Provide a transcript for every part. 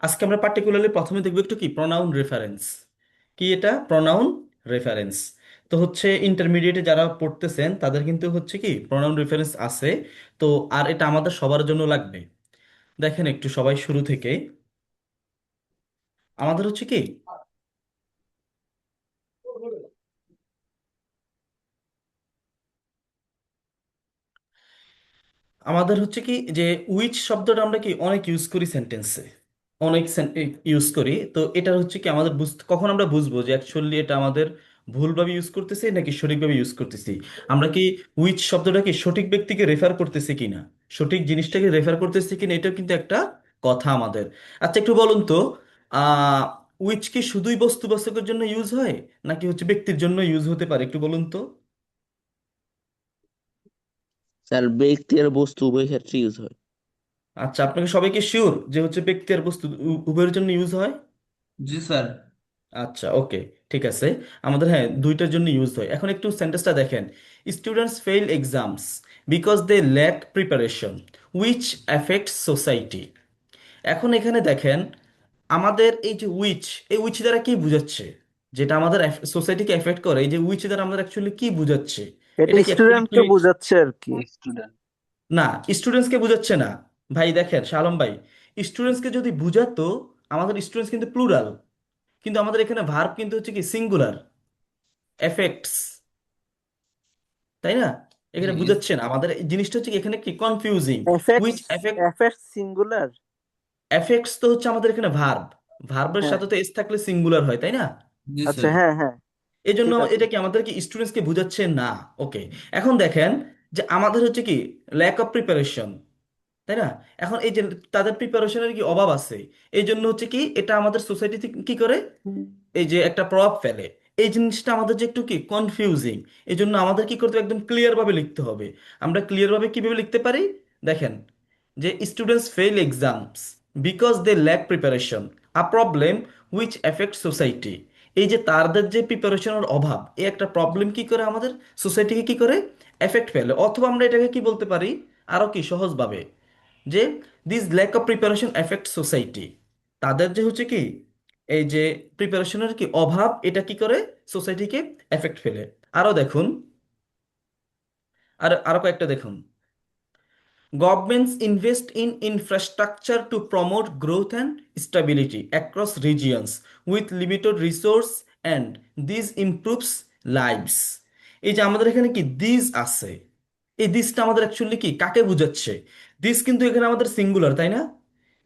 আজকে আমরা পার্টিকুলারলি প্রথমে দেখবো একটু কি প্রনাউন রেফারেন্স। কি এটা প্রনাউন রেফারেন্স? তো হচ্ছে ইন্টারমিডিয়েটে যারা পড়তেছেন তাদের কিন্তু হচ্ছে কি প্রনাউন রেফারেন্স আছে। তো আর এটা আমাদের সবার জন্য লাগবে। দেখেন একটু সবাই শুরু থেকে আমাদের হচ্ছে কি আমাদের হচ্ছে কি যে উইচ শব্দটা আমরা কি অনেক ইউজ করি সেন্টেন্সে, অনেক ইউজ করি। তো এটা হচ্ছে কি আমাদের বুঝতে কখন আমরা বুঝবো যে অ্যাকচুয়ালি এটা আমাদের ভুলভাবে ইউজ করতেছি নাকি সঠিকভাবে ইউজ করতেছি। আমরা কি উইচ শব্দটা কি সঠিক ব্যক্তিকে রেফার করতেছি কিনা, সঠিক জিনিসটাকে রেফার করতেছি কিনা, এটাও কিন্তু একটা কথা আমাদের। আচ্ছা একটু বলুন তো, উইচ কি শুধুই বস্তুবাচকের জন্য ইউজ হয় নাকি হচ্ছে ব্যক্তির জন্য ইউজ হতে পারে, একটু বলুন তো। স্যার, ব্যক্তি আর বস্তু উভয় ক্ষেত্রে ইউজ হয়। আচ্ছা আপনাকে সবাইকে শিওর যে হচ্ছে ব্যক্তি আর বস্তু উভয়ের জন্য ইউজ হয়? জি স্যার। আচ্ছা ওকে, ঠিক আছে। আমাদের হ্যাঁ দুইটার জন্য ইউজ হয়। এখন একটু সেন্টেন্সটা দেখেন। Students fail exams because they lack preparation which affects society. এখন এখানে দেখেন আমাদের এই যে উইচ, এই উইচ দ্বারা কি বুঝাচ্ছে, যেটা আমাদের সোসাইটিকে এফেক্ট করে, এই যে উইচ দ্বারা আমাদের অ্যাকচুয়ালি কি বুঝাচ্ছে। এটা এটা কি অ্যাকচুয়ালি স্টুডেন্টকে বোঝাচ্ছে আর কি। স্টুডেন্ট। না, স্টুডেন্টসকে বুঝাচ্ছে না। ভাই দেখেন শালম ভাই, স্টুডেন্টসকে যদি বুঝাতো, আমাদের স্টুডেন্টস কিন্তু প্লুরাল, কিন্তু আমাদের এখানে ভার্ব কিন্তু হচ্ছে কি সিঙ্গুলার, এফেক্টস, তাই না? জি এখানে বুঝাচ্ছে না আমাদের এই জিনিসটা হচ্ছে কি এখানে কি confusing. Which effects. Effect, effects singular. Effects তো হচ্ছে আমাদের এখানে ভার্ব, ভার্বের হ্যাঁ। সাথে তো এস থাকলে সিঙ্গুলার হয়, তাই না? জি আচ্ছা, স্যার। হ্যাঁ হ্যাঁ। এই জন্য ঠিক আছে। এটা কি আমাদেরকে স্টুডেন্টসকে বুঝাচ্ছে না। ওকে, এখন দেখেন যে আমাদের হচ্ছে কি ল্যাক অফ প্রিপারেশন, তাই না? এখন এই যে তাদের প্রিপারেশনের কি অভাব আছে, এই জন্য হচ্ছে কি এটা আমাদের সোসাইটিতে কি করে, এই যে একটা প্রভাব ফেলে। এই জিনিসটা আমাদের যে একটু কি কনফিউজিং, এই জন্য আমাদের কি করতে হবে, একদম ক্লিয়ার ভাবে লিখতে হবে। আমরা ক্লিয়ার ভাবে কিভাবে লিখতে পারি, দেখেন যে students fail exams because they lack preparation a problem which effect society. এই যে তাদের যে প্রিপারেশনের অভাব, এই একটা প্রবলেম কি করে আমাদের সোসাইটিকে কি করে এফেক্ট ফেলে। অথবা আমরা এটাকে কি বলতে পারি আরো কি সহজভাবে, যে this lack of preparation effect society. তাদের যে হচ্ছে কি এই যে প্রিপারেশনের কি অভাব, এটা কি করে সোসাইটিকে এফেক্ট ফেলে। আরো দেখুন, আর আরো কয়েকটা দেখুন। Governments invest in infrastructure to promote growth and stability across regions with limited resource and this improves lives. এই যে আমাদের এখানে কি দিস আছে, এই দিসটা আমাদের অ্যাকচুয়ালি কি কাকে বোঝাচ্ছে? দিস কিন্তু এখানে আমাদের সিঙ্গুলার, তাই না?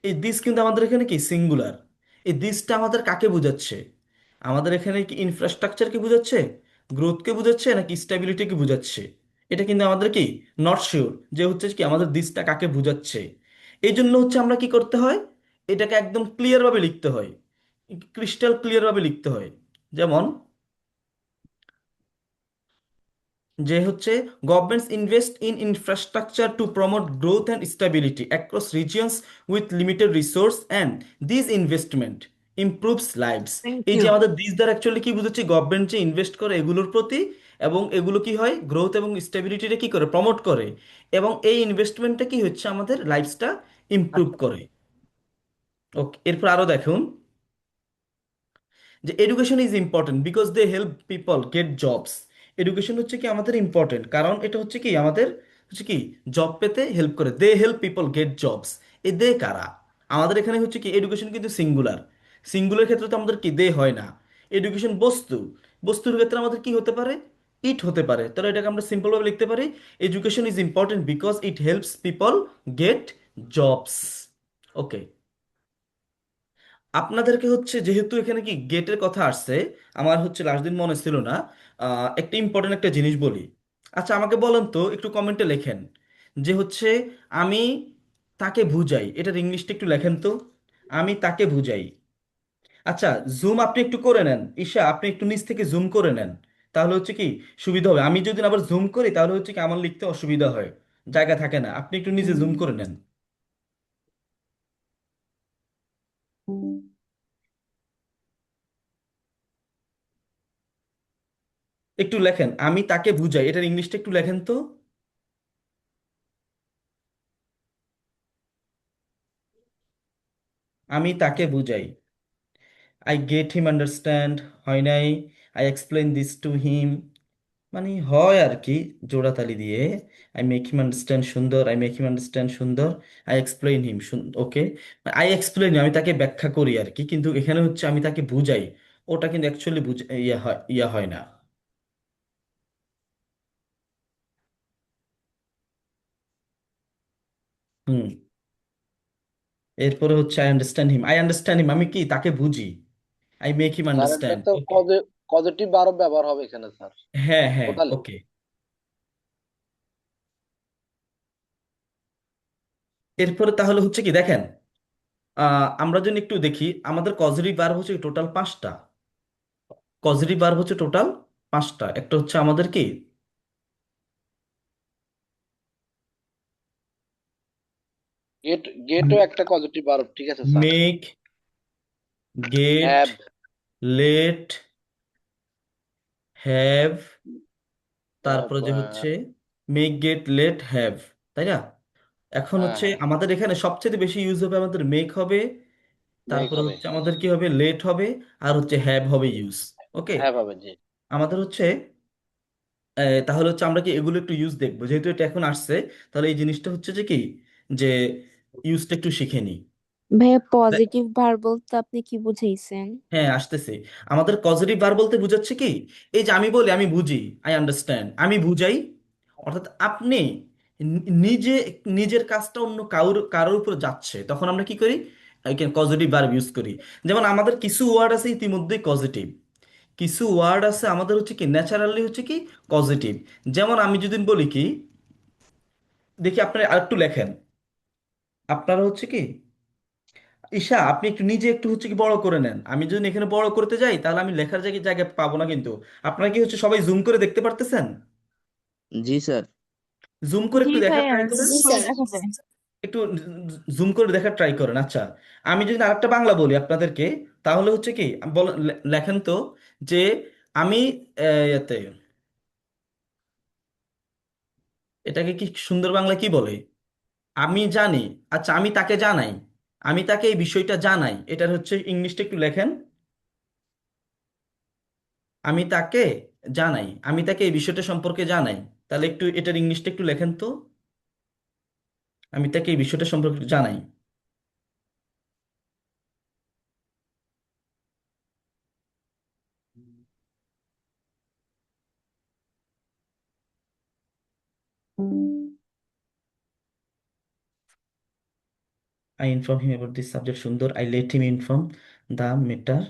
এই দিস কিন্তু আমাদের এখানে কি সিঙ্গুলার। এই দিসটা আমাদের কাকে বোঝাচ্ছে? আমাদের এখানে কি ইনফ্রাস্ট্রাকচারকে বোঝাচ্ছে, গ্রোথকে বোঝাচ্ছে নাকি স্ট্যাবিলিটিকে বোঝাচ্ছে? এটা কিন্তু আমাদের কি নট শিওর যে হচ্ছে কি আমাদের দিসটা কাকে বোঝাচ্ছে। এই জন্য হচ্ছে আমরা কি করতে হয়, এটাকে একদম ক্লিয়ার ভাবে লিখতে হয়, ক্রিস্টাল ক্লিয়ার ভাবে লিখতে হয়। যেমন যে হচ্ছে governments invest in infrastructure to promote growth and stability across regions with limited resource and this investment improves lives. Thank এই ইউ। যে আমাদের দিস দ্বারা অ্যাকচুয়ালি কি বুঝাচ্ছে, গভর্নমেন্ট যে ইনভেস্ট করে এগুলোর প্রতি, এবং এগুলো কি হয় গ্রোথ এবং স্টেবিলিটিটা কি করে প্রমোট করে, এবং এই ইনভেস্টমেন্টটা কি হচ্ছে আমাদের লাইফসটা ইমপ্রুভ আচ্ছা। করে। ওকে, এরপর আরো দেখুন যে education is important because they help people get jobs. Education হচ্ছে কি আমাদের ইম্পর্টেন্ট কারণ এটা হচ্ছে কি আমাদের হচ্ছে কি জব পেতে হেল্প করে। They help people get jobs, এ দে কারা? আমাদের এখানে হচ্ছে কি এডুকেশন কিন্তু সিঙ্গুলার, সিঙ্গুলার ক্ষেত্রে তো আমাদের কি দে হয় না। এডুকেশন বস্তু, বস্তুর ক্ষেত্রে আমাদের কি হতে পারে, ইট হতে পারে। তাহলে এটাকে আমরা সিম্পল ভাবে লিখতে পারি education is important because it helps people get jobs. Okay, আপনাদেরকে হচ্ছে যেহেতু এখানে কি গেটের কথা আসছে, আমার হচ্ছে লাস্ট দিন মনে ছিল না, একটা ইম্পর্টেন্ট একটা জিনিস বলি। আচ্ছা আমাকে বলেন তো, একটু কমেন্টে লেখেন যে হচ্ছে আমি তাকে বুঝাই, এটার ইংলিশটা একটু লেখেন তো। আমি তাকে বুঝাই। আচ্ছা, জুম আপনি একটু করে নেন, ঈশা আপনি একটু নিচ থেকে জুম করে নেন, তাহলে হচ্ছে কি সুবিধা হবে। আমি যদি আবার জুম করি তাহলে হচ্ছে কি আমার লিখতে অসুবিধা হয়, জায়গা থাকে না। আপনি একটু নিচে জুম করে নেন, একটু লেখেন আমি তাকে বুঝাই, এটার ইংলিশটা একটু লেখেন তো। আমি তাকে বুঝাই। আই গেট হিম আন্ডারস্ট্যান্ড হয় নাই, I explain this to him, মানে হয় আর কি, জোড়াতালি দিয়ে। আই মেক হিম আন্ডারস্ট্যান্ড সুন্দর, আই মেক হিম আন্ডারস্ট্যান্ড সুন্দর, I explain him, okay. I explain, আমি তাকে ব্যাখ্যা করি আর কি, কিন্তু এখানে হচ্ছে আমি তাকে বুঝাই, ওটা কিন্তু অ্যাকচুয়ালি ইয়া হয় না। হুম। এরপরে হচ্ছে I understand him, I understand হিম, আমি কি তাকে বুঝি। আই মেক হিম স্যার এটা আন্ডারস্ট্যান্ড, তো ওকে। পজিটিভ ভার্ব ব্যবহার হবে এখানে স্যার, হ্যাঁ হ্যাঁ, টোটালি। ওকে। এরপরে তাহলে হচ্ছে কি দেখেন, আমরা যদি একটু দেখি, আমাদের কজেটিভ ভার্ব হচ্ছে টোটাল 5টা। কজেটিভ ভার্ব হচ্ছে টোটাল 5টা। একটা হচ্ছে আমাদের কি গেট, গেটও একটা পজিটিভ ভার্ব, ঠিক আছে sir. Make, get, have. Let, have, তারপরে যে হ্যাভ। হচ্ছে মেক, গেট, লেট, হ্যাভ, তাই না? এখন হ্যাঁ হচ্ছে হ্যাঁ, আমাদের এখানে সবচেয়ে বেশি ইউজ হবে আমাদের মেক হবে, মেক তারপরে হবে। হচ্ছে আমাদের কি হবে, লেট হবে, আর হচ্ছে হ্যাভ হবে ইউজ। ওকে। হ্যাভ হবে, জি। আমাদের হচ্ছে তাহলে হচ্ছে আমরা কি এগুলো একটু ইউজ দেখবো, যেহেতু এটা এখন আসছে, তাহলে এই জিনিসটা হচ্ছে যে কি, যে ইউজটা একটু শিখে নিই। ভাইয়া পজিটিভ ভার্ব বলতে আপনি কি বুঝাইছেন? হ্যাঁ, আসতেছে। আমাদের পজিটিভ ভার্ব বলতে বোঝাচ্ছে কি, এই যে আমি বলি আমি বুঝি, আই আন্ডারস্ট্যান্ড, আমি বুঝাই, অর্থাৎ আপনি নিজে নিজের কাজটা অন্য কারোর উপর যাচ্ছে, তখন আমরা কি করি, পজিটিভ ভার্ব ইউজ করি। যেমন আমাদের কিছু ওয়ার্ড আছে ইতিমধ্যেই পজিটিভ, কিছু ওয়ার্ড আছে আমাদের হচ্ছে কি ন্যাচারালি হচ্ছে কি পজিটিভ। যেমন আমি যদি বলি কি, দেখি আপনারা আরেকটু লেখেন, আপনারা হচ্ছে কি, ঈশা আপনি একটু নিজে একটু হচ্ছে কি বড় করে নেন, আমি যদি এখানে বড় করতে যাই তাহলে আমি লেখার জায়গায় জায়গায় পাবো না কিন্তু। আপনারা কি হচ্ছে সবাই জুম করে দেখতে পারতেছেন? জি স্যার। জুম করে জি একটু দেখার ভাইয়া, ট্রাই করেন, জি স্যার, দেখা যায়। একটু জুম করে দেখার ট্রাই করেন। আচ্ছা, আমি যদি আরেকটা বাংলা বলি আপনাদেরকে, তাহলে হচ্ছে কি লেখেন তো, যে আমি এতে, এটাকে কি সুন্দর বাংলা কি বলে, আমি জানি, আচ্ছা আমি তাকে জানাই, আমি তাকে এই বিষয়টা জানাই, এটার হচ্ছে ইংলিশটা একটু লেখেন। আমি তাকে জানাই, আমি তাকে এই বিষয়টা সম্পর্কে জানাই, তাহলে একটু এটার ইংলিশটা একটু লেখেন তো। আমি তাকে এই বিষয়টা সম্পর্কে একটু জানাই। I inform him about this subject, সুন্দর। I let him inform the matter,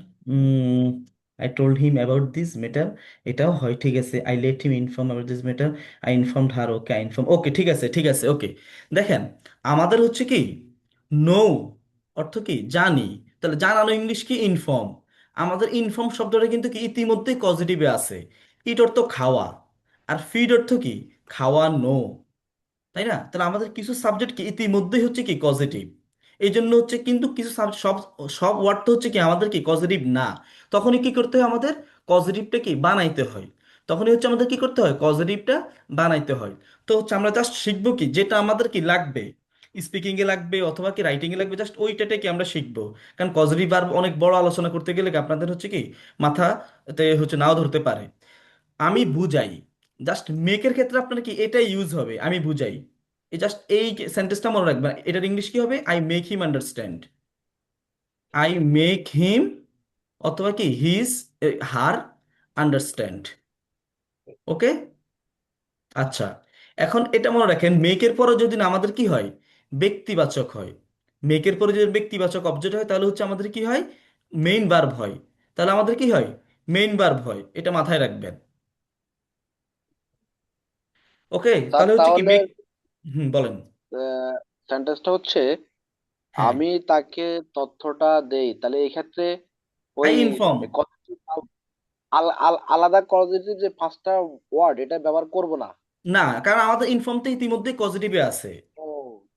I told him about this matter, এটাও হয়, ঠিক আছে। I let him inform about this matter, I informed her, okay, I inform, okay, ঠিক আছে ঠিক আছে, ওকে। দেখেন, আমাদের হচ্ছে কি নো অর্থ কি জানি, তাহলে জানানো ইংলিশ কি ইনফর্ম। আমাদের ইনফর্ম শব্দটা কিন্তু কি ইতিমধ্যেই পজিটিভে আছে। ইট অর্থ খাওয়া, আর ফিড অর্থ কি খাওয়ানো, তাই না? তাহলে আমাদের কিছু সাবজেক্ট কি ইতিমধ্যেই হচ্ছে কি পজিটিভ, এই জন্য হচ্ছে, কিন্তু কিছু সব সব ওয়ার্ড তো হচ্ছে কি আমাদের কি পজিটিভ না, তখনই কি করতে হয় আমাদের, পজিটিভটা কি বানাইতে হয়, তখনই হচ্ছে আমাদের কি করতে হয়, পজিটিভটা বানাইতে হয়। তো হচ্ছে আমরা জাস্ট শিখবো কি যেটা আমাদের কি লাগবে, স্পিকিং এ লাগবে অথবা কি রাইটিং এ লাগবে, জাস্ট ওইটাটাই কি আমরা শিখবো। কারণ পজিটিভ ভার্ব অনেক বড় আলোচনা করতে গেলে কি আপনাদের হচ্ছে কি মাথাতে হচ্ছে নাও ধরতে পারে। আমি বুঝাই, জাস্ট মেকের ক্ষেত্রে আপনার কি এটাই ইউজ হবে, আমি বুঝাই। এই জাস্ট এই সেন্টেন্সটা মনে রাখবেন, এটার ইংলিশ কি হবে, I make him understand, I make him, অথবা কি হিজ, হার আন্ডারস্ট্যান্ড, ওকে। আচ্ছা, এখন এটা মনে রাখেন, মেকের পরে যদি না আমাদের কি হয়, ব্যক্তিবাচক হয়, মেকের পরে যদি ব্যক্তিবাচক অবজেক্ট হয় তাহলে হচ্ছে আমাদের কি হয়, মেইন ভার্ব হয়, তাহলে আমাদের কি হয়, মেইন ভার্ব হয়, এটা মাথায় রাখবেন। ওকে, স্যার তাহলে হচ্ছে কি তাহলে মেক, হুম বলেন। সেন্টেন্সটা হচ্ছে হ্যাঁ, আমি তাকে তথ্যটা দেই, তাহলে এই ক্ষেত্রে আই ওই ইনফর্ম, আলাদা পজিটিভ যে পাঁচটা ওয়ার্ড এটা ব্যবহার করব না। না, কারণ আমাদের ইনফর্ম তো ইতিমধ্যেই পজিটিভে আছে। ও,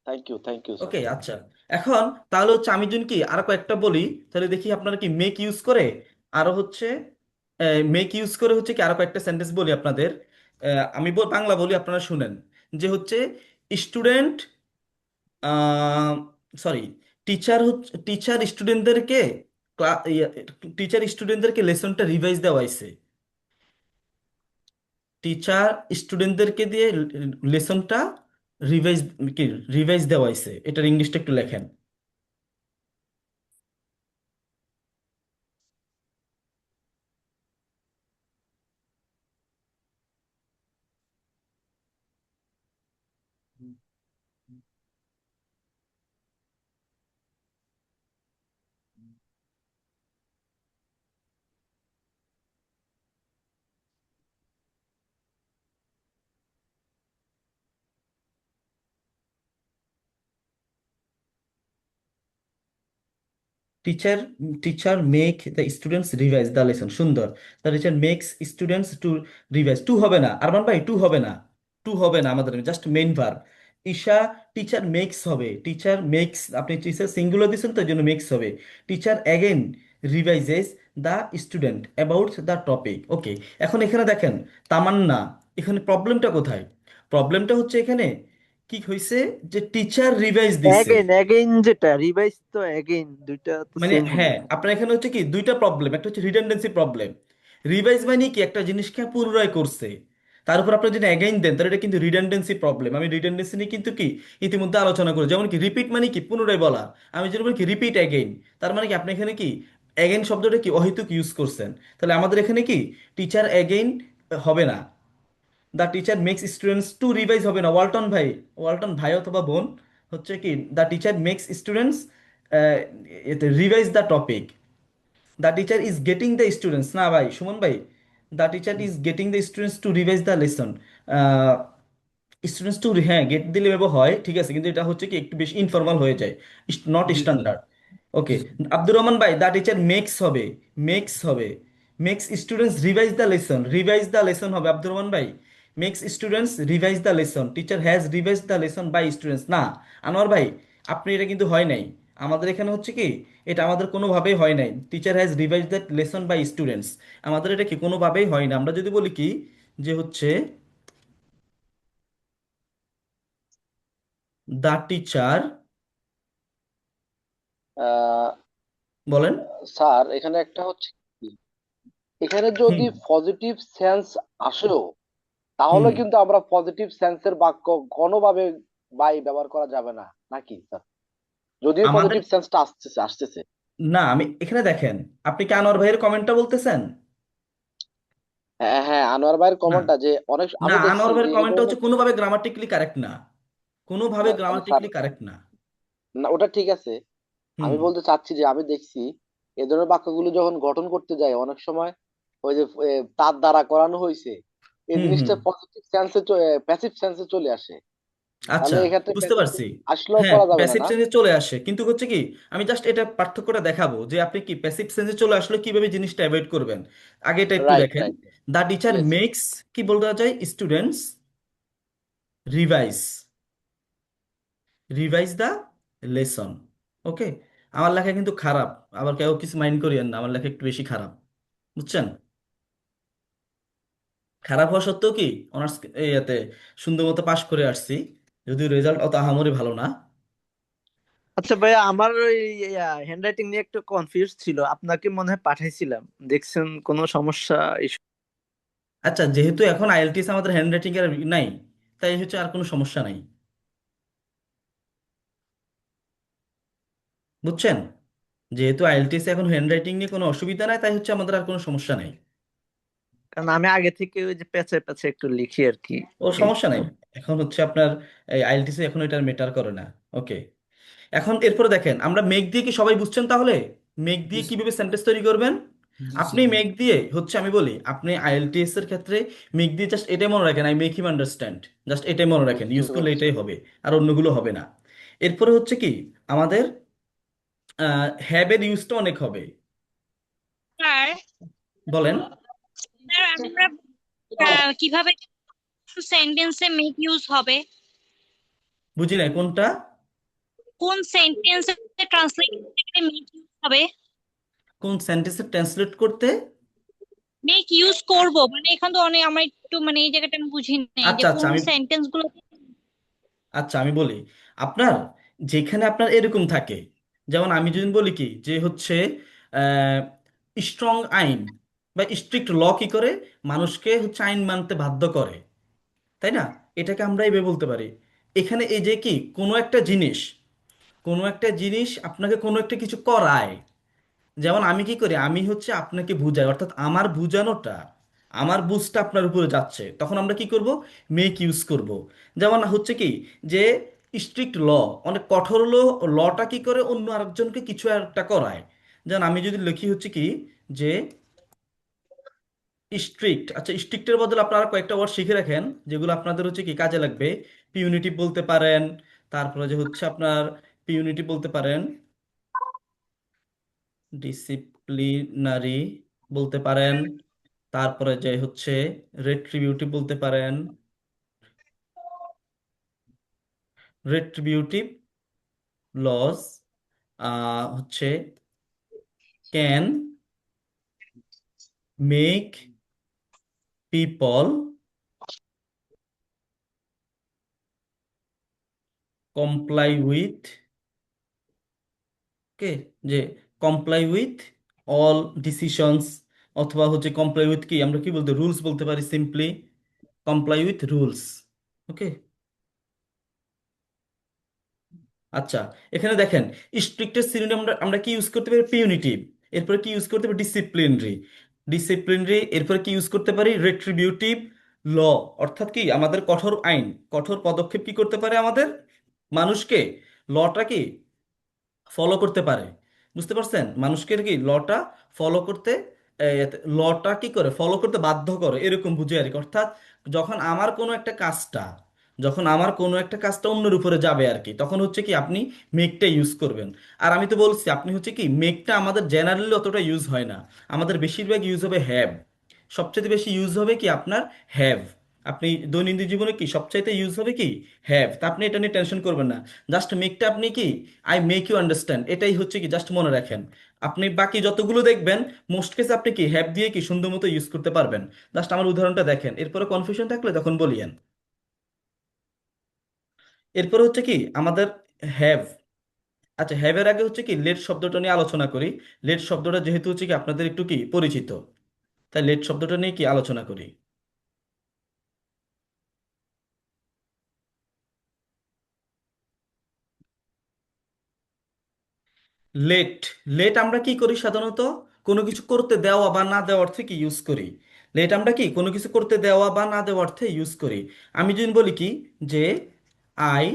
থ্যাংক ইউ স্যার। ওকে, আচ্ছা। এখন তাহলে হচ্ছে আমি যদি কি আরো কয়েকটা বলি, তাহলে দেখি আপনারা কি মেক ইউজ করে, আরো হচ্ছে মেক ইউজ করে হচ্ছে কি আরো কয়েকটা সেন্টেন্স বলি আপনাদের। আমি বাংলা বলি, আপনারা শুনেন, যে হচ্ছে স্টুডেন্ট, সরি, টিচার স্টুডেন্টদেরকে টিচার স্টুডেন্টদেরকে লেসনটা রিভাইজ দেওয়াইছে। টিচার স্টুডেন্টদেরকে দিয়ে লেসনটা রিভাইজ কি রিভাইজ দেওয়াইছে, এটার ইংলিশটা একটু লেখেন। Teacher teacher make the students revise the lesson, সুন্দর। The teacher makes students to revise, to হবে না আরমান ভাই, টু হবে না, টু হবে না, আমাদের just main verb. Isha teacher makes হবে, টিচার মেক্স, আপনি টিচার সিঙ্গুলার দিচ্ছেন তো এই জন্য মেক্স হবে। Teacher again revises the student about the topic. Okay, এখন এখানে দেখেন তামান্না, এখানে প্রবলেমটা কোথায়? প্রবলেমটা হচ্ছে এখানে কি হয়েছে, যে টিচার রিভাইজ দিচ্ছে। অ্যাগেন অ্যাগেন যেটা রিভাইস তো অ্যাগেন দুইটা তো মানে সেম হলো। হ্যাঁ, আপনার এখানে হচ্ছে কি দুইটা প্রবলেম, একটা হচ্ছে রিডান্ডেন্সি প্রবলেম। রিভাইজ মানে কি একটা জিনিসকে পুনরায় করছে, তার উপর আপনি যদি অ্যাগেইন দেন তাহলে এটা কিন্তু রিডান্ডেন্সি প্রবলেম। আমি রিডান্ডেন্সি নিয়ে কিন্তু কি ইতিমধ্যে আলোচনা করি, যেমন কি রিপিট মানে কি পুনরায় বলা। আমি যেটা বলি কি রিপিট অ্যাগেইন, তার মানে কি আপনি এখানে কি অ্যাগেইন শব্দটা কি অহেতুক ইউজ করছেন। তাহলে আমাদের এখানে কি টিচার অ্যাগেইন হবে না, the teacher makes students to revise হবে না। ওয়ালটন ভাই, ওয়ালটন ভাই অথবা বোন, হচ্ছে কি the teacher makes students revise the topic. The teacher is getting the students, না ভাই সুমন ভাই, the teacher is getting the students to revise the lesson. Students to, হ্যাঁ গেট দিলে ব্যবহার হয় ঠিক আছে, কিন্তু এটা হচ্ছে কি একটু বেশি ইনফর্মাল হয়ে যায়, not standard. Okay, Abdur Rahman ভাই, দ্য টিচার মেক্স হবে, মেক্স হবে, makes students revise the lesson, revise the lesson হবে আব্দুর রহমান ভাই। Makes students revise the lesson, teacher has revise the lesson by students, না আনোয়ার ভাই, আপনি এটা কিন্তু হয় নাই। আমাদের এখানে হচ্ছে কি এটা আমাদের কোনোভাবেই হয় নাই, teacher has revise the lesson by students, আমাদের এটা কি কোনোভাবেই হয় না। আমরা যদি বলি কি যে হচ্ছে দ্য টিচার, আহ বলেন। স্যার এখানে একটা হচ্ছে কি, এখানে হুম যদি পজিটিভ সেন্স আসেও তাহলে হুম। কিন্তু আমরা পজিটিভ সেন্সের বাক্য কোনোভাবে বাই ব্যবহার করা যাবে না, নাকি স্যার? যদিও আমাদের পজিটিভ সেন্সটা আসতেছে আসতেছে। না, আমি এখানে দেখেন, আপনি কি আনোয়ার ভাইয়ের কমেন্টটা বলতেছেন? হ্যাঁ হ্যাঁ, আনোয়ার ভাইয়ের না কমেন্টটা যে অনেক না, আমি দেখছি আনোয়ার যে ভাইয়ের এই কমেন্টটা হচ্ছে ধরনের। কোনোভাবে গ্রামাটিক্যালি কারেক্ট না, কোনোভাবে না তাহলে স্যার, গ্রামাটিক্যালি কারেক্ট না। না ওটা ঠিক আছে। হুম আমি বলতে চাচ্ছি যে আমি দেখছি এ ধরনের বাক্যগুলো যখন গঠন করতে যাই অনেক সময় ওই যে তার দ্বারা করানো হয়েছে, এই হুম হুম। জিনিসটা পজিটিভ সেন্সে প্যাসিভ সেন্সে চলে আসে। আচ্ছা, তাহলে এক্ষেত্রে বুঝতে প্যাসিভ পারছি। আসলেও হ্যাঁ, করা যাবে না, প্যাসিভ না? সেন্সে চলে আসে, কিন্তু হচ্ছে কি আমি জাস্ট এটা পার্থক্যটা দেখাবো যে আপনি কি প্যাসিভ সেন্সে চলে আসলে কিভাবে জিনিসটা অ্যাভয়েড করবেন। আগে এটা একটু রাইট দেখেন, right. The teacher yes. Makes, কি বলতে যায়, students revise, revise the lesson. Okay, আমার লেখা কিন্তু খারাপ, আবার কেউ কিছু মাইন্ড করিয়েন না, আমার লেখা একটু বেশি খারাপ, বুঝছেন? খারাপ হওয়া সত্ত্বেও কি অনার্স এতে সুন্দর মতো পাশ করে আসছি, যদিও রেজাল্ট অত আহামরি ভালো না। আচ্ছা ভাইয়া, আমার ওই হ্যান্ডরাইটিং নিয়ে একটু কনফিউজ ছিল, আপনাকে মনে হয় পাঠাইছিলাম, দেখছেন কোনো সমস্যা issue? আচ্ছা, যেহেতু এখন আইএলটিএস আমাদের হ্যান্ড রাইটিং এর নাই, তাই হচ্ছে আর কোনো সমস্যা নাই, বুঝছেন? যেহেতু আইএলটিএস এখন হ্যান্ড রাইটিং নিয়ে কোনো অসুবিধা নাই, তাই হচ্ছে আমাদের আর কোনো সমস্যা নাই। কারণ আমি আগে থেকে ওই যে পেঁচে পেঁচে একটু লিখি আর কি। ও এই সমস্যা নাই, এখন হচ্ছে আপনার এই আইএলটিএস এখন এটা মেটার করে না। ওকে, এখন এরপরে দেখেন আমরা মেঘ দিয়ে কি সবাই বুঝছেন তাহলে? মেঘ দিয়ে কিভাবে সেন্টেন্স তৈরি করবেন? আপনি মেঘ দিয়ে হচ্ছে, আমি বলি আপনি আইএলটিএস এর ক্ষেত্রে মেঘ দিয়ে জাস্ট এটাই মনে রাখেন, I make him understand, just এটাই মনে রাখেন, ইউজ বুঝতে করলে পারছি। এটাই হবে, আর অন্যগুলো হবে না। এরপরে হচ্ছে কি আমাদের হ্যাভ এর ইউজটা অনেক হবে, স্যার, বলেন। স্যার আমরা কিভাবে সেন্টেন্সে মেক ইউজ হবে? বুঝি নাই কোনটা? কোন সেন্টেন্সে ট্রান্সলেট করতে গেলে মেক ইউজ হবে? কোন সেন্টেন্সে ট্রান্সলেট করতে? মেক ইউজ করব মানে এখানে তো অনেক, আমার একটু মানে এই জায়গাটা আমি বুঝি নাই যে আচ্ছা আচ্ছা, কোন আমি সেন্টেন্স গুলো। আচ্ছা আমি বলি, আপনার যেখানে আপনার এরকম থাকে যেমন আমি যদি বলি কি যে হচ্ছে স্ট্রং আইন বা স্ট্রিক্ট ল কি করে মানুষকে হচ্ছে আইন মানতে বাধ্য করে, তাই না? এটাকে আমরা এইভাবে বলতে পারি। এখানে এই যে কি কোনো একটা জিনিস আপনাকে কোনো একটা কিছু করায়, যেমন আমি কি করি, আমি হচ্ছে আপনাকে বুঝাই, অর্থাৎ আমার বুঝানোটা, আমার বুঝটা আপনার উপরে যাচ্ছে, তখন আমরা কি করব, মেক ইউজ করব। যেমন হচ্ছে কি যে স্ট্রিক্ট ল, অনেক কঠোর লটা কি করে অন্য আরেকজনকে কিছু একটা করায়। যেমন আমি যদি লিখি হচ্ছে কি যে স্ট্রিক্ট, আচ্ছা স্ট্রিক্টের বদলে আপনারা কয়েকটা ওয়ার্ড শিখে রাখেন যেগুলো আপনাদের হচ্ছে কি কাজে লাগবে। পিউনিটিভ বলতে পারেন, তারপরে যে হচ্ছে আপনার পিউনিটিভ বলতে পারেন, ডিসিপ্লিনারি বলতে পারেন, তারপরে যে হচ্ছে রেট্রিবিউটিভ বলতে পারেন, রেট্রিবিউটিভ লস হচ্ছে can make people comply with, okay, যে কমপ্লাই উইথ অল ডিসিশনস, অথবা হচ্ছে কমপ্লাই উইথ কি আমরা কি বলতে রুলস বলতে পারি, সিম্পলি কমপ্লাই উইথ রুলস। ওকে, আচ্ছা এখানে দেখেন স্ট্রিক্টের সিনোনিম আমরা আমরা কি ইউজ করতে পারি, পিউনিটিভ। এরপরে কি ইউজ করতে পারি, ডিসিপ্লিনারি। ডিসিপ্লিনারি এরপরে কি ইউজ করতে পারি, রেট্রিবিউটিভ ল, অর্থাৎ কি আমাদের কঠোর আইন, কঠোর পদক্ষেপ কি করতে পারে আমাদের মানুষকে, লটা কি ফলো করতে পারে। বুঝতে পারছেন, মানুষকে কি লটা ফলো করতে, লটা কি করে ফলো করতে বাধ্য করে, এরকম বুঝে আর কি। অর্থাৎ যখন আমার কোনো একটা কাজটা, যখন আমার কোনো একটা কাজটা অন্যের উপরে যাবে আর কি, তখন হচ্ছে কি আপনি মেকটা ইউজ করবেন। আর আমি তো বলছি আপনি হচ্ছে কি মেকটা আমাদের জেনারেলি অতটা ইউজ হয় না, আমাদের বেশিরভাগ ইউজ হবে হ্যাভ। সবচেয়ে বেশি ইউজ হবে কি আপনার হ্যাভ। আপনি দৈনন্দিন জীবনে কি সবচাইতে ইউজ হবে কি হ্যাভ, তা আপনি এটা নিয়ে টেনশন করবেন না। জাস্ট মেকটা আপনি কি আই মেক ইউ আন্ডারস্ট্যান্ড, এটাই হচ্ছে কি জাস্ট মনে রাখেন। আপনি বাকি যতগুলো দেখবেন মোস্ট কেসে আপনি কি হ্যাভ দিয়ে কি সুন্দর মতো ইউজ করতে পারবেন। জাস্ট আমার উদাহরণটা দেখেন, এরপরে কনফিউশন থাকলে তখন বলিয়েন। এরপরে হচ্ছে কি আমাদের হ্যাভ। আচ্ছা হ্যাভের আগে হচ্ছে কি লেট শব্দটা নিয়ে আলোচনা করি। লেট শব্দটা যেহেতু হচ্ছে কি আপনাদের একটু কি পরিচিত, তাই লেট শব্দটা নিয়ে কি আলোচনা করি। লেট, লেট আমরা কি করি সাধারণত কোনো কিছু করতে দেওয়া বা না দেওয়ার অর্থে কি ইউজ করি। লেট আমরা কি কোনো কিছু করতে দেওয়া বা না দেওয়ার অর্থে ইউজ করি। আমি যদি বলি কি যে আই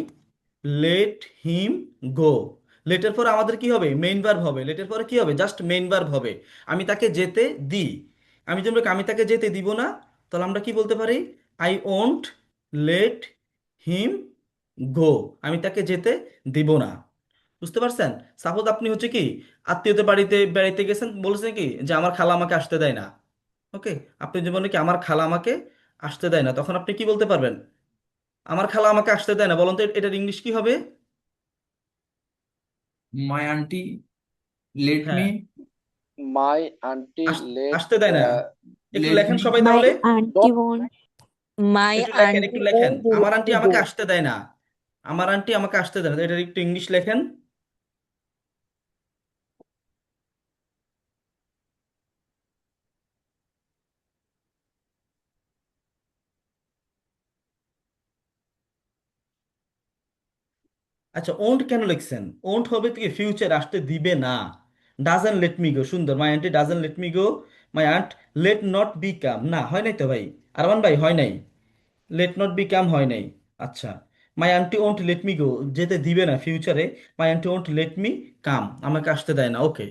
লেট হিম গো, লেটের পরে আমাদের কি হবে, মেইন ভার্ব হবে। লেটের পরে কি হবে, জাস্ট মেইন ভার্ব হবে। আমি তাকে যেতে দিই। আমি যদি বলি, আমি তাকে যেতে দিব না, তাহলে আমরা কি বলতে পারি, আই ওন্ট লেট হিম গো, আমি তাকে যেতে দিব না। বুঝতে পারছেন? সাপোজ আপনি হচ্ছে কি আত্মীয়দের বাড়িতে বেড়াইতে গেছেন, বলেছেন কি যে আমার খালা আমাকে আসতে দেয় না। ওকে, আপনি জীবনে কি আমার খালা আমাকে আসতে দেয় না, তখন আপনি কি বলতে পারবেন, আমার খালা আমাকে আসতে দেয় না, বলুন তো এটার ইংলিশ কি হবে? My auntie let হ্যাঁ, me মাই আন্টি আস- লেট আসতে দেয় না। একটু let লেখেন me সবাই মাই তাহলে, আন্টি ওয়ান্ট My একটু লেখেন, একটু auntie লেখেন, won't আমার let আন্টি me আমাকে go. আসতে দেয় না। আমার আন্টি আমাকে আসতে দেয় না, এটার একটু ইংলিশ লেখেন। আচ্ছা ওন্ট কেন লিখছেন, ওন্ট হবে কি ফিউচার, আসতে দিবে না। ডাজেন্ট লেট মি গো, সুন্দর, my aunty doesn't let me go, my aunt let not be come, না হয় নাই তো ভাই, আরমান ভাই হয় নাই, লেট নট বি কাম হয় নাই। আচ্ছা my aunty won't let me go, যেতে দিবে না ফিউচারে, my aunty won't let me come, আমাকে আসতে দেয় না। ওকে,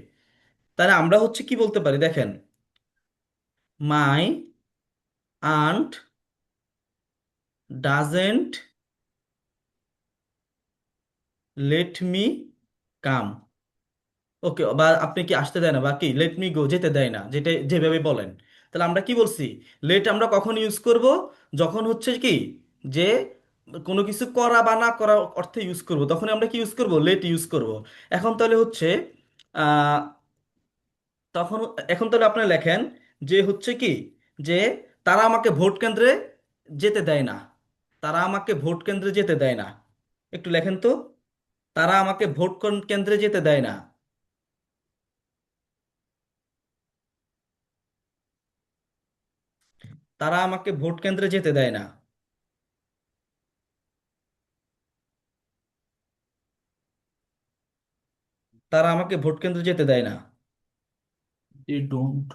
তাহলে আমরা হচ্ছে কি বলতে পারি দেখেন, my aunt doesn't let me come. Okay, বা আপনি কি আসতে দেয় না, বা কি লেট মি গো যেতে দেয় না, যেটা যেভাবে বলেন। তাহলে আমরা কি বলছি, লেট আমরা কখন ইউজ করব, যখন হচ্ছে কি যে কোনো কিছু করা বা না করা অর্থে ইউজ করব, তখন আমরা কি ইউজ করব, লেট ইউজ করব। এখন তাহলে হচ্ছে আহ তখন এখন তাহলে আপনি লেখেন যে হচ্ছে কি যে তারা আমাকে ভোট কেন্দ্রে যেতে দেয় না, তারা আমাকে ভোট কেন্দ্রে যেতে দেয় না। একটু লেখেন তো। তারা আমাকে কেন্দ্রে যেতে দেয় না। তারা আমাকে ভোট কেন্দ্রে যেতে দেয় না। তারা আমাকে ভোট কেন্দ্রে যেতে দেয় না। they don't.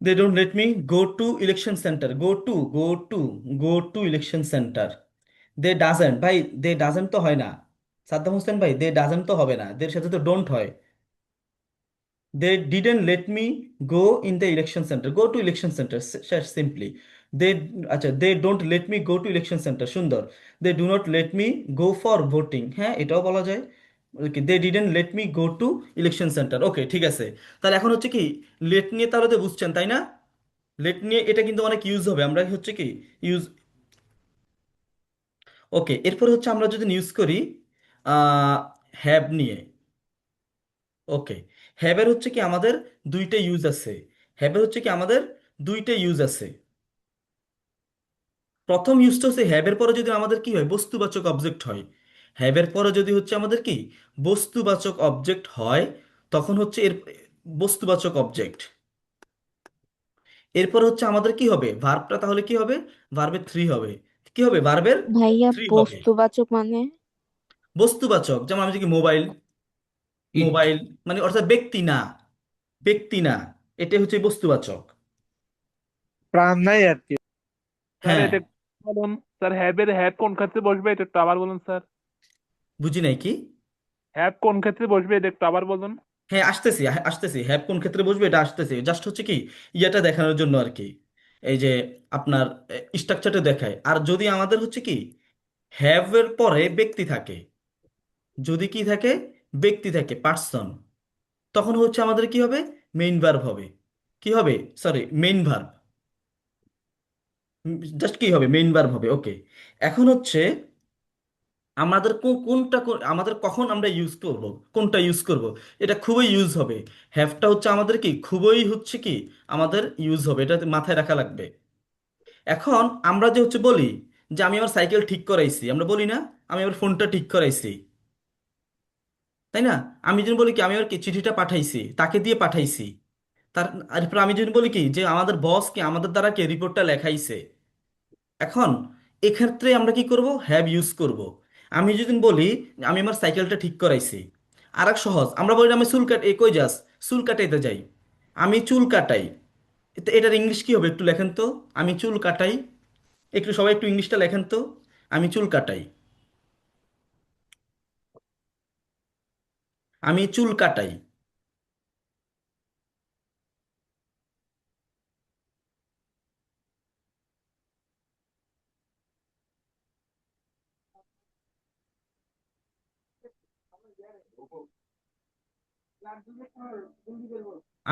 They don't let me go to election center. Go to election center. They doesn't ভাই, they doesn't তো হয় না। সাদ্দাম হোসেন ভাই, they doesn't তো হবে না, দের সাথে তো ডোন্ট হয়। They didn't let me go in the election center. Go to election center simply. They আচ্ছা, they don't let me go to election center, সুন্দর। They do not let me go for voting, হ্যাঁ এটাও বলা যায়। ওকে, they didn't let me go to election center, ওকে ঠিক আছে। তাহলে এখন হচ্ছে কি, লেট নিয়ে তাহলে তো বুঝছেন তাই না? লেট নিয়ে এটা কিন্তু অনেক ইউজ হবে, আমরা হচ্ছে কি ইউজ। ওকে, এরপর হচ্ছে আমরা যদি ইউজ করি হ্যাভ নিয়ে। ওকে, হ্যাভের হচ্ছে কি আমাদের দুইটা ইউজ আছে। হ্যাভের হচ্ছে কি আমাদের দুইটা ইউজ আছে। প্রথম ইউজটা হচ্ছে হ্যাভের পরে যদি আমাদের কি হয়, বস্তুবাচক অবজেক্ট হয়। হ্যাভের পরে যদি হচ্ছে আমাদের কি বস্তুবাচক অবজেক্ট হয়, তখন হচ্ছে এর বস্তুবাচক অবজেক্ট। এরপর হচ্ছে আমাদের কি হবে, ভার্বটা তাহলে কি হবে, ভার্বের থ্রি হবে। কি হবে, ভার্বের ভাইয়া থ্রি হবে। বস্তুবাচক মানে? বস্তুবাচক যেমন আমি যে কি মোবাইল, It. মোবাইল মানে অর্থাৎ ব্যক্তি না, ব্যক্তি না, এটা হচ্ছে বস্তুবাচক। প্রাণ নাই আর কি। স্যার হ্যাঁ, এটা বলুন। স্যার হ্যাবের হ্যাব কোন ক্ষেত্রে বসবে এটা একটু আবার বলুন স্যার। বুঝি নাই কি। হ্যাব কোন ক্ষেত্রে বসবে এটা একটু আবার বলুন। হ্যাঁ আসতেছি, আসতেছি, হ্যাভ কোন ক্ষেত্রে বসবে এটা আসতেছি, জাস্ট হচ্ছে কি ইয়েটা দেখানোর জন্য আর কি। এই যে আপনার স্ট্রাকচারটা দেখায়। আর যদি আমাদের হচ্ছে কি হ্যাভ এর পরে ব্যক্তি থাকে, যদি কি থাকে, ব্যক্তি থাকে, পার্সন, তখন হচ্ছে আমাদের কি হবে, মেইন ভার্ব হবে। কি হবে, সরি মেইন ভার্ব, জাস্ট কি হবে, মেইন ভার্ব হবে। ওকে, এখন হচ্ছে আমাদের আমাদের কখন আমরা ইউজ করব, কোনটা ইউজ করব, এটা খুবই ইউজ হবে। হ্যাভটা হচ্ছে আমাদের কি খুবই হচ্ছে কি আমাদের ইউজ হবে, এটা মাথায় রাখা লাগবে। এখন আমরা যে হচ্ছে বলি যে আমি আমার সাইকেল ঠিক করাইছি, আমরা বলি না আমি আমার ফোনটা ঠিক করাইছি, তাই না? আমি যদি বলি কি আমি আমার কি চিঠিটা পাঠাইছি, তাকে দিয়ে পাঠাইছি। তার এরপর আমি যদি বলি কি যে আমাদের বস কি আমাদের দ্বারা কে রিপোর্টটা লেখাইছে। এখন এক্ষেত্রে আমরা কি করব, হ্যাভ ইউজ করব। আমি যদি বলি আমি আমার সাইকেলটা ঠিক করাইছি, আর এক সহজ, আমরা বলি আমি চুল কাট কই যাস, চুল কাটাইতে যাই, আমি চুল কাটাই। এটার ইংলিশ কি হবে একটু লেখেন তো, আমি চুল কাটাই। একটু সবাই একটু ইংলিশটা লেখেন তো, আমি চুল কাটাই, আমি চুল কাটাই।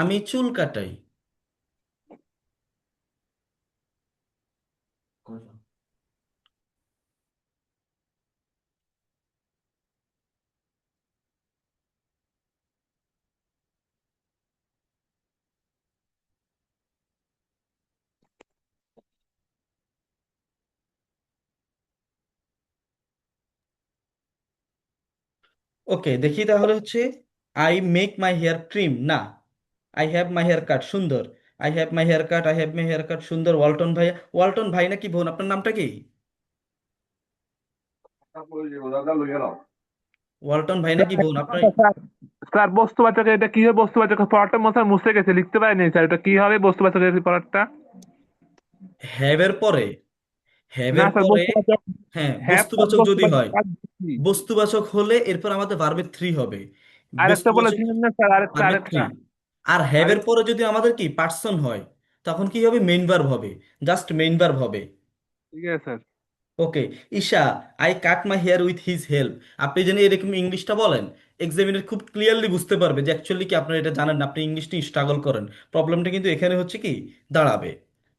আমি চুল কাটাই। ওকে, দেখি তাহলে হচ্ছে I make my hair trim না, I have my hair cut, সুন্দর। I have my hair cut, I have my hair cut, সুন্দর। ওয়ালটন ভাই, ওয়ালটন ভাই নাকি বোন, আপনার নামটা কি? ওয়ালটন ভাই নাকি বোন আপনার? স্যার স্যার বস্তুবাচক এটা কি হবে, বস্তুবাচক পড়াটা মশাই মুছে গেছে লিখতে পারিনি স্যার, এটা কি হবে বস্তুবাচক পড়াটা? হ্যাভের পরে, না হ্যাভের স্যার পরে, বস্তুবাচক হ্যাঁ হ্যাভ বস্তুবাচক যদি বস্তুবাচক হয়, কাজ দিচ্ছি। বস্তুবাচক হলে এরপর আমাদের ভার্বের থ্রি হবে। আরেকটা বস্তুবাচক, বলেছিলেন না স্যার, আরেকটা ভার্বের থ্রি। আরেকটা আর হ্যাভের আরেকটা পরে যদি আমাদের কি পার্সন হয়, তখন কি হবে, মেইন ভার্ব হবে, জাস্ট মেইন ভার্ব হবে। ঠিক আছে sir. Okay, Isha, I cut my hair with his help. আপনি যদি এরকম ইংলিশটা বলেন, এক্সামিনার খুব ক্লিয়ারলি বুঝতে পারবে যে অ্যাকচুয়ালি কি আপনারা এটা জানেন না, আপনি ইংলিশ নিয়ে স্ট্রাগল করেন। প্রবলেমটা কিন্তু এখানে হচ্ছে কি দাঁড়াবে।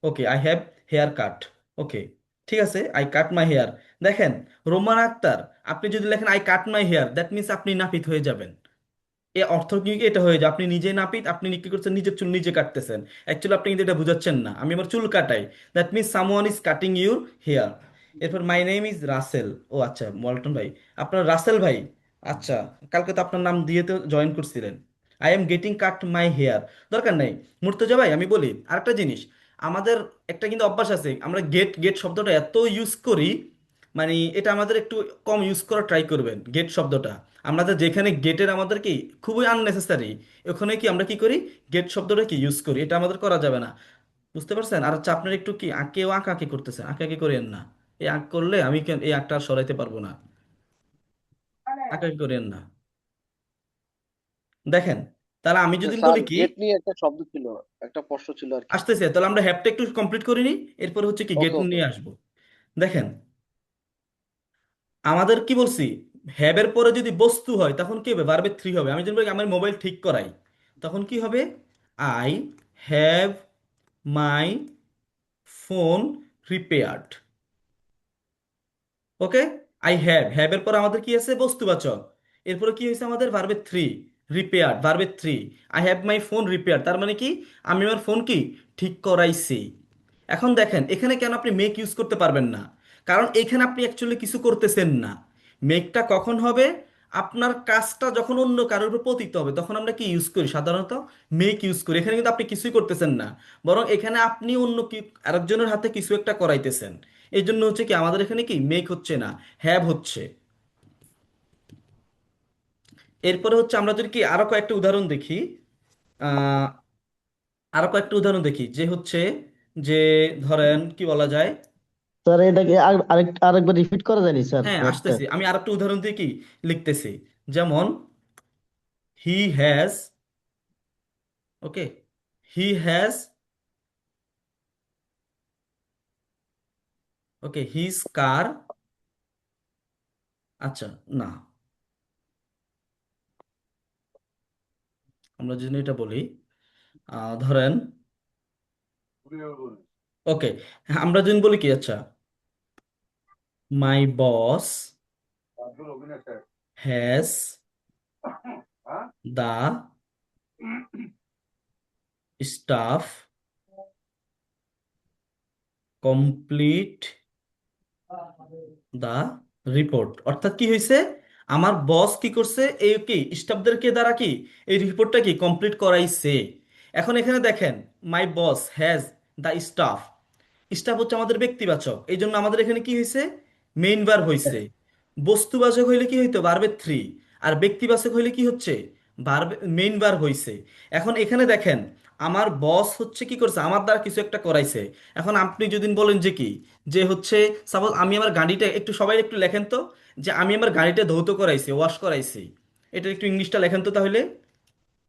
Okay, I have hair cut. Okay, ঠিক আছে, আই কাট মাই হেয়ার। দেখেন রোমান আক্তার, আপনি যদি লেখেন I cut my hair, that means আপনি নাপিত হয়ে যাবেন। এ অর্থ কি এটা হয়ে যায় আপনি নিজে নাপিত, আপনি কি করছেন, নিজের চুল নিজে কাটতেছেন। অ্যাকচুয়ালি আপনি কিন্তু এটা বুঝাচ্ছেন না, আমি আমার চুল কাটাই, that means someone is cutting your hair. এরপর মাই নেম ইজ রাসেল। ও আচ্ছা, মল্টন ভাই, আপনার রাসেল ভাই। আচ্ছা, কালকে তো আপনার নাম দিয়ে তো জয়েন করছিলেন। I am getting cut my hair, দরকার নাই। মুর্তজা ভাই, আমি বলি আরেকটা জিনিস, আমাদের একটা কিন্তু অভ্যাস আছে, আমরা গেট গেট শব্দটা এত ইউজ করি, মানে এটা আমাদের একটু কম ইউজ করা ট্রাই করবেন গেট শব্দটা। আমাদের যেখানে গেটের আমাদের কি খুবই আননেসেসারি, ওখানে কি আমরা কি করি, গেট শব্দটা কি ইউজ করি, এটা আমাদের করা যাবে না। বুঝতে পারছেন? আর হচ্ছে আপনার একটু কি আঁকেও আঁকাকি করতেছেন, আঁকাকি করেন না। এই আঁক করলে আমি এই আঁকটা আর সরাইতে পারবো না, আঁকাকি করেন না। দেখেন, তাহলে আমি আচ্ছা যদি স্যার, বলি কি, গেট নিয়ে একটা শব্দ ছিল, একটা প্রশ্ন ছিল আর কি। আসতেছে, তাহলে আমরা হ্যাপটা একটু কমপ্লিট করিনি, এরপর হচ্ছে কি গেট ওকে ওকে। নিয়ে আসবো। দেখেন, আমাদের কি বলছি, হ্যাবের পরে যদি বস্তু হয় তখন কি হবে, ভার্বে থ্রি হবে। আমি যদি বলি আমার মোবাইল ঠিক করাই, তখন কি হবে, I have my phone repaired. Okay, I have, হ্যাভের পর আমাদের কি আছে, বস্তুবাচক। এরপরে কি হয়েছে আমাদের, ভার্বে থ্রি, রিপেয়ার্ড, ভার্বে three. I have my phone repaired, তার মানে কি আমি আমার ফোন কি ঠিক করাইছি। এখন দেখেন এখানে কেন আপনি মেক ইউজ করতে পারবেন না, কারণ এখানে আপনি অ্যাকচুয়ালি কিছু করতেছেন না। মেকটা কখন হবে, আপনার কাজটা যখন অন্য কারোর উপর পতিত হবে তখন আমরা কি ইউজ করি, সাধারণত মেক ইউজ করি। এখানে কিন্তু আপনি কিছুই করতেছেন না, বরং এখানে আপনি অন্য কি আরেকজনের হাতে কিছু একটা করাইতেছেন। এই জন্য হচ্ছে কি আমাদের এখানে কি মেক হচ্ছে না, হ্যাভ হচ্ছে। এরপরে হচ্ছে আমরা যদি কি আরো কয়েকটা উদাহরণ দেখি, আহ আরো কয়েকটা উদাহরণ দেখি, যে হচ্ছে যে ধরেন কি বলা যায়। স্যার এটাকে আরেকবার রিপিট করা যায়নি স্যার হ্যাঁ ওয়ার্ডটা? আসতেছি, আমি আরেকটা উদাহরণ দিয়ে কি লিখতেছি, যেমন he has, okay, he has, okay, his কার। আচ্ছা, না, আমরা যদি এটা বলি, ধরেন, ওকে, আমরা যদি বলি কি, আচ্ছা, my boss has the staff complete the report. অর্থাৎ কি হয়েছে, আমার বস কি করছে, এই কি স্টাফদেরকে দ্বারা কি এই রিপোর্টটা কি কমপ্লিট করাইছে। এখন এখানে দেখেন, মাই boss has the staff, staff হচ্ছে আমাদের ব্যক্তিবাচক, এই জন্য আমাদের এখানে কি হয়েছে, মেইন ভার্ব হয়েছে। বস্তুবাচক হইলে কি হইতো, ভার্বে থ্রি। আর ব্যক্তিবাচক হইলে কি হচ্ছে, ভার্ব, মেইন ভার্ব হইছে। এখন এখানে দেখেন, আমার বস হচ্ছে কি করছে, আমার দ্বারা কিছু একটা করাইছে। এখন আপনি যদি বলেন যে কি, যে হচ্ছে সাপোজ আমি আমার গাড়িটা একটু, সবাই একটু লেখেন তো, যে আমি আমার গাড়িটা ধৌত করাইছি, ওয়াশ করাইছি। এটা একটু ইংলিশটা লেখেন তো তাহলে।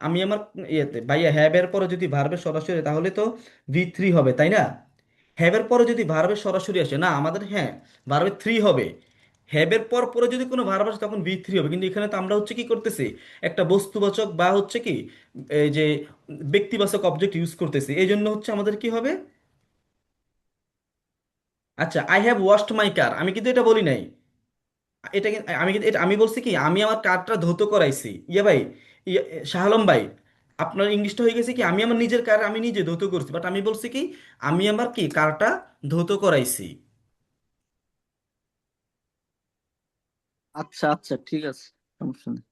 আমি আমার ইয়েতে ভাইয়া, হ্যাভ এর পরে যদি ভার্বের সরাসরি, তাহলে তো ভি থ্রি হবে তাই না। হ্যাভের পরে যদি ভার্বের সরাসরি আসে না আমাদের, হ্যাঁ, ভার্বের থ্রি হবে। হ্যাভের পর পরে যদি কোনো ভার্ব আসে তখন ভি থ্রি হবে, কিন্তু এখানে তো আমরা হচ্ছে কি করতেছি, একটা বস্তুবাচক বা হচ্ছে কি এই যে ব্যক্তিবাচক অবজেক্ট ইউজ করতেছি, এই জন্য হচ্ছে আমাদের কি হবে। আচ্ছা, আই হ্যাভ ওয়াশড মাই কার, আমি কিন্তু এটা বলি নাই। আমি কিন্তু এটা আমি বলছি কি, আমি আমার কারটা ধৌত করাইছি। ইয়ে ভাই, ইয়ে, শাহ আলম ভাই, আপনার ইংলিশটা হয়ে গেছে কি, আমি আমার নিজের কার আমি নিজে ধৌত করছি, বাট আমি বলছি কি আমি আমার কি কারটা ধৌত করাইছি। আচ্ছা আচ্ছা, ঠিক আছে, সমস্যা নেই।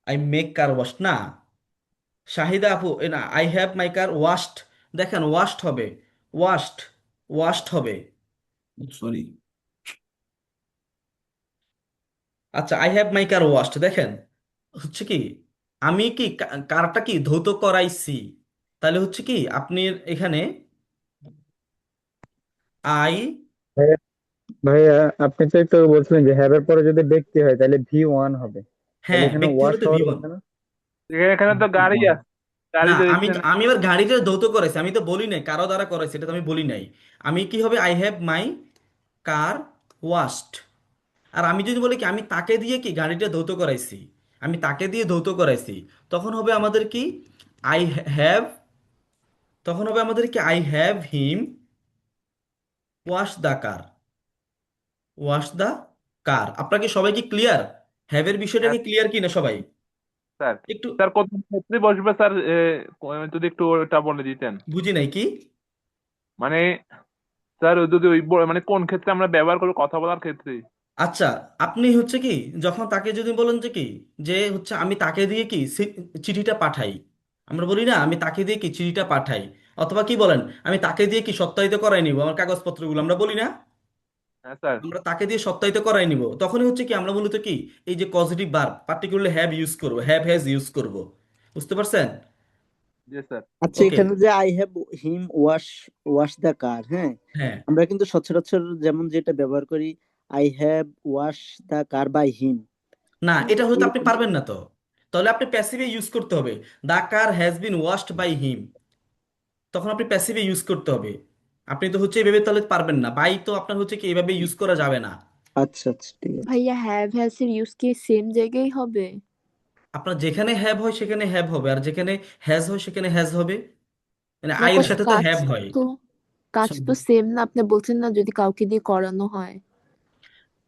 আই মেক কার ওয়াশ, না শাহিদা আপু, এ না, I have my car washed. দেখেন ওয়াশড হবে, ওয়াশড, ওয়াশড হবে। সরি। আচ্ছা, I have my car washed, দেখেন হচ্ছে কি আমি কি কারটা কি ধৌত করাইছি। তাহলে হচ্ছে কি আপনি এখানে আই, ভাইয়া ভাইয়া, আপনি তো একটু বলছিলেন যে হ্যাভ এর পরে যদি ব্যক্তি হয় তাহলে V1 হবে, তাহলে হ্যাঁ এখানে ব্যক্তি ওয়াশ হলে তো ভি হওয়ার ওয়ান। কথা না? এখানে তো গাড়ি আছে, গাড়ি না, তো আমি দেখছেন না? আমি এবার গাড়িটা ধৌত করাইছি, আমি তো বলি নাই কারো দ্বারা করাইছি, এটা তো আমি বলি নাই। আমি কি হবে, I have my car washed. আর আমি যদি বলি কি আমি তাকে দিয়ে কি গাড়িটা ধৌত করাইছি, আমি তাকে দিয়ে ধৌত করাইছি, তখন হবে আমাদের কি আই হ্যাভ, তখন হবে আমাদের কি I have him wash the car. Wash the কার। আপনার কি সবাই কি ক্লিয়ার? হ্যাভের বিষয়টা হ্যাঁ কি ক্লিয়ার কিনা সবাই? স্যার। একটু স্যার কত ক্ষেত্রে বসবে স্যার, যদি একটু ওটা বলে দিতেন। বুঝি নাই কি? মানে স্যার যদি ওই মানে কোন ক্ষেত্রে আমরা ব্যবহার করবো কথা বলার ক্ষেত্রে। আচ্ছা, আপনি হচ্ছে কি যখন তাকে যদি বলেন যে কি যে হচ্ছে আমি তাকে দিয়ে কি চিঠিটা পাঠাই, আমরা বলি না আমি তাকে দিয়ে কি চিঠিটা পাঠাই, অথবা কি বলেন আমি তাকে দিয়ে কি সত্যায়িত করাই নিব আমার কাগজপত্রগুলো, আমরা বলি না হ্যাঁ স্যার। আমরা তাকে দিয়ে সত্যায়িত করাই নিব, তখনই হচ্ছে কি আমরা মূলত কি এই যে positive verb particularly have use করব, হ্যাভ হ্যাজ ইউজ করব। বুঝতে পারছেন? জি স্যার। আচ্ছা, ওকে। এখানে যে I have him wash wash the car, হ্যাঁ, হ্যাঁ। আমরা কিন্তু সচরাচর যেমন যেটা ব্যবহার করি, I have wash the car by him, না, এটা হয়তো আপনি এরকম। পারবেন না তো, তাহলে আপনি প্যাসিভে ইউজ করতে হবে। The car has been washed by him, তখন আপনি প্যাসিভে ইউজ করতে হবে। আপনি তো হচ্ছে এইভাবে তাহলে পারবেন না, বাই তো আপনার হচ্ছে কি এইভাবে ইউজ করা যাবে না। আচ্ছা আচ্ছা, ঠিক আছে। ভাইয়া হ্যাভ হ্যাজ এর ইউজ কি সেম জায়গায় হবে? আপনার যেখানে হ্যাভ হয় সেখানে হ্যাভ হবে, আর যেখানে হ্যাজ হয় সেখানে হ্যাজ হবে। মানে না, আয়ের বাট সাথে তো কাজ হ্যাভ হয়। তো কাজ So, তো সেম না, আপনি বলছেন না যদি কাউকে দিয়ে করানো হয়।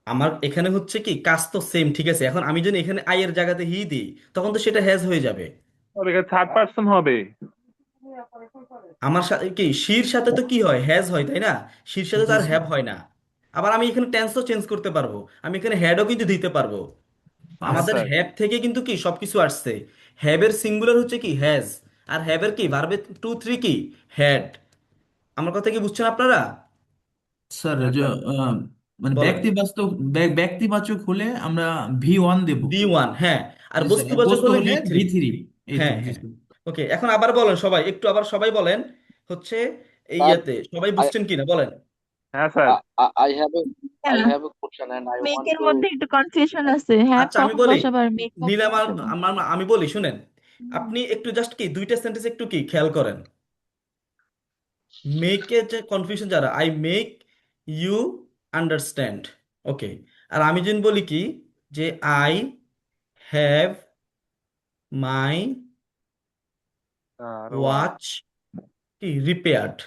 আমার এখানে হচ্ছে কি কাজ তো সেম, ঠিক আছে, এখন আমি যদি এখানে আয়ের জায়গাতে হি দিই তখন তো সেটা হ্যাজ হয়ে যাবে। তবে থার্ড পার্সন হবে। আমার সাথে কি শির সাথে তো কি হয় হ্যাজ হয়, তাই না? শির সাথে তো জি আর স্যার। হ্যাভ হয় না। আবার আমি এখানে টেন্সও চেঞ্জ করতে পারবো, আমি এখানে হ্যাডও কিন্তু দিতে পারবো। হ্যাঁ আমাদের স্যার। হ্যাভ থেকে কিন্তু কি সবকিছু আসছে। হ্যাভের সিঙ্গুলার হচ্ছে কি হ্যাজ, আর হ্যাভের কি ভার্বের টু থ্রি কি হ্যাড। আমার কথা কি বুঝছেন আপনারা? স্যার হ্যাঁ যে স্যার। আহ, মানে বলেন। ব্যক্তিবাচক ব্যক্তিবাচক হলে আমরা V1 দেব। বি ওয়ান, হ্যাঁ। আর জি স্যার, বস্তুবাচক বস্তু হলে হলে বি থ্রি। V3। এই তো হ্যাঁ, জি হ্যাঁ। স্যার। ওকে, এখন আবার বলেন সবাই, একটু আবার সবাই বলেন হচ্ছে এই স্যার, ইয়েতে সবাই আই বুঝছেন কিনা বলেন। হ্যাঁ sir. I have a I হ্যাঁ, have a question and I want মেকের টু। মধ্যে একটু কনফিউশন আছে, হ্যাঁ আচ্ছা আমি কখন বলি, বসাবো আর মেক কখন নীলাম বসাবো। আমি বলি শুনেন। আপনি একটু জাস্ট কি দুইটা সেন্টেন্স একটু কি খেয়াল করেন। মেকের যে কনফিউশন যারা, I make you understand. Okay. আর আমি যদি বলি কি যে আই হ্যাভ মাই আর ওয়াচ। ওয়াচ কি রিপেয়ার্ড।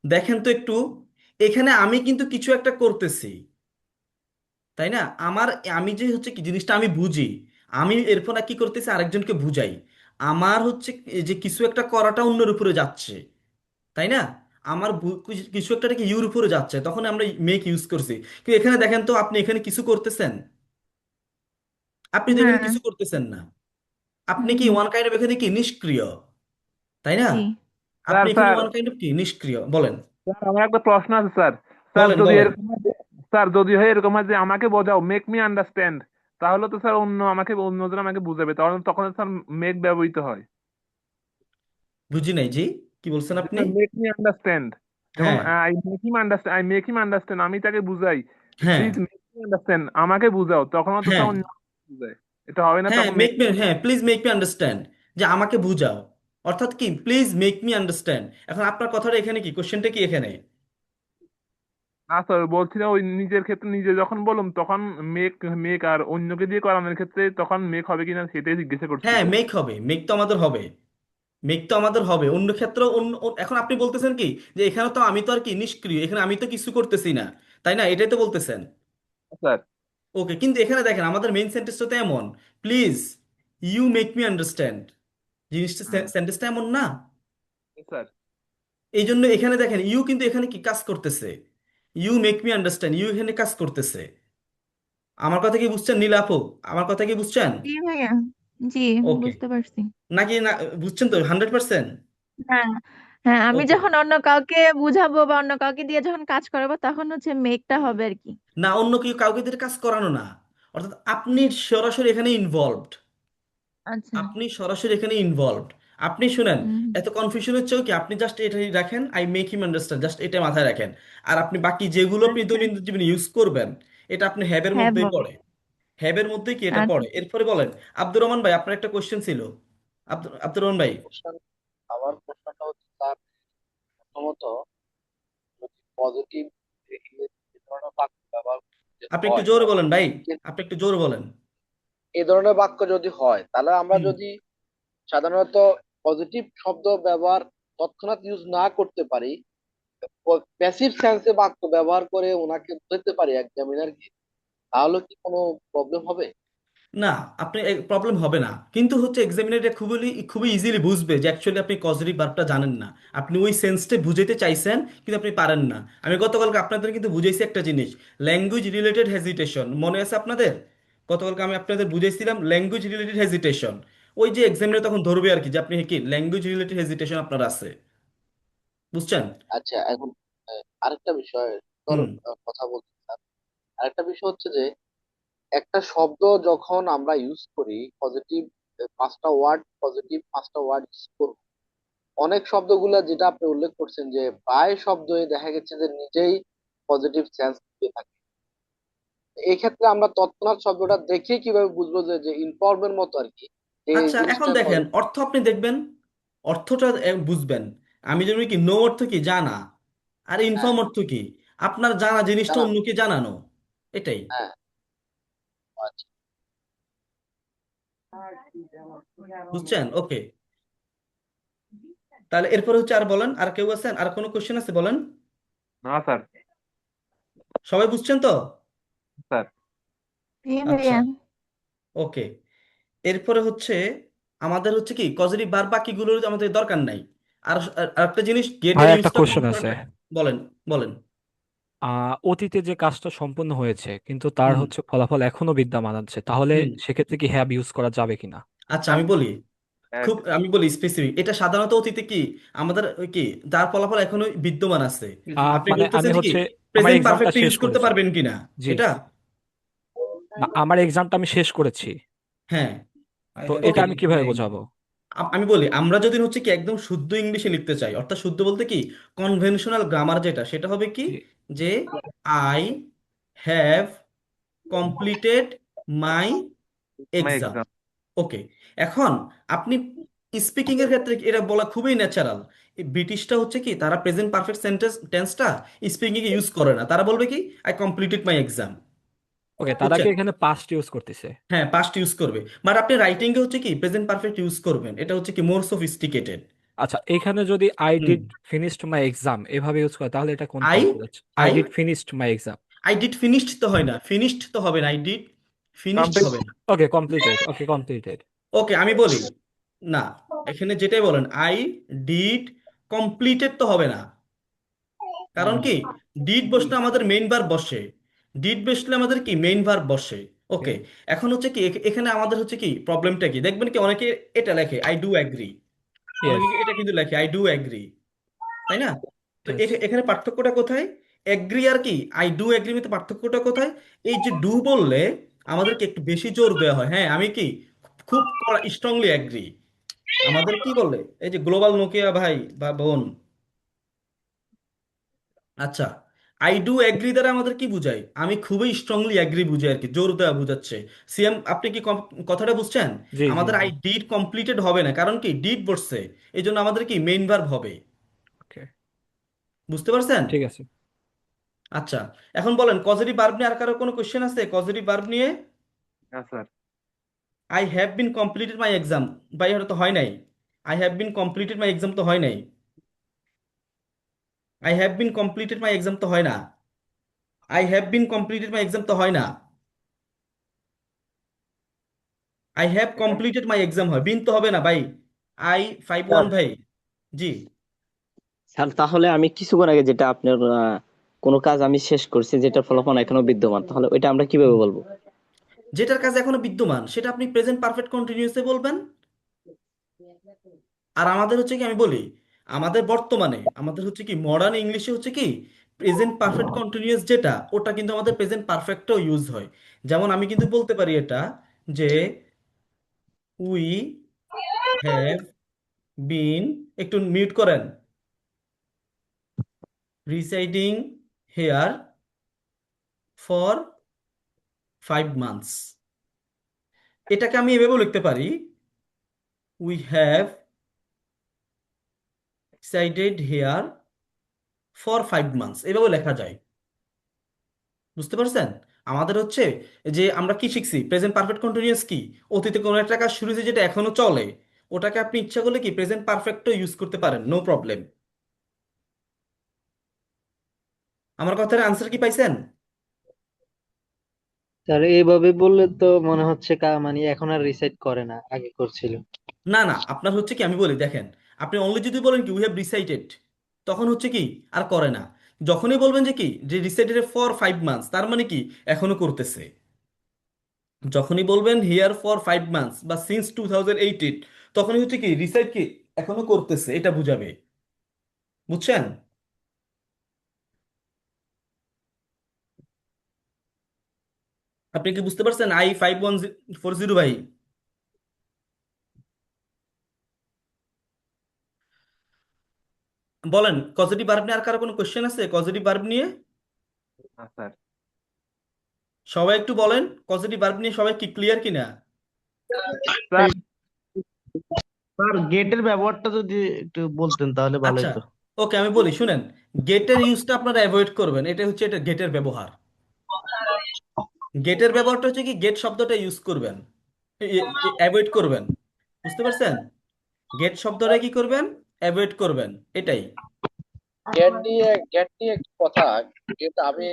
দেখেন তো একটু, এখানে আমি কিন্তু কিছু একটা করতেছি, তাই না? আমার আমি যে হচ্ছে কি জিনিসটা আমি বুঝি, আমি এরপর কি করতেছি আরেকজনকে বুঝাই। আমার হচ্ছে এই যে কিছু একটা করাটা অন্যের উপরে যাচ্ছে, তাই না? আমার কিছু একটা কি ইউর উপরে যাচ্ছে, তখন আমরা মেক ইউজ করছি। কিন্তু এখানে দেখেন তো আপনি এখানে কিছু করতেছেন? আপনি তো এখানে হ্যাঁ। কিছু করতেছেন না। আপনি হুম কি হুম। ওয়ান কাইন্ড অফ এখানে কি নিষ্ক্রিয়, তাই না? জি। আপনি স্যার এখানে স্যার। ওয়ান কাইন্ড অফ কি নিষ্ক্রিয়, বলেন। স্যার আমার একটা প্রশ্ন আছে স্যার। স্যার বলেন যদি বলেন। এরকম হয় স্যার যদি হয় এরকম হয় যে আমাকে বোঝাও, মেক মি আন্ডারস্ট্যান্ড, তাহলে তো স্যার অন্যজন আমাকে বুঝাবে, তখন তখন স্যার মেক ব্যবহৃত হয়। বুঝি নাই জি, কি বলছেন যে আপনি? স্যার মেক মি আন্ডারস্ট্যান্ড, যেমন হ্যাঁ, আই মেক হিম আন্ডারস্ট্যান্ড, আমি তাকে বুঝাই, হ্যাঁ, প্লিজ মেক মি আন্ডারস্ট্যান্ড, আমাকে বুঝাও, তখনও তো হ্যাঁ, স্যার অন্য বুঝায়। এটা হবে না হ্যাঁ, তখন মেক মেক। মি, হ্যাঁ প্লিজ মেক মি আন্ডারস্ট্যান্ড, যে আমাকে বুঝাও, অর্থাৎ কি প্লিজ মেক মি আন্ডারস্ট্যান্ড। এখন আপনার কথাটা এখানে কি, কোশ্চেনটা কি এখানে? না স্যার, বলছি না ওই নিজের ক্ষেত্রে নিজে যখন বলুন তখন মেক মেক, আর অন্যকে দিয়ে করানোর ক্ষেত্রে তখন মেক হবে কিনা সেটাই জিজ্ঞাসা করছি হ্যাঁ স্যার। মেক হবে, মেক তো আমাদের হবে। মেক তো আমাদের হবে অন্য ক্ষেত্রেও এখন আপনি বলতেছেন কি যে এখানে তো আমি তো আর কি নিষ্ক্রিয়, এখানে আমি তো কিছু করতেছি না, তাই না? এটাই তো বলতেছেন। স্যার। ওকে, কিন্তু এখানে দেখেন আমাদের মেইন সেন্টেন্সটা তো এমন, please you make me understand, জিনিসটা হুম। সেন্টেন্সটা এমন না। স্যার। এই জন্য এখানে দেখেন ইউ কিন্তু এখানে কি কাজ করতেছে, you make me understand, you এখানে কাজ করতেছে। আমার কথা কি বুঝছেন নীলা আপু? আমার কথা কি বুঝছেন? জি ভাইয়া। জি, ওকে, বুঝতে পারছি। নাকি না বুঝছেন তো 100%? হ্যাঁ, হ্যাঁ, আমি ওকে। যখন অন্য কাউকে বুঝাবো বা অন্য কাউকে দিয়ে যখন কাজ করাবো তখন হচ্ছে মেকটা হবে আর কি। না, অন্য কেউ কাউকে দিয়ে কাজ করানো না, অর্থাৎ আপনি সরাসরি এখানে ইনভলভড, আচ্ছা। আপনি সরাসরি এখানে ইনভলভড। আপনি শুনেন, হুম। এত কনফিউশন হচ্ছেও কি, আপনি জাস্ট এটাই রাখেন I make him understand, just এটা মাথায় রাখেন। আর আপনি বাকি যেগুলো আপনি আচ্ছা। দৈনন্দিন জীবনে ইউজ করবেন এটা আপনি হ্যাবের হ্যাঁ মধ্যেই বলো। পড়ে, হ্যাবের মধ্যেই কি এটা আচ্ছা। পড়ে। এরপরে বলেন, আব্দুর রহমান ভাই আপনার একটা কোশ্চেন ছিল। আব্দুর রহমান ভাই, কোশ্চেন, আমার প্রশ্নটা হচ্ছে স্যার, প্রথমত যদি পজিটিভ এই ধরনের বাক্য ব্যবহার যদি আপনি একটু হয়, জোরে বলেন ভাই, কিন্তু আপনি একটু জোরে বলেন। এই ধরনের বাক্য যদি হয় তাহলে আমরা হুম। যদি সাধারণত পজিটিভ শব্দ ব্যবহার তৎক্ষণাৎ ইউজ না করতে পারি, প্যাসিভ সেন্সে বাক্য ব্যবহার করে ওনাকে বুঝতে পারি এক্সামিনার কি, তাহলে কি কোনো প্রবলেম হবে? না, আপনি প্রবলেম হবে না, কিন্তু হচ্ছে এক্সামিনার খুবই খুবই ইজিলি বুঝবে যে অ্যাকচুয়ালি আপনি কজেটিভ ভার্বটা জানেন না। আপনি ওই সেন্সটা বুঝাইতে চাইছেন কিন্তু আপনি পারেন না। আমি গতকালকে আপনাদের কিন্তু বুঝাইছি একটা জিনিস, ল্যাঙ্গুয়েজ রিলেটেড হেজিটেশন, মনে আছে আপনাদের? গতকালকে আমি আপনাদের বুঝাইছিলাম ল্যাঙ্গুয়েজ রিলেটেড হেজিটেশন। ওই যে এক্সামিনার তখন ধরবে আর কি যে আপনি কি ল্যাঙ্গুয়েজ রিলেটেড হেজিটেশন আপনার আছে, বুঝছেন? আচ্ছা, এখন আরেকটা বিষয় হুম। কথা বলতে চান। আরেকটা বিষয় হচ্ছে যে একটা শব্দ যখন আমরা ইউজ করি, পজিটিভ 5টা ওয়ার্ড ইউজ করব, অনেক শব্দগুলা যেটা আপনি উল্লেখ করছেন যে প্রায় শব্দই দেখা গেছে যে নিজেই পজিটিভ সেন্স দিয়ে থাকে। এই ক্ষেত্রে আমরা তৎক্ষণাৎ শব্দটা দেখে কিভাবে বুঝবো যে যে ইনফর্মের মতো আর কি, যে এই আচ্ছা, এখন জিনিসটা দেখেন অর্থ আপনি দেখবেন, অর্থটা বুঝবেন। আমি যেন কি নো অর্থ কি জানা, আর হ্যাঁ, ইনফর্ম অর্থ কি আপনার জানা জিনিসটা জানান। অন্যকে জানানো, এটাই। হ্যাঁ, আচ্ছা। বুঝছেন? ওকে, তাহলে এরপর হচ্ছে আর বলেন, আর কেউ আছেন, আর কোনো কোশ্চেন আছে বলেন। না স্যার। সবাই বুঝছেন তো? স্যার। হ্যাঁ আচ্ছা, ভাইয়া। ওকে। এরপরে হচ্ছে আমাদের হচ্ছে কি কজেটিভ ভার্ব বাকিগুলোর আমাদের দরকার নাই। আর আর একটা জিনিস গেট ভাই এর একটা ইউজটা খুব কোশ্চেন আছে। ইম্পর্টেন্ট। বলেন, বলেন। অতীতে যে কাজটা সম্পন্ন হয়েছে কিন্তু তার হুম, হচ্ছে ফলাফল এখনো বিদ্যমান আছে, তাহলে হুম। সেক্ষেত্রে কি হ্যাভ ইউজ করা যাবে কিনা? আচ্ছা, আমি বলি স্পেসিফিক, এটা সাধারণত অতীতে কি আমাদের ওই কি যার ফলাফল এখনো বিদ্যমান আছে। আপনি মানে আমি বলতেছেন যে কি হচ্ছে আমার প্রেজেন্ট এক্সামটা পারফেক্ট শেষ ইউজ করতে করেছি। পারবেন কিনা, জি। এটা? না, আমার এক্সামটা আমি শেষ করেছি, হ্যাঁ, তো এটা ওকে। আমি কিভাবে বোঝাবো? আমি বলি আমরা যদি হচ্ছে কি একদম শুদ্ধ ইংলিশে লিখতে চাই, অর্থাৎ শুদ্ধ বলতে কি কনভেনশনাল গ্রামার যেটা, সেটা হবে কি জি। যে I have completed my my exam. Exam. Okay. এখন আপনি স্পিকিং এর ক্ষেত্রে এটা বলা খুবই ন্যাচারাল। ব্রিটিশটা হচ্ছে কি তারা প্রেজেন্ট পারফেক্ট সেন্টেন্স টেন্সটা স্পিকিং এ ইউজ করে না, তারা বলবে কি আই কমপ্লিটেড মাই এক্সাম। ওকে, তারা কি বুঝছেন? এখানে পাস্ট ইউজ করতেছে? হ্যাঁ, পাস্ট ইউজ করবে, বাট আপনি রাইটিং এ হচ্ছে কি প্রেজেন্ট পারফেক্ট ইউজ করবেন, এটা হচ্ছে কি মোর সফিস্টিকেটেড। আচ্ছা, এখানে যদি I hmm. Did finished my exam এভাবে ইউজ করে তাহলে এটা কোন আই ফর্ম বোঝাচ্ছে? I I did finished my exam. I did finished তো হয় না, ফিনিশড তো হবে না, আই ডিড ফিনিশড কমপ্লিট। হবে না। ওকে, কমপ্লিটেড। ওকে, কমপ্লিটেড। ওকে, আমি বলি না, এখানে যেটাই বলেন আই ডিড কমপ্লিটেড তো হবে না। কারণ কি ডিড বসলে আমাদের মেইন ভার্ব বসে, ডিড বসলে আমাদের কি মেইন ভার্ব বসে। ওকে। এখন হচ্ছে কি এখানে আমাদের হচ্ছে কি প্রবলেমটা কি দেখবেন কি অনেকে এটা লেখে আই ডু অ্যাগ্রি, ইয়েস। অনেকে এটা কিন্তু লেখে আই ডু অ্যাগ্রি, তাই না? তো ইয়েস। এখানে পার্থক্যটা কোথায়? এগ্রি আর কি আই ডু এগ্রি মধ্যে পার্থক্যটা কোথায়? এই যে ডু বললে আমাদেরকে একটু বেশি জোর দেওয়া হয়, হ্যাঁ আমি কি খুব স্ট্রংলি এগ্রি। আমাদের কি বলে এই যে গ্লোবাল নোকিয়া ভাই বা বোন, আচ্ছা, আই ডু এগ্রি দ্বারা আমাদের কি বুঝায়? আমি খুবই স্ট্রংলি এগ্রি বুঝাই আর কি, জোর দেওয়া বুঝাচ্ছে। সিএম আপনি কি কথাটা বুঝছেন? জি, জি, আমাদের জি। আই ডিড কমপ্লিটেড হবে না, কারণ কি ডিড বসছে, এই জন্য আমাদের কি মেইন ভার্ব হবে। ওকে, বুঝতে পারছেন? ঠিক আছে। আচ্ছা, এখন বলেন কজেটিভ ভার্ব নিয়ে আর কারো কোনো কোশ্চেন আছে কজেটিভ ভার্ব নিয়ে? হ্যাঁ sir. I have been completed my exam, ভাই এটা তো হয় নাই। I have been completed my exam তো হয় নাই, I have been completed my exam তো হয় না, I have been completed my exam তো হয় না, I have completed my exam হয়, বিন তো হবে না ভাই। আই 51 ভাই। জি। স্যার, তাহলে আমি কিছুক্ষণ আগে যেটা আপনার কোনো কাজ আমি শেষ করছি যেটার ফলাফল এখনো বিদ্যমান, তাহলে ওইটা আমরা কিভাবে বলবো? যেটার কাছে এখনো বিদ্যমান সেটা আপনি প্রেজেন্ট পারফেক্ট কন্টিনিউয়াসে বলবেন। আর আমাদের হচ্ছে কি আমি বলি, আমাদের বর্তমানে আমাদের হচ্ছে কি মডার্ন ইংলিশে হচ্ছে কি প্রেজেন্ট পারফেক্ট কন্টিনিউয়াস যেটা, ওটা কিন্তু আমাদের প্রেজেন্ট পারফেক্টও ইউজ হয়। যেমন আমি কিন্তু বলতে পারি এটা যে উই হ্যাভ বিন, একটু মিউট করেন, রিসাইডিং হেয়ার ফর 5 মান্থস। এটাকে আমি এভাবেও লিখতে পারি, we have resided here for 5 months, এভাবেও লেখা যায়। বুঝতে পারছেন? আমাদের হচ্ছে যে আমরা কি শিখছি প্রেজেন্ট পারফেক্ট কন্টিনিউয়াস কি অতীতে কোনো একটা কাজ শুরু হয়েছে যেটা এখনো চলে, ওটাকে আপনি ইচ্ছা করলে কি প্রেজেন্ট পারফেক্টও ইউজ করতে পারেন, নো প্রবলেম। আমার কথার আনসার কি পাইছেন? স্যার এইভাবে বললে তো মনে হচ্ছে মানে এখন আর রিসাইট করে না, আগে করছিল। না না, আপনার হচ্ছে কি আমি বলি দেখেন, আপনি অনলি যদি বলেন কি উই হ্যাভ রিসাইটেড, তখন হচ্ছে কি আর করে না। যখনই বলবেন যে কি যে রিসাইটেড ফর 5 মান্থস, তার মানে কি এখনো করতেছে। যখনই বলবেন হিয়ার ফর 5 মান্থস বা সিন্স 2018, তখনই হচ্ছে কি রিসাইট কি এখনো করতেছে, এটা বুঝাবে। বুঝছেন? আপনি কি বুঝতে পারছেন? I5140 ভাই, বলেন কজেটিভ ভার্ব নিয়ে আর কারো কোনো কোশ্চেন আছে কজেটিভ ভার্ব নিয়ে? না স্যার। সবাই একটু বলেন পজিটিভ ভার্ব নিয়ে সবাই কি ক্লিয়ার কিনা? স্যার স্যার গেটের ব্যবহারটা যদি একটু বলতেন তাহলে ভালো আচ্ছা, হতো। ওকে আমি বলি শুনেন। গেটের ইউজটা আপনারা অ্যাভয়েড করবেন, এটা হচ্ছে এটা গেটের ব্যবহার। গেটের ব্যবহারটা হচ্ছে কি গেট শব্দটা ইউজ করবেন, অ্যাভয়েড করবেন। বুঝতে পারছেন? গেট শব্দটা কি করবেন, অ্যাভয়েড করবেন, এটাই। গেট নিয়ে একটু কথা। গেট আমি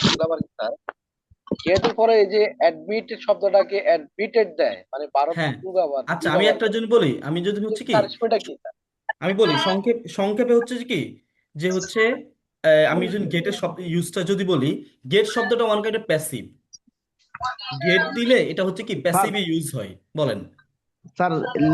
দেখলাম আর কি স্যার, গেটের পরে এই যে অ্যাডমিট শব্দটাকে অ্যাডমিটেড দেয়, মানে ভারত হ্যাঁ, টু ব্যবহার আচ্ছা টু আমি ব্যবহার একটা করে। জন্য বলি, আমি যদি হচ্ছে কি তার সেটা কি স্যার? আমি বলি সংক্ষেপে হচ্ছে যে কি যে হচ্ছে আমি যদি গেটের শব্দ ইউজটা যদি বলি, গেট শব্দটা one kind of passive. Get দিলে এটা হচ্ছে কি স্যার প্যাসিভে ইউজ হয়। বলেন। স্যার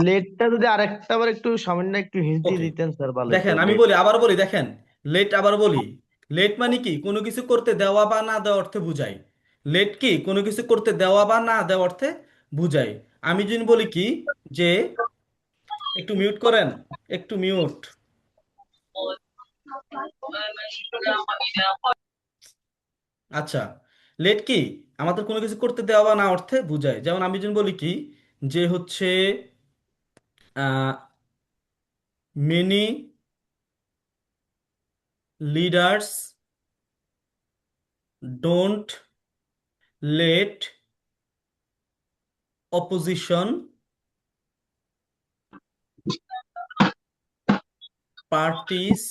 লেটটা যদি আরেকটা বার একটু সামান্য একটু হিন্ট দিয়ে ওকে, দিতেন স্যার ভালো হতো দেখেন আমি লেট। বলি আবার বলি দেখেন, লেট আবার বলি, লেট মানে কি কোনো কিছু করতে দেওয়া বা না দেওয়া অর্থে বুঝায়। লেট কি কোনো কিছু করতে দেওয়া বা না দেওয়া অর্থে বুঝায়। আমি যদি বলি কি যে একটু মিউট করেন, একটু মিউট। আচ্ছা, লেট কি আমাদের কোনো কিছু করতে দেওয়া বা না অর্থে বুঝায়। যেমন আমি যদি বলি কি যে হচ্ছে many leaders don't let opposition parties.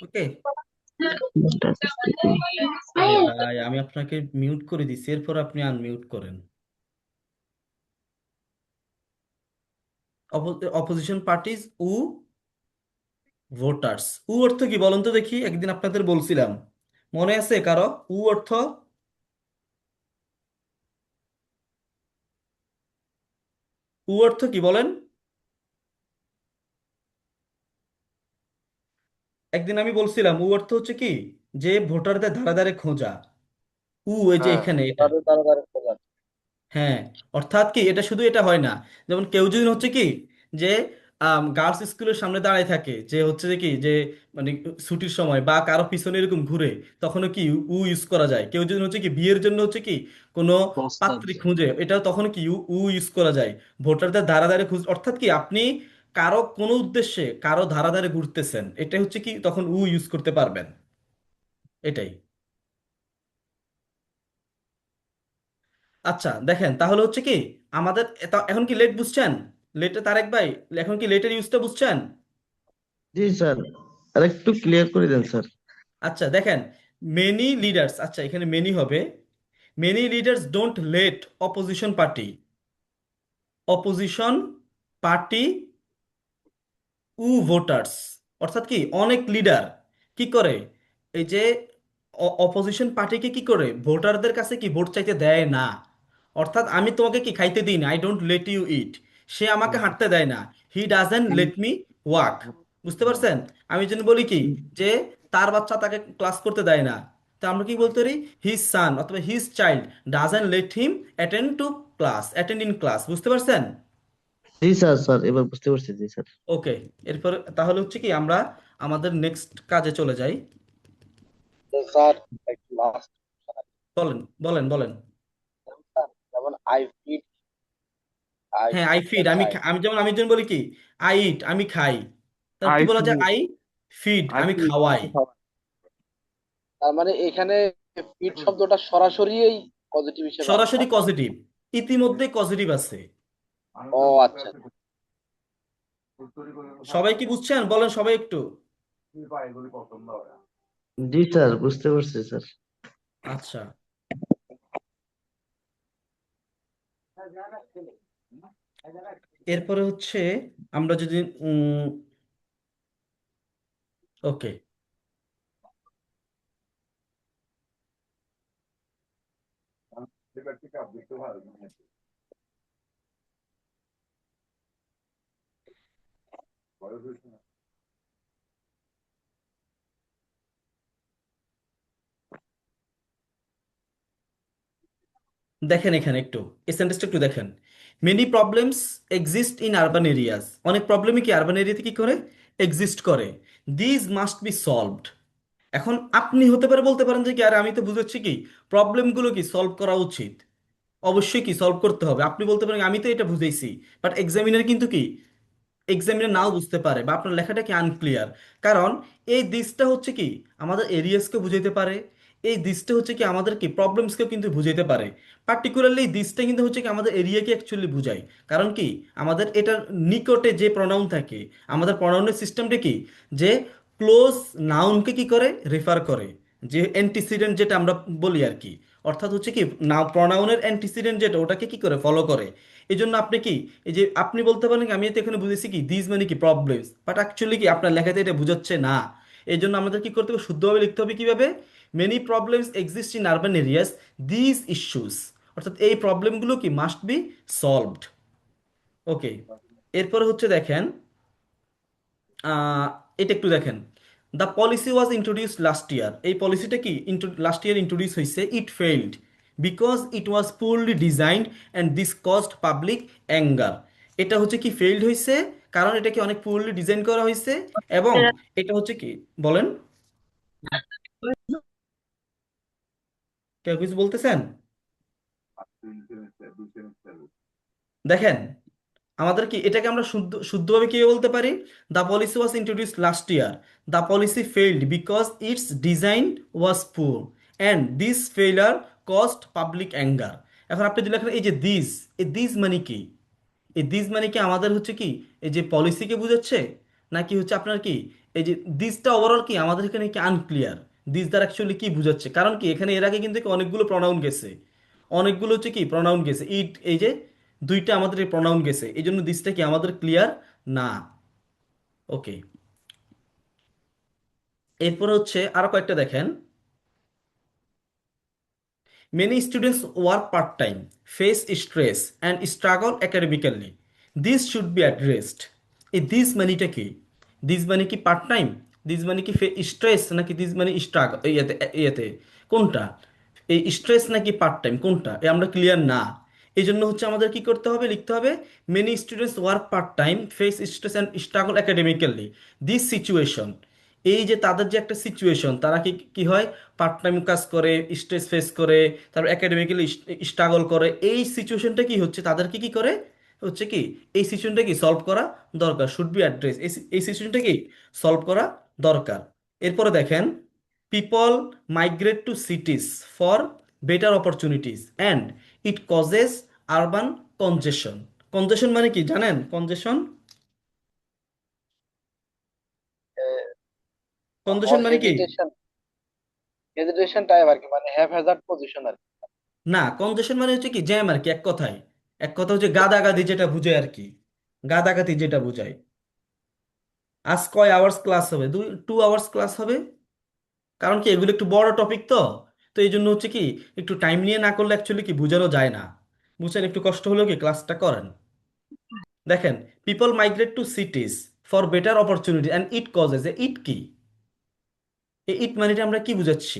Okay, আরে ভাই আমি আপনাকে মিউট করে দিচ্ছি, এরপর আপনি আনমিউট করেন। অপোজিশন পার্টিস উ ভোটার্স। উ অর্থ কি বলুন তো দেখি, একদিন আপনাদের বলছিলাম, মনে আছে কারো? উ অর্থ, উ অর্থ কি বলেন? একদিন আমি বলছিলাম উ অর্থ হচ্ছে কি যে ভোটারদের ধারে ধারে খোঁজা। উ এই যে হ্যাঁ, এখানে এটা। ভোটারের দ্বারা দ্বারা খোঁজা। হ্যাঁ, অর্থাৎ কি এটা শুধু এটা হয় না, যেমন কেউ যদি হচ্ছে কি যে গার্লস স্কুলের সামনে দাঁড়ায় থাকে, যে হচ্ছে যে কি যে মানে ছুটির সময় বা কারো পিছনে এরকম ঘুরে, তখনও কি উ ইউজ করা যায়। কেউ যদি হচ্ছে কি বিয়ের জন্য হচ্ছে কি কোনো প্রস্তাব। পাত্রী খুঁজে, এটা তখন কি উ ইউজ করা যায়। ভোটারদের ধারা ধারে খুঁজ, অর্থাৎ কি আপনি কারো কোনো উদ্দেশ্যে কারো ধারা ধারে ঘুরতেছেন, এটা হচ্ছে কি তখন উ ইউজ করতে পারবেন, এটাই। আচ্ছা দেখেন তাহলে হচ্ছে কি আমাদের এখন কি লেট বুঝছেন? লেটে তারেক ভাই, এখন কি লেটের ইউজটা বুঝছেন? জি স্যার আর একটু ক্লিয়ার করে দেন স্যার। আচ্ছা দেখেন, মেনি লিডার্স, আচ্ছা এখানে মেনি হবে, many leaders don't let opposition party, opposition party uh voters. অর্থাৎ কি অনেক লিডার কি করে, এই যে অপোজিশন পার্টিকে কি করে ভোটারদের কাছে কি ভোট চাইতে দেয় না। অর্থাৎ আমি তোমাকে কি খাইতে দিই না, আই ডোন্ট লেট ইউ ইট। সে আমাকে হাঁটতে দেয় না, he doesn't let me walk. বুঝতে পারছেন? আমি যদি বলি কি যে তার বাচ্চা তাকে ক্লাস করতে দেয় না, তা আমরা কি বলতে পারি হিজ সান অথবা his child doesn't let him attend in class. বুঝতে পারছেন? জি স্যার, স্যার এবার বুঝতে পারছি, জি স্যার। ওকে, এরপর তাহলে হচ্ছে কি আমরা আমাদের নেক্সট কাজে চলে যাই। তো স্যার একটু লাস্ট, বলেন বলেন বলেন। যেমন আই ফিড, আই হ্যাঁ, আই ফিড দ্য ফিড, আমি চাইল্ড। আমি যেমন আমি যেমন বলি কি আই ইট, আমি খাই। তাহলে আই কি বলা ফিল যায়? আই ফিড, আই আমি ফিল খাওয়াই। তার মানে এখানে ফিড শব্দটা সরাসরি এই পজিটিভ হিসেবে আনতে সরাসরি হবে। পজিটিভ, ইতিমধ্যে পজিটিভ আছে। ও আচ্ছা। সবাই কি বুঝছেন বলেন সবাই একটু। জি স্যার, বুঝতে পারছি স্যার। আচ্ছা, এরপরে হচ্ছে আমরা যদি ওকে, দেখেন এখানে একটু এই সেন্টেন্সটা একটু দেখেন। Many problems exist in urban areas, অনেক প্রবলেমই কি আরবান এরিয়াতে কি করে এক্সিস্ট করে। This must be solved. এখন আপনি হতে পারে বলতে পারেন যে কি আরে আমি তো বুঝাচ্ছি কি প্রবলেমগুলো কি সলভ করা উচিত, অবশ্যই কি সলভ করতে হবে। আপনি বলতে পারেন আমি তো এটা বুঝাইছি, বাট এক্সামিনার কিন্তু কি এক্সামিনার নাও বুঝতে পারে বা আপনার লেখাটা কি আনক্লিয়ার। কারণ এই দিসটা হচ্ছে কি আমাদের এরিয়াসকে বুঝাইতে পারে, এই দিসটা হচ্ছে কি আমাদের কি প্রবলেমসকেও কিন্তু বুঝাইতে পারে। পার্টিকুলারলি এই দিসটা কিন্তু হচ্ছে কি আমাদের এরিয়াকে অ্যাকচুয়ালি বুঝায়। কারণ কি আমাদের এটার নিকটে যে প্রনাউন থাকে, আমাদের প্রনাউনের সিস্টেমটা কি যে ক্লোজ নাউনকে কি করে রেফার করে, যে অ্যান্টিসিডেন্ট যেটা আমরা বলি আর কি, অর্থাৎ হচ্ছে কি না প্রনাউনের অ্যান্টিসিডেন্ট যেটা ওটাকে কি করে ফলো করে। এই জন্য আপনি কি এই যে আপনি বলতে পারেন কি, আমি তো এখানে বুঝেছি কি দিস মানে কি প্রবলেমস, বাট অ্যাকচুয়ালি কি আপনার লেখাতে এটা বুঝাচ্ছে না। এই জন্য আমাদের কি করতে হবে, শুদ্ধভাবে লিখতে হবে কিভাবে, many problems exist in urban areas, this issues, অর্থাৎ এই প্রবলেমগুলো কি মাস্ট বি সলভড। ওকে, এরপরে হচ্ছে দেখেন আহ, এটা একটু দেখেন। The policy was introduce last year, এই পলিসিটা কি লাস্ট ইয়ার ইন্ট্রোডিউস হয়েছে, it failed because it was poorly designed and this caused public anger. এটা হচ্ছে কি ফেইল্ড হয়েছে কারণ এটা কি অনেক পুরলি ডিজাইন করা হয়েছে, এবং এটা হচ্ছে কি বলেন, কেউ কিছু বলতেছেন। দেখেন আমাদের কি এটাকে আমরা শুদ্ধভাবে কি বলতে পারি, the policy was introduced last year, the policy failed because its design was poor and this failure cost public anger. এখন আপনি যদি লেখেন এই যে দিস, এই দিস মানে কি, এই দিস মানে কি আমাদের হচ্ছে কি এই যে পলিসিকে বোঝাচ্ছে, নাকি হচ্ছে আপনার কি এই যে দিসটা ওভারঅল কি আমাদের এখানে কি আনক্লিয়ার, দিস দ্বারা অ্যাকচুয়ালি কি বোঝাচ্ছে। কারণ কি এখানে এর আগে কিন্তু কি অনেকগুলো প্রনাউন গেছে, অনেকগুলো হচ্ছে কি প্রনাউন গেছে, ইট এই যে দুইটা আমাদের এই প্রনাউন গেছে, এই জন্য দিসটা কি আমাদের ক্লিয়ার না। ওকে, এরপর হচ্ছে আরো কয়েকটা দেখেন। Many students work part-time, face stress, and struggle academically. This should be addressed. এই দিস মানিটা কি, দিস মানে কি পার্ট টাইম, দিস মানে কি স্ট্রেস, নাকি দিস মানে স্ট্রাগল, ইয়েতে ইয়েতে কোনটা, এই স্ট্রেস নাকি পার্ট টাইম কোনটা এ আমরা ক্লিয়ার না। এই জন্য হচ্ছে আমাদের কি করতে হবে, লিখতে হবে many students work part time face stress and struggle academically, this situation, এই যে তাদের যে একটা সিচুয়েশন, তারা কি কি হয় পার্ট টাইম কাজ করে, স্ট্রেস ফেস করে, তারপর একাডেমিক্যালি স্ট্রাগল করে, এই সিচুয়েশনটা কি হচ্ছে তাদেরকে কি করে হচ্ছে কি এই সিচুয়েশনটা কি সলভ করা দরকার, শুড বি অ্যাড্রেস, এই সিচুয়েশনটা কি সলভ করা দরকার। এরপরে দেখেন people migrate to cities for better opportunities and it causes urban কনজেশন। কনজেশন মানে কি জানেন, কনজেশন, কনজেশন মানে কি, হেজিটেশন, হেজিটেশন টাইপ আর কি, মানে হ্যাভ হ্যাজার্ড পজিশন আর কি। না কনজেশন মানে হচ্ছে কি জ্যাম আর কি, এক কথায়, এক কথা হচ্ছে গাদাগাদি যেটা বুঝায় আর কি, গাদাগাদি যেটা বুঝায়। আজ কয় আওয়ার্স ক্লাস হবে, 2 আওয়ার্স ক্লাস হবে। কারণ কি এগুলো একটু বড় টপিক তো, তো এই জন্য হচ্ছে কি একটু টাইম নিয়ে না করলে অ্যাকচুয়ালি কি বোঝানো যায় না, বুঝছেন, একটু কষ্ট হলেও কি ক্লাসটা করেন। দেখেন people migrate to cities for better opportunity and it causes, it কি, এই ইট মানেটা আমরা কি বুঝাচ্ছি,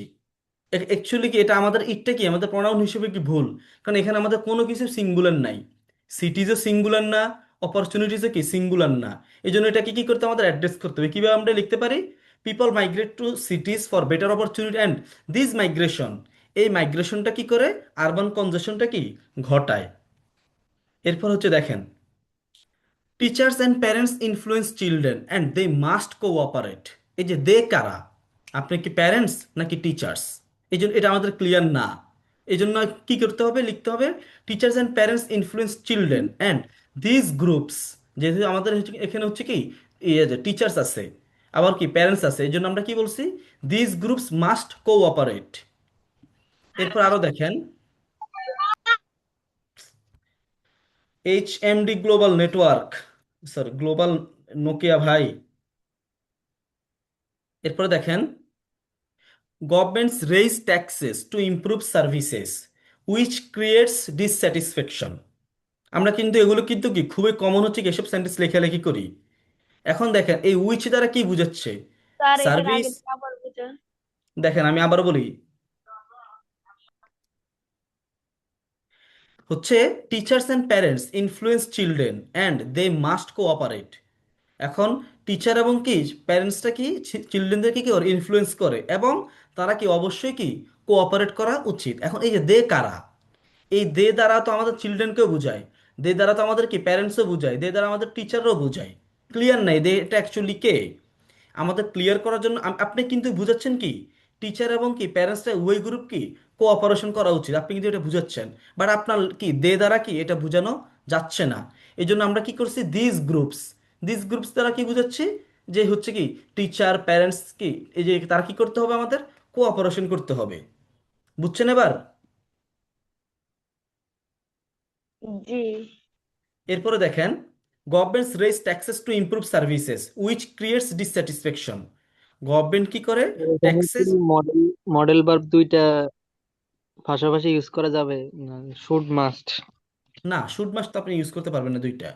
অ্যাকচুয়ালি কি এটা আমাদের ইটটা কি আমাদের প্রনাউন হিসেবে কি ভুল, কারণ এখানে আমাদের কোনো কিছু সিঙ্গুলার নাই, সিটিজও সিঙ্গুলার না, অপরচুনিটিসও কি সিঙ্গুলার না। এই জন্য এটাকে কি করতে আমাদের অ্যাড্রেস করতে হবে, কিভাবে আমরা লিখতে পারি, people migrate to cities for better opportunity and this migration, এই মাইগ্রেশনটা কি করে আরবান কনজেশনটা কি ঘটায়। এরপর হচ্ছে দেখেন teachers and parents influence children and they must cooperate. এই যে দে কারা, আপনি কি প্যারেন্টস নাকি টিচার্স, এই জন্য এটা আমাদের ক্লিয়ার না। এই জন্য কি করতে হবে, লিখতে হবে teachers and parents influence children and this groups, যেহেতু আমাদের এখানে হচ্ছে কি টিচার্স আছে, আবার কি প্যারেন্টস আছে, এই জন্য আমরা কি বলছি, দিস গ্রুপস মাস্ট কোঅপারেট। এরপর আরো দেখেন, HMD global network, sorry global Nokia ভাই। এরপরে দেখেন, governments raise taxes to improve services which creates dissatisfaction. আমরা কিন্তু এগুলো কিন্তু কি খুবই কমন হচ্ছে কি এসব সেন্টেন্স লেখালেখি করি। এখন দেখেন এই উইচ দ্বারা কি বোঝাচ্ছে, স্যার এটার সার্ভিস। আগে আবার বুঝান। দেখেন আমি আবার বলি, হচ্ছে teachers and parents influence children and they must cooperate. এখন টিচার এবং কি প্যারেন্টসটা কি চিলড্রেনদেরকে কি ইনফ্লুয়েন্স করে, এবং তারা কি অবশ্যই কি কোঅপারেট করা উচিত। এখন এই যে দে কারা, এই দে দ্বারা তো আমাদের চিলড্রেনকেও বোঝায়, দে দ্বারা তো আমাদের কি প্যারেন্টসও বোঝায়, দে দ্বারা আমাদের টিচারও বোঝায়। ক্লিয়ার নাই দে এটা অ্যাকচুয়ালি কে? আমাদের ক্লিয়ার করার জন্য আপনি কিন্তু বুঝাচ্ছেন কি টিচার এবং কি প্যারেন্টসরা উভয় গ্রুপ কি কোঅপারেশন করা উচিত, আপনি কিন্তু এটা বুঝাচ্ছেন। বাট আপনার কি দে দ্বারা কি এটা বোঝানো যাচ্ছে না। এই জন্য আমরা কি করছি, দিস গ্রুপস দ্বারা কি বুঝাচ্ছি, যে হচ্ছে কি টিচার প্যারেন্টস কি এই যে তারা কি করতে হবে, আমাদের কোঅপারেশন করতে হবে। বুঝছেন এবার? জি। এরপরে দেখেন, governments raise taxes to improve services which creates dissatisfaction. Government কি করে, এখানে কি ট্যাক্সেস। মডেল মডেল ভার্ব দুইটা পাশাপাশি ইউজ করা যাবে না শুড মাস্ট? না, শুড মাস্ট তো আপনি ইউজ করতে পারবেন না দুইটা,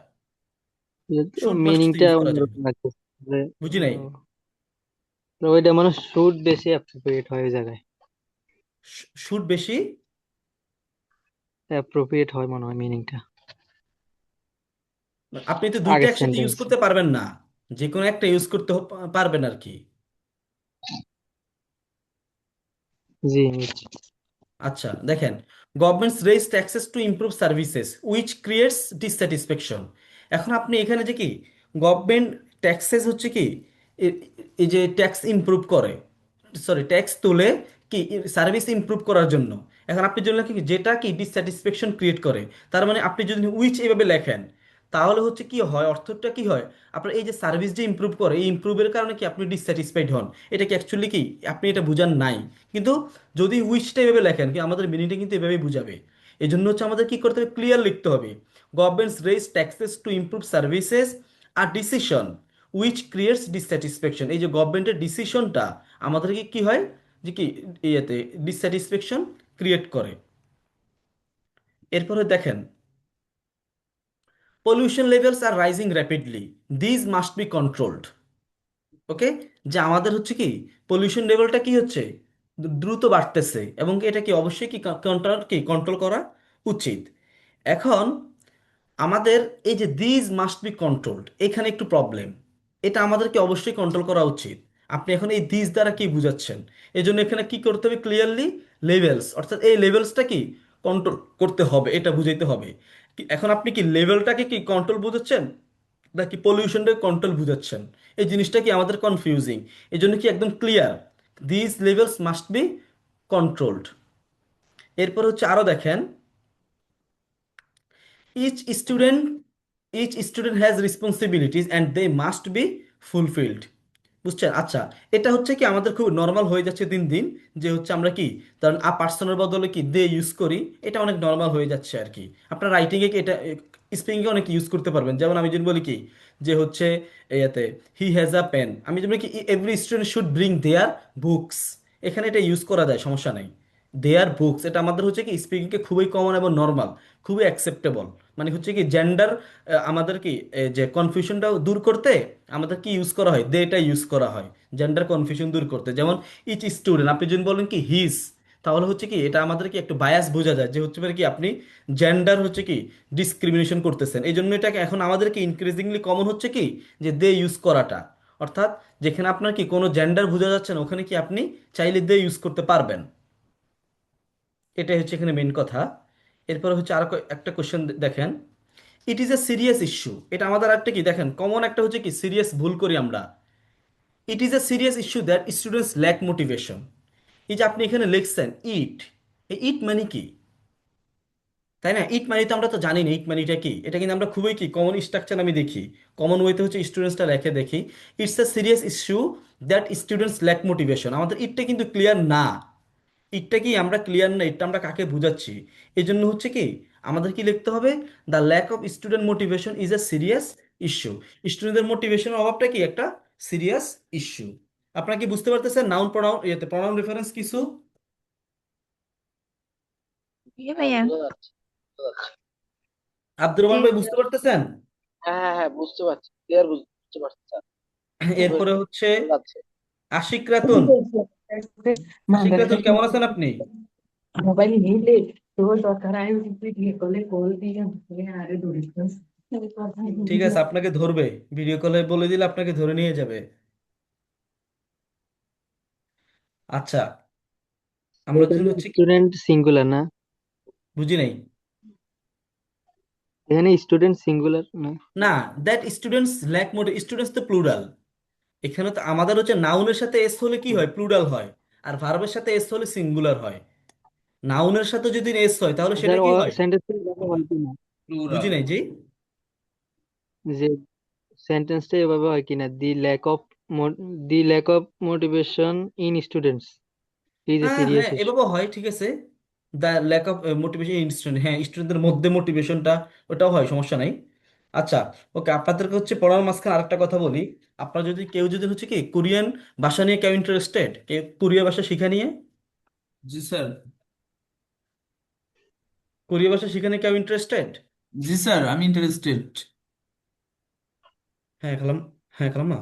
শুড মাস্ট তো মিনিংটা ইউজ করা যাবে অন্যরকম না। লাগতেছে। বুঝি নাই। ওইটা মানে শুড বেশি অ্যাপ্রোপ্রিয়েট হয় ওই জায়গায়, শুড বেশি। অ্যাপ্রোপ্রিয়েট হয় মনে হয় মিনিংটা আপনি তো দুইটা আগের একসাথে ইউজ সেন্টেন্স। করতে পারবেন না, যে কোনো একটা ইউজ করতে পারবেন আর কি। জি বুঝছি। আচ্ছা দেখেন, governments raise taxes to improve services which creates dissatisfaction. এখন আপনি এখানে যে কি গভর্নমেন্ট ট্যাক্সেস হচ্ছে কি এ- এই যে ট্যাক্স ইমপ্রুভ করে, সরি ট্যাক্স তুলে কি সার্ভিস ইমপ্রুভ করার জন্য। এখন আপনি যদি লেখেন কি যেটা কি ডিসস্যাটিসফ্যাকশন ক্রিয়েট করে, তার মানে আপনি যদি উইচ এভাবে লেখেন, তাহলে হচ্ছে কি হয়, অর্থটা কি হয়, আপনার এই যে সার্ভিস যে ইমপ্রুভ করে, এই ইমপ্রুভের কারণে কি আপনি ডিসস্যাটিসফাইড হন, এটা কি অ্যাকচুয়ালি কি আপনি এটা বুঝান নাই। কিন্তু যদি উইচটা এভাবে লেখেন কি আমাদের মিনিংটা কিন্তু এভাবেই বুঝাবে। এই জন্য হচ্ছে আমাদের কি করতে হবে, ক্লিয়ার লিখতে হবে, governments raise taxes to improve services আর ডিসিশন উইচ ক্রিয়েটস ডিসস্যাটিসফ্যাকশন। এই যে গভর্নমেন্টের ডিসিশনটা আমাদেরকে কি হয়, যে কি ইয়েতে ডিসস্যাটিসফ্যাকশন ক্রিয়েট করে। এরপরে দেখেন, pollution levels are rising rapidly, these must be controlled. Okay, যে আমাদের হচ্ছে কি পলিউশন লেভেলটা কি হচ্ছে দ্রুত বাড়তেছে, এবং এটা কি অবশ্যই কন্ট্রোল করা উচিত। এখন আমাদের এই যে দিজ মাস্ট বি কন্ট্রোলড, এখানে একটু প্রবলেম, এটা আমাদেরকে অবশ্যই কন্ট্রোল করা উচিত। আপনি এখন এই দিজ দ্বারা কি বুঝাচ্ছেন, এই জন্য এখানে কি করতে হবে, ক্লিয়ারলি লেভেলস, অর্থাৎ এই লেভেলসটা কি কন্ট্রোল করতে হবে, এটা বুঝাইতে হবে। এখন আপনি কি লেভেলটাকে কি কন্ট্রোল বুঝাচ্ছেন নাকি পলিউশনটাকে কন্ট্রোল বুঝাচ্ছেন, এই জিনিসটা কি আমাদের কনফিউজিং। এই জন্য কি একদম clear, these levels must be controlled. এরপর হচ্ছে আরো দেখেন, each student each student has responsibilities and they must be fulfilled। বুঝছেন? আচ্ছা, এটা হচ্ছে কি আমাদের খুব নর্মাল হয়ে যাচ্ছে দিন দিন, যে হচ্ছে আমরা কি কারণ পার্সনের বদলে কি দে ইউজ করি, এটা অনেক নর্মাল হয়ে যাচ্ছে আর কি। আপনার রাইটিংয়ে কি এটা, স্পিকিংয়ে অনেক ইউজ করতে পারবেন। যেমন আমি যদি বলি কি যে হচ্ছে এতে হি হ্যাজ আ পেন, আমি যদি বলি কি every student should bring their books, এখানে এটা ইউজ করা যায়, সমস্যা নাই। দেয়ার বুকস এটা আমাদের হচ্ছে কি স্পিকিংকে খুবই কমন এবং নর্মাল, খুবই অ্যাকসেপ্টেবল। মানে হচ্ছে কি জেন্ডার আমাদের কি যে কনফিউশনটা দূর করতে আমাদের কি ইউজ করা হয়, দেটা ইউজ করা হয় জেন্ডার কনফিউশন দূর করতে। যেমন ইচ স্টুডেন্ট, আপনি যদি বলেন কি হিজ, তাহলে হচ্ছে কি এটা আমাদের কি একটু বায়াস বোঝা যায়, যে হচ্ছে পারে কি আপনি জেন্ডার হচ্ছে কি ডিসক্রিমিনেশন করতেছেন। এই জন্য এটাকে এখন আমাদেরকে ইনক্রিজিংলি কমন হচ্ছে কি যে দে ইউজ করাটা, অর্থাৎ যেখানে আপনার কি কোনো জেন্ডার বোঝা যাচ্ছে না, ওখানে কি আপনি চাইলে দে ইউজ করতে পারবেন। এটাই হচ্ছে এখানে মেন কথা। এরপরে হচ্ছে আরো একটা কোশ্চেন দেখেন, ইট ইজ এ সিরিয়াস ইস্যু, এটা আমাদের একটা কি দেখেন কমন একটা হচ্ছে কি সিরিয়াস ভুল করি আমরা। It is a serious issue that students lack motivation. এই যে আপনি এখানে লিখছেন ইট, এই ইট মানে কি, তাই না? ইট মানি তো আমরা তো জানি না ইট মানিটা কি, এটা কিন্তু আমরা খুবই কি কমন স্ট্রাকচার আমি দেখি, কমন ওয়েতে হচ্ছে স্টুডেন্টসটা লেখে দেখি, it's a serious issue that students lack motivation. আমাদের ইটটা কিন্তু ক্লিয়ার না, ইটটা কি আমরা ক্লিয়ার না, ইটটা আমরা কাকে বুঝাচ্ছি। এই জন্য হচ্ছে কি আমাদের কি লিখতে হবে, the lack of student motivation is a serious issue. স্টুডেন্টদের মোটিভেশনের অভাবটা কি একটা সিরিয়াস ইস্যু। আপনারা কি বুঝতে পারতেছেন নাউন প্রোনাউন ইয়েতে প্রোনাউন রেফারেন্স কিছু? জি হ্যাঁ, ভাইয়া। বোঝা যাচ্ছে, বোঝা যাচ্ছে। আব্দুর জি রহমান ভাই বুঝতে স্যার। পারতেছেন? হ্যাঁ হ্যাঁ হ্যাঁ, বুঝতে পারছি, ক্লিয়ার বুঝতে পারছি স্যার। খুবই এরপরে হচ্ছে বোঝা যাচ্ছে। আশিক রাতুন। আশিক রাতুন কেমন আছেন আপনি? মোবাইল নিলে তোর দরকার আয় ভিডিও কলে কল দিয়ে আরে দূরিস ঠিক আছে, আপনাকে ধরবে, ভিডিও কলে বলে দিলে আপনাকে ধরে নিয়ে যাবে। আচ্ছা, আমরা এখানে যদি হচ্ছে কি, স্টুডেন্ট সিঙ্গুলার না? বুঝি নাই। এখানে স্টুডেন্ট সিঙ্গুলার না? না, that students lack motive, students তো প্লুরাল। এখানে তো আমাদের হচ্ছে নাউনের সাথে এস হলে কি হয়, প্লুরাল হয়, আর ভার্বের সাথে এস হলে সিঙ্গুলার হয়। নাউনের সাথে যদি এস হয় তাহলে সেটা স্যার কি হয়, সেন্টেন্সটা এভাবে হয় কিনা, বুঝি নাই জি। যে সেন্টেন্সটা এভাবে হয় কিনা, the lack of motivation in students is a হ্যাঁ সিরিয়াস হ্যাঁ, ইস্যু। এভাবে হয়, ঠিক আছে। The lack of motivation in student, হ্যাঁ স্টুডেন্টদের মধ্যে মোটিভেশনটা, ওটাও হয়, সমস্যা নাই। আচ্ছা, ওকে, আপনাদেরকে হচ্ছে পড়ার মাঝখানে আরেকটা কথা বলি। আপনারা যদি কেউ যদি হচ্ছে কি কোরিয়ান ভাষা নিয়ে কেউ ইন্টারেস্টেড, কেউ কোরিয়া ভাষা শিখা নিয়ে, জি স্যার। কোরিয়া ভাষা শিখা নিয়ে কেউ ইন্টারেস্টেড? জি স্যার, আমি ইন্টারেস্টেড। হ্যাঁ কালাম, হ্যাঁ কালাম না,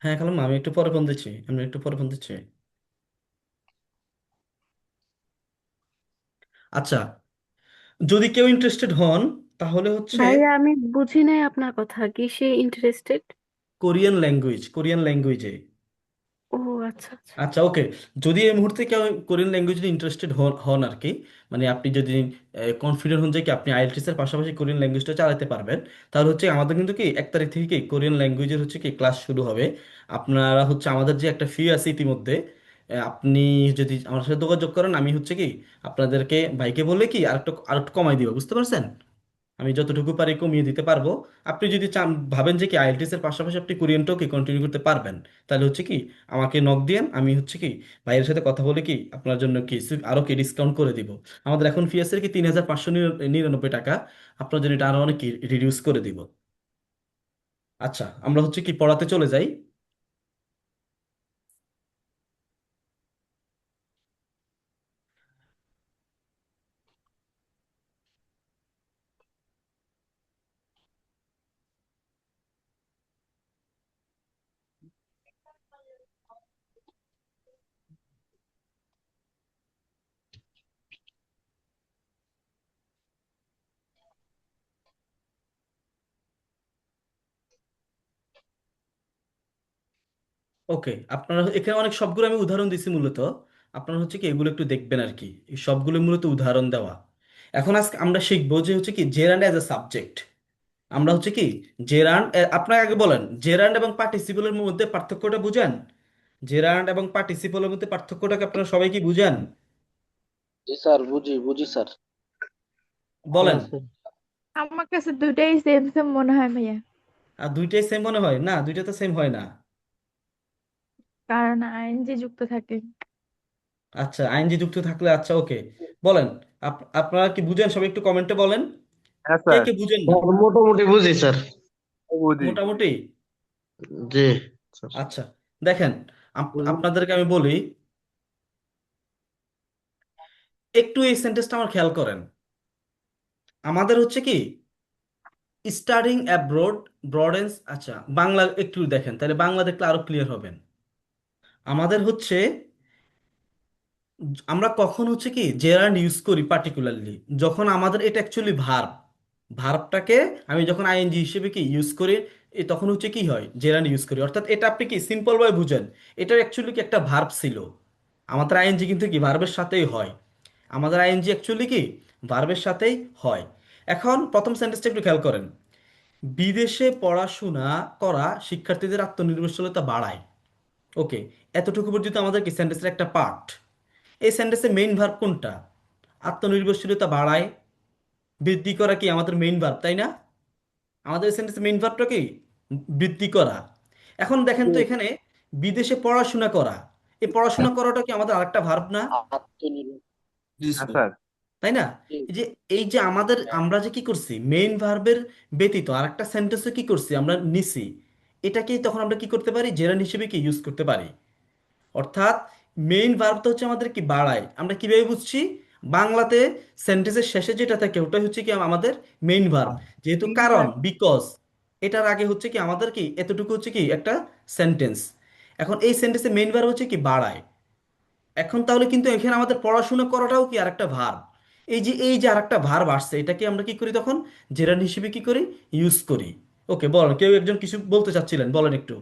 হ্যাঁ কালাম না, আমি একটু পরে ফোন দিচ্ছি, আমি একটু পরে ফোন দিচ্ছি। আচ্ছা, যদি কেউ ইন্টারেস্টেড হন তাহলে হচ্ছে ভাইয়া আমি বুঝি নাই আপনার কথা, কিসে ইন্টারেস্টেড? কোরিয়ান ল্যাঙ্গুয়েজ, কোরিয়ান ল্যাঙ্গুয়েজে। ও আচ্ছা আচ্ছা। আচ্ছা ওকে, যদি এই মুহূর্তে কেউ কোরিয়ান ল্যাঙ্গুয়েজে ইন্টারেস্টেড হন হন আর কি, মানে আপনি যদি কনফিডেন্ট হন যে কি আপনি আইএলটিএস এর পাশাপাশি কোরিয়ান ল্যাঙ্গুয়েজটা চালাতে পারবেন, তাহলে হচ্ছে আমাদের কিন্তু কি 1 তারিখ থেকে কি কোরিয়ান ল্যাঙ্গুয়েজের হচ্ছে কি ক্লাস শুরু হবে। আপনারা হচ্ছে আমাদের যে একটা ফি আছে ইতিমধ্যে, আপনি যদি আমার সাথে যোগাযোগ করেন, আমি হচ্ছে কি আপনাদেরকে ভাইকে বলে কি আরেকটু কমাই দিব, বুঝতে পারছেন? আমি যতটুকু পারি কমিয়ে দিতে পারবো। আপনি যদি চান, ভাবেন যে কি আইএলটিএস এর পাশাপাশি আপনি কোরিয়ানটাও কি কন্টিনিউ করতে পারবেন, তাহলে হচ্ছে কি আমাকে নক দিয়েন, আমি হচ্ছে কি ভাইয়ের সাথে কথা বলে কি আপনার জন্য কি আরো কি ডিসকাউন্ট করে দিব। আমাদের এখন ফি আছে কি 3,599 টাকা, আপনার জন্য এটা আরো অনেক রিডিউস করে দিব। আচ্ছা, আমরা হচ্ছে কি পড়াতে চলে যাই। ওকে, আপনারা এখানে অনেক সবগুলো আমি উদাহরণ দিছি মূলত, আপনারা হচ্ছে কি এগুলো একটু দেখবেন আর কি, এই সবগুলো মূলত উদাহরণ দেওয়া। এখন আজকে আমরা শিখবো যে হচ্ছে কি জেরান্ড অ্যাজ এ সাবজেক্ট। আমরা হচ্ছে কি জেরান্ড, আপনাকে আগে বলেন জেরান্ড এবং পার্টিসিপলের মধ্যে পার্থক্যটা বুঝেন? জেরান্ড এবং পার্টিসিপলের মধ্যে পার্থক্যটাকে আপনারা সবাই কি বুঝেন? জি স্যার, বুঝি বুঝি স্যার। বলেন। হ্যাঁ স্যার। আমার কাছে দুইটাই সেম সেম মনে হয় ভাইয়া। আর দুইটাই সেম মনে হয় না, দুইটা তো সেম হয় না। কারণ আইএনজি যুক্ত থাকে। আচ্ছা, আইনজি যুক্ত থাকলে আচ্ছা ওকে, বলেন। আপনারা কি বুঝেন, সবাই একটু কমেন্টে বলেন হ্যাঁ কে স্যার, কে বুঝেন না। স্যার, মোটামুটি বুঝি স্যার। বুঝি। মোটামুটি। জি স্যার। আচ্ছা, দেখেন, আপনাদেরকে আমি বলি, একটু এই সেন্টেন্সটা আমার খেয়াল করেন। আমাদের হচ্ছে কি স্টাডিং অ্যাব্রোড ব্রডেন্স, আচ্ছা বাংলা একটু দেখেন, তাহলে বাংলা দেখলে আরো ক্লিয়ার হবেন। আমাদের হচ্ছে আমরা কখন হচ্ছে কি জেরান্ড ইউজ করি পার্টিকুলারলি, যখন আমাদের এটা অ্যাকচুয়ালি ভার্ব, ভার্বটাকে আমি যখন আইএনজি হিসেবে কি ইউজ করি, তখন হচ্ছে কি হয় জেরান্ড ইউজ করি। অর্থাৎ এটা আপনি কি সিম্পল ভাবে বুঝেন, এটা অ্যাকচুয়ালি কি একটা ভার্ব ছিল। আমাদের আইএনজি কিন্তু কি ভার্বের সাথেই হয়, আমাদের আইএনজি অ্যাকচুয়ালি কি ভার্বের সাথেই হয়। এখন প্রথম সেন্টেন্সটা একটু খেয়াল করেন, বিদেশে পড়াশোনা করা শিক্ষার্থীদের আত্মনির্ভরশীলতা বাড়ায়। ওকে, এতটুকু পর্যন্ত আমাদের কি সেন্টেন্সের একটা পার্ট। এই সেন্টেন্সের মেইন ভার্ব কোনটা? আত্মনির্ভরশীলতা বাড়ায়, বৃদ্ধি করা কি আমাদের মেইন ভার্ব, তাই না? আমাদের সেন্টেন্সে মেইন ভার্বটা কি? বৃদ্ধি করা। এখন দেখেন তো এখানে বিদেশে পড়াশোনা করা, এই পড়াশোনা করাটা কি আমাদের আরেকটা ভার্ব না? আত্মনির্ভর। হ্যাঁ স্যার। তাই না? এই যে আমাদের আমরা যে কি করছি, মেইন ভার্বের ব্যতীত আরেকটা সেন্টেন্সে কি করছি আমরা নিছি, এটাকেই তখন আমরা কি করতে পারি, জেরান হিসেবে কি ইউজ করতে পারি। অর্থাৎ মেইন ভার্বটা হচ্ছে আমাদের কি বাড়ায়, আমরা কিভাবে বুঝছি? বাংলাতে সেন্টেন্সের শেষে যেটা থাকে ওটাই হচ্ছে কি আমাদের মেইন ভার্ব, যেহেতু কারণ বিকজ এটার আগে হচ্ছে কি আমাদের কি এতটুকু হচ্ছে কি একটা সেন্টেন্স। এখন এই সেন্টেন্সে মেইন ভার্ব হচ্ছে কি বাড়ায়। এখন তাহলে কিন্তু এখানে আমাদের পড়াশোনা করাটাও কি আরেকটা ভার্ব। এই যে আরেকটা ভার্ব আসছে, এটাকে আমরা কি করি তখন, জেরান হিসেবে কি করি, ইউজ করি। ওকে, বলেন, কেউ একজন কিছু বলতে চাচ্ছিলেন, বলেন একটু,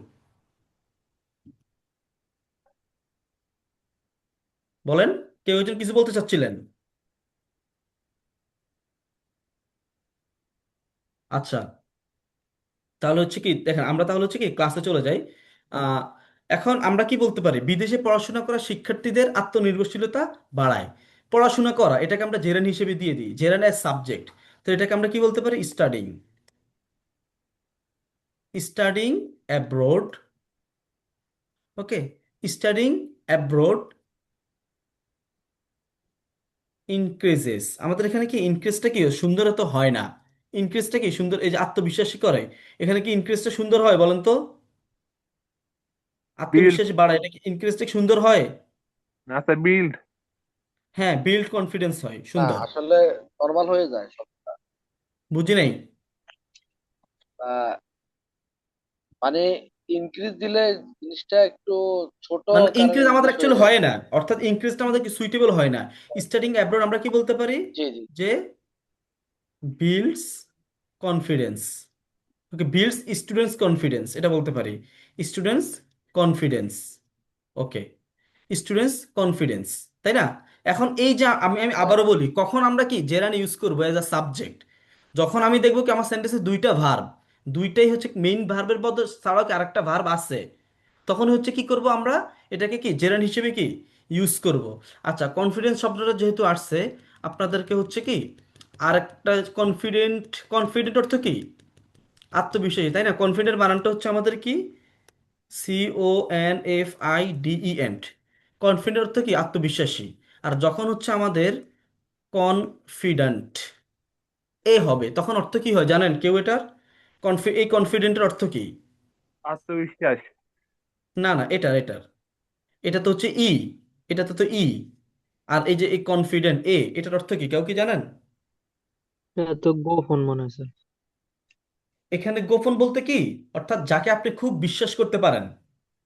বলেন, কেউ একজন কিছু বলতে চাচ্ছিলেন। আচ্ছা, তাহলে হচ্ছে কি দেখেন, আমরা তাহলে হচ্ছে কি ক্লাসে চলে যাই। আহ, এখন আমরা কি বলতে পারি, বিদেশে পড়াশোনা করা শিক্ষার্থীদের আত্মনির্ভরশীলতা বাড়ায়। পড়াশোনা করা এটাকে আমরা জেরান হিসেবে দিয়ে দিই, জেরান অ্যাজ সাবজেক্ট। তো এটাকে আমরা কি বলতে পারি, স্টাডিং, স্টাডিং অ্যাব্রোড। ওকে, স্টাডিং অ্যাব্রোড ইনক্রিজেস। আমাদের এখানে কি ইনক্রিজটা কি সুন্দর তো হয় না, ইনক্রিজটা কি সুন্দর, এই যে আত্মবিশ্বাসী করে, এখানে কি ইনক্রিজটা সুন্দর হয় বলেন তো? বিল্ড। আত্মবিশ্বাস বাড়ায়, এটা কি ইনক্রিজটা সুন্দর হয়? না স্যার, বিল্ড। হ্যাঁ, বিল্ড কনফিডেন্স হয়, না, সুন্দর। আসলে নর্মাল হয়ে যায় সব। বুঝি নাই। আহ, মানে ইনক্রিজ দিলে জিনিসটা একটু ছোট মানে আকারের ইনক্রিজ আমাদের ইংলিশ হয়ে অ্যাকচুয়ালি যায়। হয় না, অর্থাৎ ইনক্রিজটা আমাদের কি সুইটেবল হয় না। স্টাডিং অ্যাব্রোড আমরা কি বলতে পারি, জি জি। যে বিল্ডস কনফিডেন্স। ওকে, বিল্ডস স্টুডেন্টস কনফিডেন্স, এটা বলতে পারি, স্টুডেন্টস কনফিডেন্স। ওকে, স্টুডেন্টস কনফিডেন্স, তাই না? এখন এই যে আমি আমি আবারও বলি, কখন আমরা কি জেরান ইউজ করবো অ্যাজ আ সাবজেক্ট, যখন আমি দেখবো কি আমার সেন্টেন্সে দুইটা ভার্ব, দুইটাই হচ্ছে মেইন ভার্বের বদল ছাড়াও কি আরেকটা ভার্ব আছে, তখন হচ্ছে কি করব আমরা, এটাকে কি জেরান হিসেবে কি ইউজ করব। আচ্ছা, কনফিডেন্স শব্দটা যেহেতু আসছে, আপনাদেরকে হচ্ছে কি আরেকটা, কনফিডেন্ট, কনফিডেন্ট অর্থ কি, আত্মবিশ্বাসী, তাই না? কনফিডেন্ট বানানটা হচ্ছে আমাদের কি, CONFIDENT। কনফিডেন্ট অর্থ কি আত্মবিশ্বাসী। আর যখন হচ্ছে আমাদের কনফিডেন্ট হবে, তখন অর্থ কি হয় জানেন কেউ এটার? এই কনফিডেন্টের অর্থ কি? আত্মবিশ্বাস। না না, এটার এটা তো হচ্ছে এটা তো ই। আর এই যে এই কনফিডেন্ট এটার অর্থ কি, কেউ কি জানেন? এটা তো গোপন মনে হয় স্যার। এখানে গোপন বলতে কি, অর্থাৎ যাকে আপনি খুব বিশ্বাস করতে পারেন,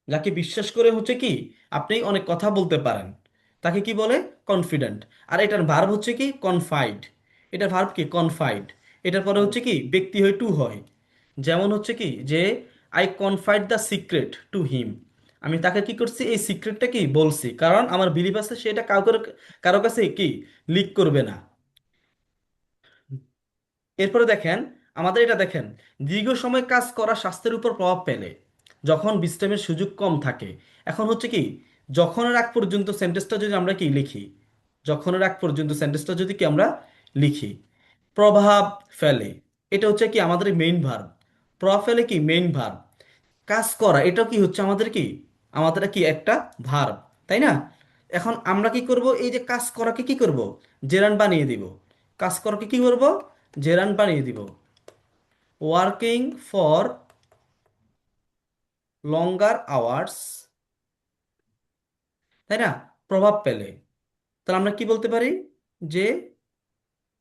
যাকে বিশ্বাস করে হচ্ছে কি আপনি অনেক কথা বলতে পারেন, তাকে কি বলে, কনফিডেন্ট। আর এটার ভার্ব হচ্ছে কি কনফাইড, এটার ভার্ব কি কনফাইড। এটার পরে হচ্ছে কি ব্যক্তি হয় টু হয়। যেমন হচ্ছে কি যে I confide the secret to him, আমি তাকে কি করছি, এই সিক্রেটটা কি বলছি, কারণ আমার বিলিভ আছে সে এটা কারো কাছে কি লিক করবে না। এরপরে দেখেন, আমাদের এটা দেখেন, দীর্ঘ সময় কাজ করা স্বাস্থ্যের উপর প্রভাব ফেলে যখন বিশ্রামের সুযোগ কম থাকে। এখন হচ্ছে কি, যখনের আগ পর্যন্ত সেন্টেন্সটা যদি আমরা কি লিখি, যখনের আগ পর্যন্ত সেন্টেন্সটা যদি কি আমরা লিখি, প্রভাব ফেলে, এটা হচ্ছে কি আমাদের মেইন ভার্ব। প্রভাব ফেলে কি মেইন ভার্ব। কাজ করা এটা কি হচ্ছে আমাদের কি, আমাদের কি একটা ভার্ব, তাই না? এখন আমরা কি করব, এই যে কাজ করাকে কি করব, জেরান্ড বানিয়ে দিব। কাজ করাকে কি করব, জেরান্ড বানিয়ে দিব। ওয়ার্কিং ফর লঙ্গার আওয়ার্স, তাই না? প্রভাব পেলে, তাহলে আমরা কি বলতে পারি, যে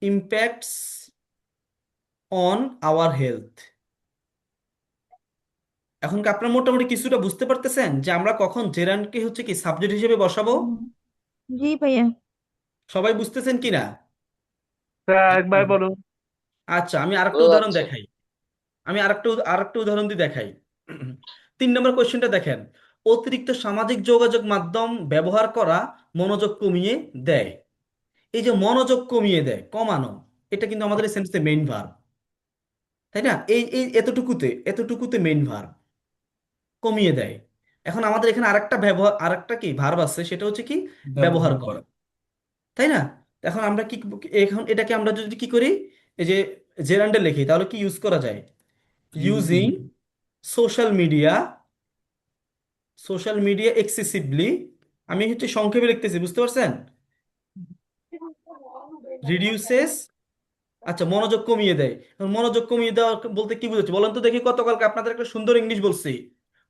ইম্প্যাক্টস অন আওয়ার হেলথ। এখন কি আপনারা মোটামুটি কিছুটা বুঝতে পারতেছেন যে আমরা কখন জেরান্ডকে হচ্ছে কি সাবজেক্ট হিসেবে বসাবো? জি ভাইয়া। সবাই বুঝতেছেন কিনা? স্যার একবার বলুন। আচ্ছা, আমি আরেকটা বোঝা উদাহরণ যাচ্ছে। দেখাই, আমি আরেকটা উদাহরণ দিয়ে দেখাই। 3 নম্বর কোশ্চেনটা দেখেন, অতিরিক্ত সামাজিক যোগাযোগ মাধ্যম ব্যবহার করা মনোযোগ কমিয়ে দেয়। এই যে মনোযোগ কমিয়ে দেয়, কমানো, এটা কিন্তু আমাদের এই সেন্টেন্সে মেইন ভার্ব, তাই না? এই এই এতটুকুতে মেইন ভার্ব, কমিয়ে দেয়। এখন আমাদের এখানে আরেকটা ব্যবহার, আরেকটা কি ভার্ব আছে, সেটা হচ্ছে কি ব্যবহার ব্যবহার করা, করা। তাই না? এখন আমরা কি, এখন এটাকে আমরা যদি কি করি, এই যে জেরান্ডে লিখি, তাহলে কি ইউজ করা যায়? Using social media, social media excessively, আমি হচ্ছে সংক্ষেপে লিখতেছি, বুঝতে পারছেন? রিডিউসেস, আচ্ছা মনোযোগ কমিয়ে দেয়। এখন মনোযোগ কমিয়ে দেওয়া বলতে কি বুঝাচ্ছি বলেন তো দেখি? গতকালকে আপনাদের একটা সুন্দর ইংলিশ বলছি,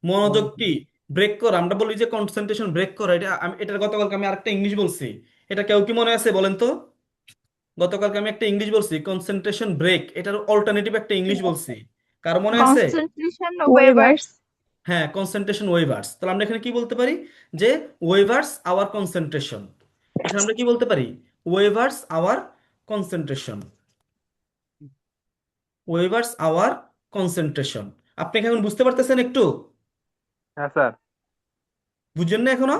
মনোযোগ কি ব্রেক করা, আমরা বলি যে কনসেন্ট্রেশন ব্রেক করা, এটা আমি, এটার গতকালকে আমি আরেকটা ইংলিশ বলছি, এটা কেউ কি মনে আছে বলেন তো? গতকালকে আমি একটা ইংলিশ বলছি কনসেন্ট্রেশন ব্রেক, এটার অল্টারনেটিভ একটা ইংলিশ বলছি, কার মনে আছে? Concentration weavers. হ্যাঁ, কনসেন্ট্রেশন ওয়েভার্স। তাহলে আমরা এখানে কি বলতে পারি? যে ওয়েভার্স আওয়ার কনসেন্ট্রেশন। এখানে আমরা কি বলতে পারি? Wavers our concentration, wavers our concentration. আপনি কি এখন বুঝতে পারতেছেন একটু? হ্যাঁ স্যার। বুঝছেন না এখনো?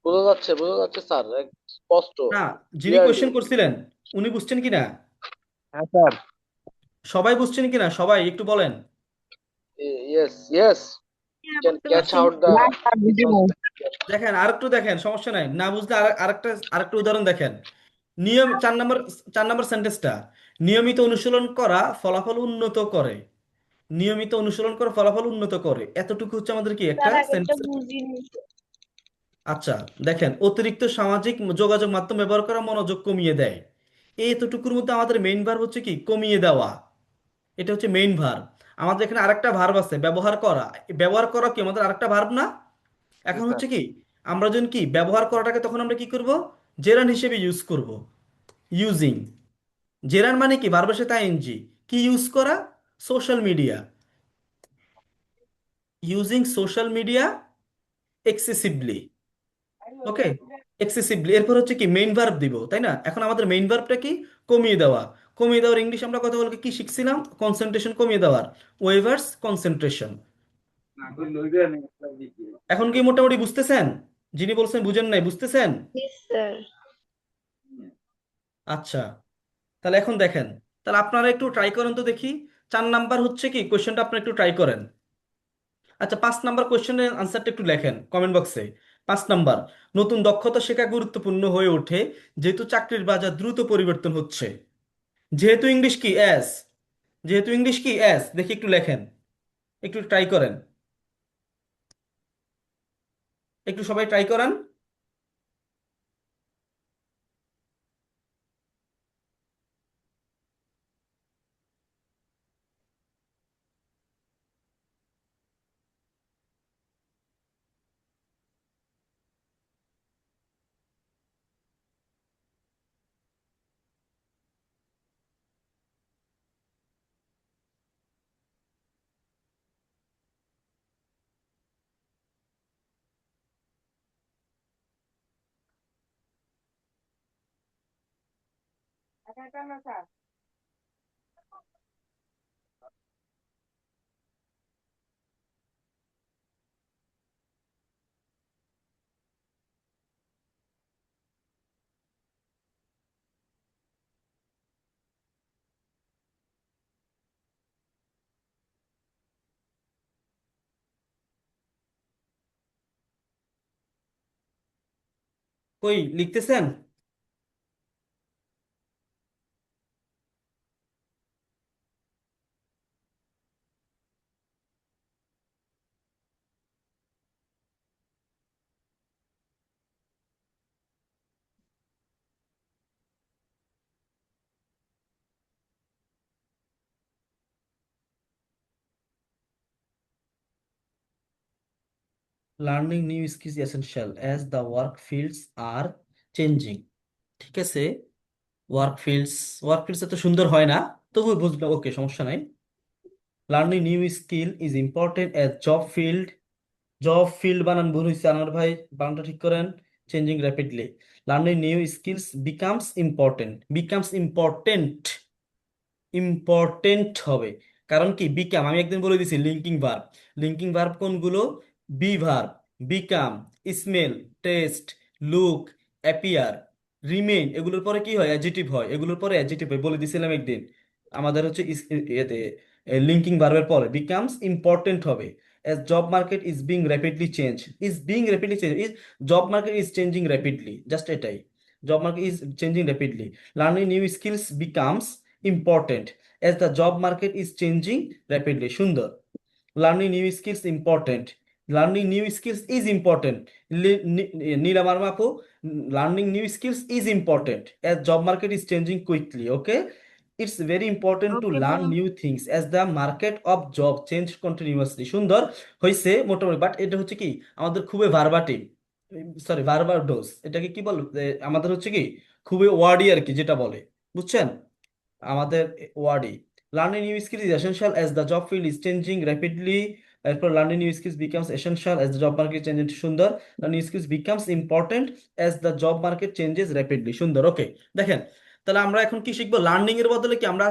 বোঝা যাচ্ছে স্যার, স্পষ্ট, না, যিনি ক্লিয়ারলি। কোয়েশ্চেন করছিলেন উনি বুঝছেন কিনা? হ্যাঁ স্যার। সবাই বুঝছেন কিনা? সবাই একটু বলেন। ইয়েস ইয়েস, ক্যান বুঝতে ক্যাচ পারছি। আউট দ্য দেখেন আরেকটু দেখেন, সমস্যা নাই, না বুঝলে আরেকটা আরেকটা উদাহরণ দেখেন। নিয়ম 4 নম্বর, 4 নম্বর সেন্টেন্সটা, নিয়মিত অনুশীলন করা ফলাফল উন্নত করে, নিয়মিত অনুশীলন করা ফলাফল উন্নত করে, এতটুকু হচ্ছে আমাদের কি একটা তার আগেরটা সেন্টেন্স। বুঝিনি তো। আচ্ছা দেখেন, অতিরিক্ত সামাজিক যোগাযোগ মাধ্যম ব্যবহার করা মনোযোগ কমিয়ে দেয়, এই এতটুকুর মধ্যে আমাদের মেইন ভার্ব হচ্ছে কি কমিয়ে দেওয়া, এটা হচ্ছে মেইন ভার্ব। আমাদের এখানে আরেকটা ভার্ব আছে ব্যবহার করা, এই ব্যবহার করা কি আমাদের আরেকটা ভার্ব না? জি এখন স্যার। হচ্ছে কি, আমরা যখন কি ব্যবহার করাটাকে তখন আমরা কি করব, জেরান হিসেবে ইউজ করব, ইউজিং। জেরান মানে কি, ভার্বের সাথে আইএনজি, কি ইউজ করা? Social media, using social media excessively, okay, excessively. এরপর হচ্ছে কি মেইন ভার্ব দিব, তাই না? এখন আমাদের মেইন ভার্বটা কি? কমিয়ে দেওয়া। কমিয়ে দেওয়ার ইংলিশ আমরা কথা বলতে কি শিখছিলাম? কনসেন্ট্রেশন কমিয়ে দেওয়ার, ওয়েভার্স কনসেন্ট্রেশন। এখন কি মোটামুটি বুঝতেছেন? যিনি বলছেন বুঝেন নাই, বুঝতেছেন? Yes, sir. আচ্ছা, তাহলে এখন দেখেন, তাহলে আপনারা একটু ট্রাই করেন তো দেখি। 4 নাম্বার হচ্ছে কি কোয়েশ্চেনটা আপনারা একটু ট্রাই করেন। আচ্ছা, 5 নাম্বার কোয়েশ্চেনের আনসারটা একটু লেখেন কমেন্ট বক্সে। 5 নাম্বার, নতুন দক্ষতা শেখা গুরুত্বপূর্ণ হয়ে ওঠে যেহেতু চাকরির বাজার দ্রুত পরিবর্তন হচ্ছে। যেহেতু ইংলিশ কি অ্যাস, যেহেতু ইংলিশ কি অ্যাস, দেখি একটু লেখেন, একটু ট্রাই করেন, একটু সবাই ট্রাই করেন। কই লিখতেছেন? Learning new skills essential as the work fields are changing. ঠিক আছে, ওয়ার্ক ফিল্ডস, ওয়ার্ক ফিল্ডস এত সুন্দর হয় না, তবু বুঝলাম, ওকে সমস্যা নাই। Learning new skill is important as job field, job field বানান ভুল হয়েছে আনোয়ার ভাই, বানানটা ঠিক করেন। Changing rapidly, learning new skills becomes important, becomes important, important হবে। কারণ কি বিকাম, আমি একদিন বলে দিছি লিঙ্কিং ভার্ব, লিঙ্কিং ভার্ব কোনগুলো? Be verb, become, smell, test, look, appear, remain, এগুলোর পরে কি হয়? অ্যাডজেটিভ হয়, এগুলোর পরে অ্যাডজেটিভ হয়, বলে দিছিলাম একদিন। আমাদের হচ্ছে এতে লিঙ্কিং ভার্বের পরে বিকামস ইম্পর্টেন্ট হবে। as job market is being rapidly changed, is being rapidly changed, is job market is changing rapidly, just এটাই। job market is changing rapidly. Learning new skills becomes important as the job market is changing rapidly. সুন্দর। Learning new skills important. Learning new skills is important. নীলামার আপু, learning new skills is important as job market is changing quickly. Okay, it's very important to okay learn ভাইয়া। new things as the market of job change continuously. সুন্দর হয়েছে মোটামুটি, but এটা হচ্ছে কি আমাদের খুবই ভার্বাটিভ, সরি ভার্বার ডোজ, এটাকে কি বল আমাদের হচ্ছে কি খুবই ওয়ার্ডি আর কি, যেটা বলে, বুঝছেন, আমাদের ওয়ার্ডি। Learning new skill is essential as the job field is changing rapidly. এরপর learning new skills becomes essential as the job market changes, সুন্দর। Learning skills becomes important as the job market changes rapidly, সুন্দর। Okay, দেখেন তাহলে আমরা এখন কি শিখবো, learning এর বদলে কি আমরা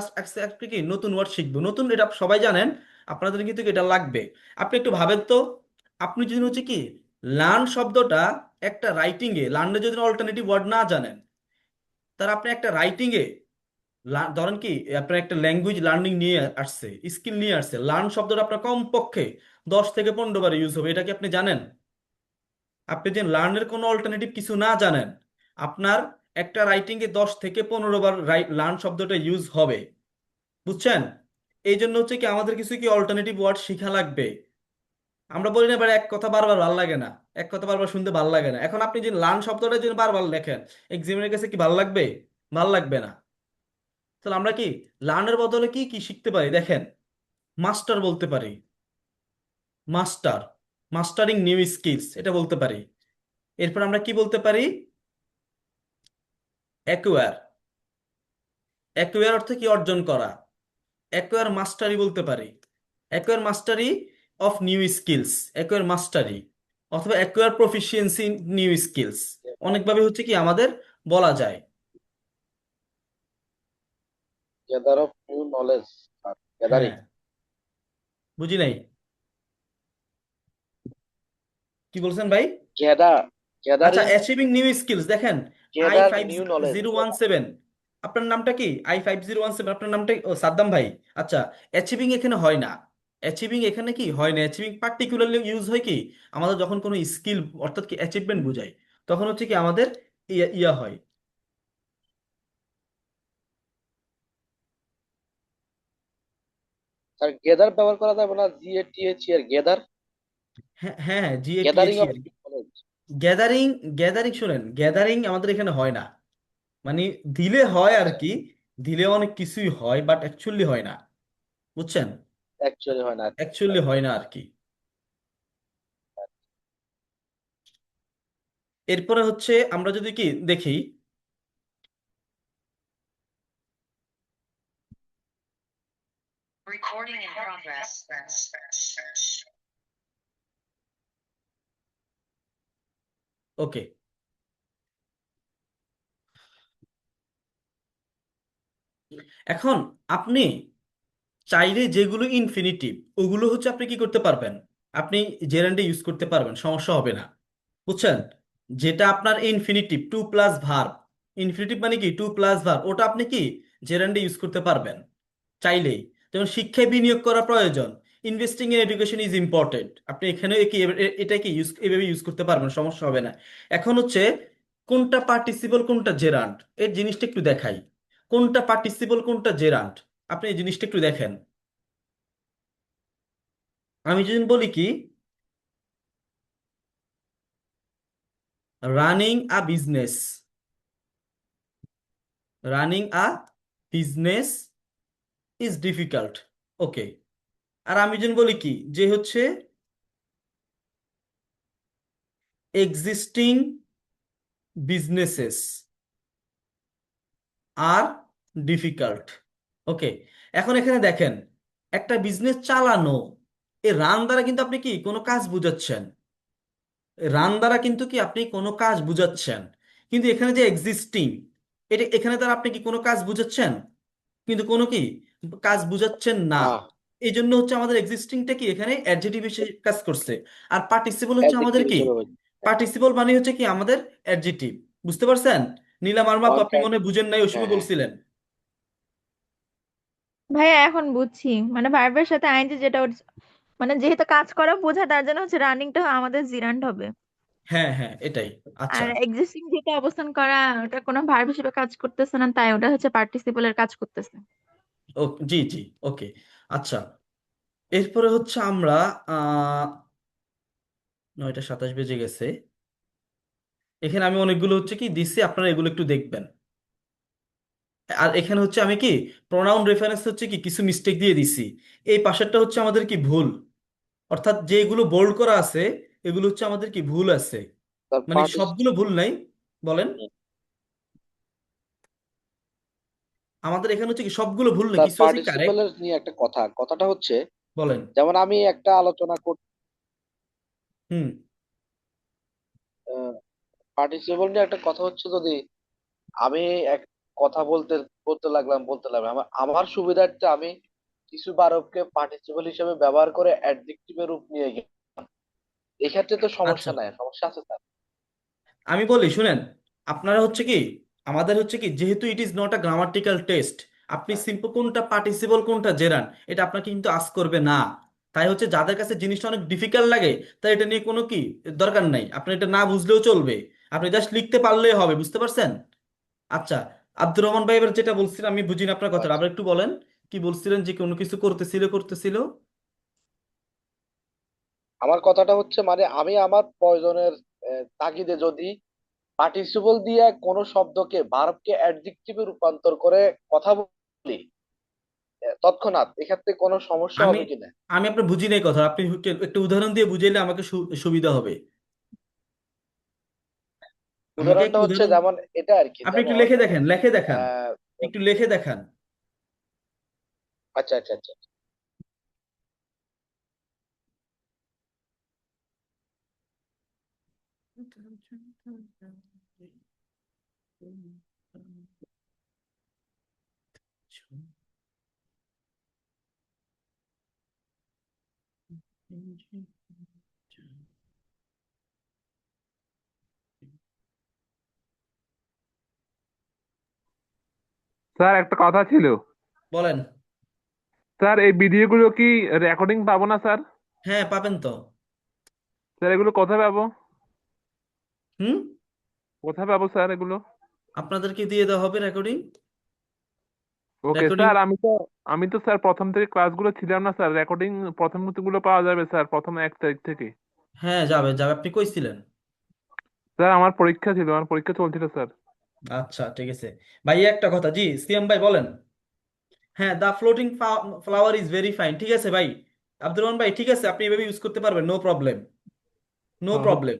আজকে কি নতুন ওয়ার্ড শিখবো, নতুন, এটা সবাই জানেন, আপনাদের কিন্তু এটা লাগবে। আপনি একটু ভাবেন তো, আপনি যদি হচ্ছে কি লার্ন শব্দটা একটা রাইটিং এ, লার্নের যদি অল্টারনেটিভ ওয়ার্ড না জানেন, তাহলে আপনি একটা রাইটিং এ ধরেন কি আপনার একটা ল্যাঙ্গুয়েজ লার্নিং নিয়ে আসছে, স্কিল নিয়ে আসছে, লার্ন শব্দটা আপনার কমপক্ষে 10 থেকে 15 বার ইউজ হবে, এটা কি আপনি জানেন? আপনি যে লার্নের কোনো অল্টারনেটিভ কিছু না জানেন, আপনার একটা রাইটিং এ 10 থেকে 15 বার লার্ন শব্দটা ইউজ হবে, বুঝছেন? এই জন্য হচ্ছে কি আমাদের কিছু কি অল্টারনেটিভ ওয়ার্ড শেখা লাগবে। আমরা বলি না এবার এক কথা বারবার ভাল লাগে না, এক কথা বারবার শুনতে ভাল লাগে না। এখন আপনি যে লার্ন শব্দটা যদি বারবার লেখেন, এক্সামিনের কাছে কি ভাল লাগবে? ভাল লাগবে না। তাহলে আমরা কি লার্নের বদলে কি কি শিখতে পারি, দেখেন, মাস্টার বলতে পারি, মাস্টার, মাস্টারিং নিউ স্কিলস এটা বলতে পারি। এরপর আমরা কি বলতে পারি, অ্যাকোয়ার, অ্যাকোয়ার অর্থ কি অর্জন করা, অ্যাকোয়ার মাস্টারি বলতে পারি, acquire Mashrafe of new skills, acquire মাস্টারি, অথবা অ্যাকোয়ার প্রফিসিয়েন্সি নিউ স্কিলস, অনেকভাবে হচ্ছে কি আমাদের বলা যায়। Gather of new knowledge, gathering. হ্যাঁ, বুঝি নাই, কি বলছেন ভাই? গ্যাদার, আচ্ছা, গ্যাদারিং, অ্যাচিভিং নিউ স্কিলস, দেখেন I gather five new knowledge. Zero one seven আপনার নামটা কি? I5017, আপনার নামটা ও সাদ্দাম ভাই। আচ্ছা, অ্যাচিভিং এখানে হয় না, অ্যাচিভিং এখানে কি হয় না, অ্যাচিভিং পার্টিকুলারলি ইউজ হয় কি আমাদের যখন কোনো স্কিল অর্থাৎ কি অ্যাচিভমেন্ট বোঝায়, তখন হচ্ছে কি আমাদের ইয়া হয়। আর গ্যাদার ব্যবহার করা যাবে না, GATH এর গ্যাদার, হ্যাঁ হ্যাঁ, gathering GATH of knowledge. Gathering, gathering শুনেন, গ্যাদারিং আমাদের এখানে হয় না, মানে দিলে হয় আর কি, দিলে অনেক কিছুই হয় বাট অ্যাকচুয়ালি হয় না, বুঝছেন? অ্যাকচুয়ালি হয় না। অ্যাকচুয়ালি হয় না আর কি। এরপরে হচ্ছে আমরা যদি কি দেখি, ওকে, এখন আপনি চাইলে যেগুলো ইনফিনিটিভ ওগুলো হচ্ছে আপনি কি করতে পারবেন, আপনি জেরান্ডে ইউজ করতে পারবেন, সমস্যা হবে না, বুঝছেন? যেটা আপনার infinitive to plus verb, infinitive মানে কি টু প্লাস ভার্ব, ওটা আপনি কি জেরান্ডে ইউজ করতে পারবেন চাইলেই। যেমন শিক্ষায় বিনিয়োগ করা প্রয়োজন, investing in education is important, আপনি এখানে কি এটা কি ইউজ এভাবে ইউজ করতে পারবেন, সমস্যা হবে না। এখন হচ্ছে কোনটা পার্টিসিপল কোনটা জেরান্ড, এর জিনিসটা একটু দেখাই, কোনটা পার্টিসিপল কোনটা জেরান্ড, আপনি এই জিনিসটা একটু দেখেন। আমি যদি বলি কি running a business, running a business is difficult, okay. আর আমি যদি বলি কি যে হচ্ছে existing businesses are difficult, okay. এখন এখানে দেখেন একটা বিজনেস চালানো, এই রান দ্বারা কিন্তু আপনি কি কোনো কাজ বুঝাচ্ছেন, রান দ্বারা কিন্তু কি আপনি কোনো কাজ বুঝাচ্ছেন, কিন্তু এখানে যে এক্সিস্টিং, এটা এখানে দ্বারা আপনি কি কোনো কাজ বুঝাচ্ছেন, কিন্তু কোনো কি কাজ বুঝাচ্ছেন না। না, এই জন্য হচ্ছে আমাদের এক্সিস্টিংটা কি এখানে অ্যাডজেক্টিভ হিসেবে কাজ করছে, আর পার্টিসিপল হচ্ছে আমাদের অ্যাডজেক্টিভ কি, হিসেবে হয়েছে। পার্টিসিপল মানে হচ্ছে কি আমাদের অ্যাডজেক্টিভ, বুঝতে পারছেন? নীলা মার্মা আপু, আপনি কন্ট্রাক্ট। মনে হয় বুঝেন নাই, ওই হ্যাঁ সময় হ্যাঁ, বলছিলেন। ভাইয়া এখন বুঝছি, মানে ভার্বের সাথে আইনজি যেটা মানে যেহেতু কাজ করা বোঝায় তার জন্য হচ্ছে রানিংটা আমাদের জিরান্ড হবে। হ্যাঁ হ্যাঁ এটাই। আচ্ছা আর এক্সিস্টিং যেটা অবস্থান করা ওটা কোনো ভার্ব হিসেবে কাজ করতেছে না, তাই ওটা হচ্ছে পার্টিসিপলের কাজ করতেছে। ও জি জি ওকে। আচ্ছা এরপরে হচ্ছে আমরা আহ 9টা 27 বেজে গেছে। এখানে আমি অনেকগুলো হচ্ছে কি দিচ্ছি, আপনারা এগুলো একটু দেখবেন। আর এখানে হচ্ছে আমি কি প্রোনাউন রেফারেন্স হচ্ছে কি কিছু মিস্টেক দিয়ে দিছি। এই পাশেরটা হচ্ছে আমাদের কি ভুল, অর্থাৎ যেগুলো বোল্ড করা আছে এগুলো হচ্ছে আমাদের কি ভুল আছে, তার মানে পার্টিস সবগুলো ভুল নাই। বলেন, আমাদের এখানে হচ্ছে কি সবগুলো ভুল না, স্যার কিছু আছে কারেক্ট। পার্টিসিপেলের নিয়ে একটা কথাটা হচ্ছে, বলেন। যেমন আমি একটা আলোচনা করছি, হুম। পার্টিসিপেল নিয়ে একটা কথা হচ্ছে, যদি আমি এক কথা বলতে লাগলাম আমার আমার সুবিধার্থে আমি কিছু বারবকে পার্টিসিপেল হিসেবে ব্যবহার করে অ্যাডজেক্টিভের রূপ নিয়ে গেলাম, এক্ষেত্রে তো আচ্ছা সমস্যা নাই, সমস্যা আছে স্যার? আমি বলি শুনেন, আপনারা হচ্ছে কি আমাদের হচ্ছে কি যেহেতু it is not a grammatical test, আপনি সিম্পল কোনটা পার্টিসিপল কোনটা জেরান এটা আপনাকে কিন্তু আস্ক করবে না। তাই হচ্ছে যাদের কাছে জিনিসটা অনেক ডিফিকাল্ট লাগে তাই এটা নিয়ে কোনো কি দরকার নাই, আপনি এটা না বুঝলেও চলবে, আপনি জাস্ট লিখতে পারলেই হবে, বুঝতে পারছেন? আচ্ছা আব্দুর রহমান ভাই এবার যেটা বলছিলেন আমি বুঝিনি আপনার কথা, আচ্ছা, আবার একটু বলেন কি বলছিলেন, যে কোনো কিছু করতেছিল। আমার কথাটা হচ্ছে মানে আমি আমার প্রয়োজনের তাগিদে যদি পার্টিসিপল দিয়ে কোনো শব্দকে ভার্বকে অ্যাডজেক্টিভে রূপান্তর করে কথা বলি, তৎক্ষণাৎ এক্ষেত্রে কোনো সমস্যা আমি হবে কিনা? আমি আপনার বুঝি নাই কথা, আপনি একটু উদাহরণ দিয়ে বুঝাইলে আমাকে সুবিধা হবে। আমাকে উদাহরণটা একটু হচ্ছে উদাহরণ, যেমন এটা আর কি, আপনি একটু যেমন লিখে দেখেন, লিখে দেখান, আহ, একটু লিখে দেখান। আচ্ছা আচ্ছা আচ্ছা। স্যার একটা কথা ছিল। বলেন। স্যার এই ভিডিওগুলো কি রেকর্ডিং পাবো না স্যার? হ্যাঁ পাবেন তো। স্যার এগুলো কোথায় পাবো? হুম। কোথায় পাবো স্যার এগুলো? আপনাদেরকে দিয়ে দেওয়া হবে রেকর্ডিং। ওকে রেকর্ডিং। স্যার, আমি তো স্যার প্রথম থেকে ক্লাসগুলো ছিলাম না স্যার, রেকর্ডিং প্রথম গুলো পাওয়া যাবে স্যার প্রথম 1 তারিখ থেকে? হ্যাঁ যাবে যাবে, আপনি কইছিলেন। স্যার আমার পরীক্ষা ছিল, আমার পরীক্ষা চলছিল স্যার। আচ্ছা ঠিক আছে। ভাই একটা কথা, জি সিএম ভাই বলেন। হ্যাঁ the floating flower is very fine, ঠিক আছে ভাই। আব্দুর রহমান ভাই ঠিক আছে, আপনি এভাবে ইউজ করতে পারবেন, নো প্রবলেম, নো প্রবলেম।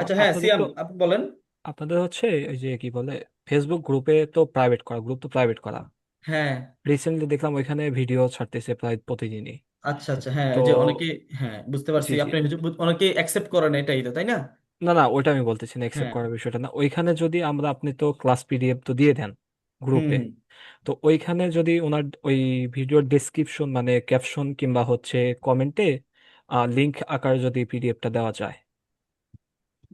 আচ্ছা হ্যাঁ আপনাদের সিয়াম তো আপনি বলেন। আপনাদের হচ্ছে ওই যে কি বলে ফেসবুক গ্রুপে তো প্রাইভেট করা, গ্রুপ তো প্রাইভেট করা। হ্যাঁ। রিসেন্টলি দেখলাম ওইখানে ভিডিও ছাড়তেছে প্রায় প্রতিদিনই। আচ্ছা আচ্ছা হ্যাঁ, তো ওই যে অনেকে, হ্যাঁ বুঝতে জি পারছি জি, আপনি অনেকে অ্যাকসেপ্ট করেন এটাই তো, তাই না? না না ওইটা আমি বলতেছি না, একসেপ্ট হ্যাঁ। করার বিষয়টা না, ওইখানে যদি আমরা, আপনি তো ক্লাস পিডিএফ তো দিয়ে দেন হুম গ্রুপে, হুম। তো ওইখানে যদি ওনার ওই ভিডিওর ডেসক্রিপশন মানে ক্যাপশন কিংবা হচ্ছে কমেন্টে লিংক আকারে যদি পিডিএফটা দেওয়া যায়,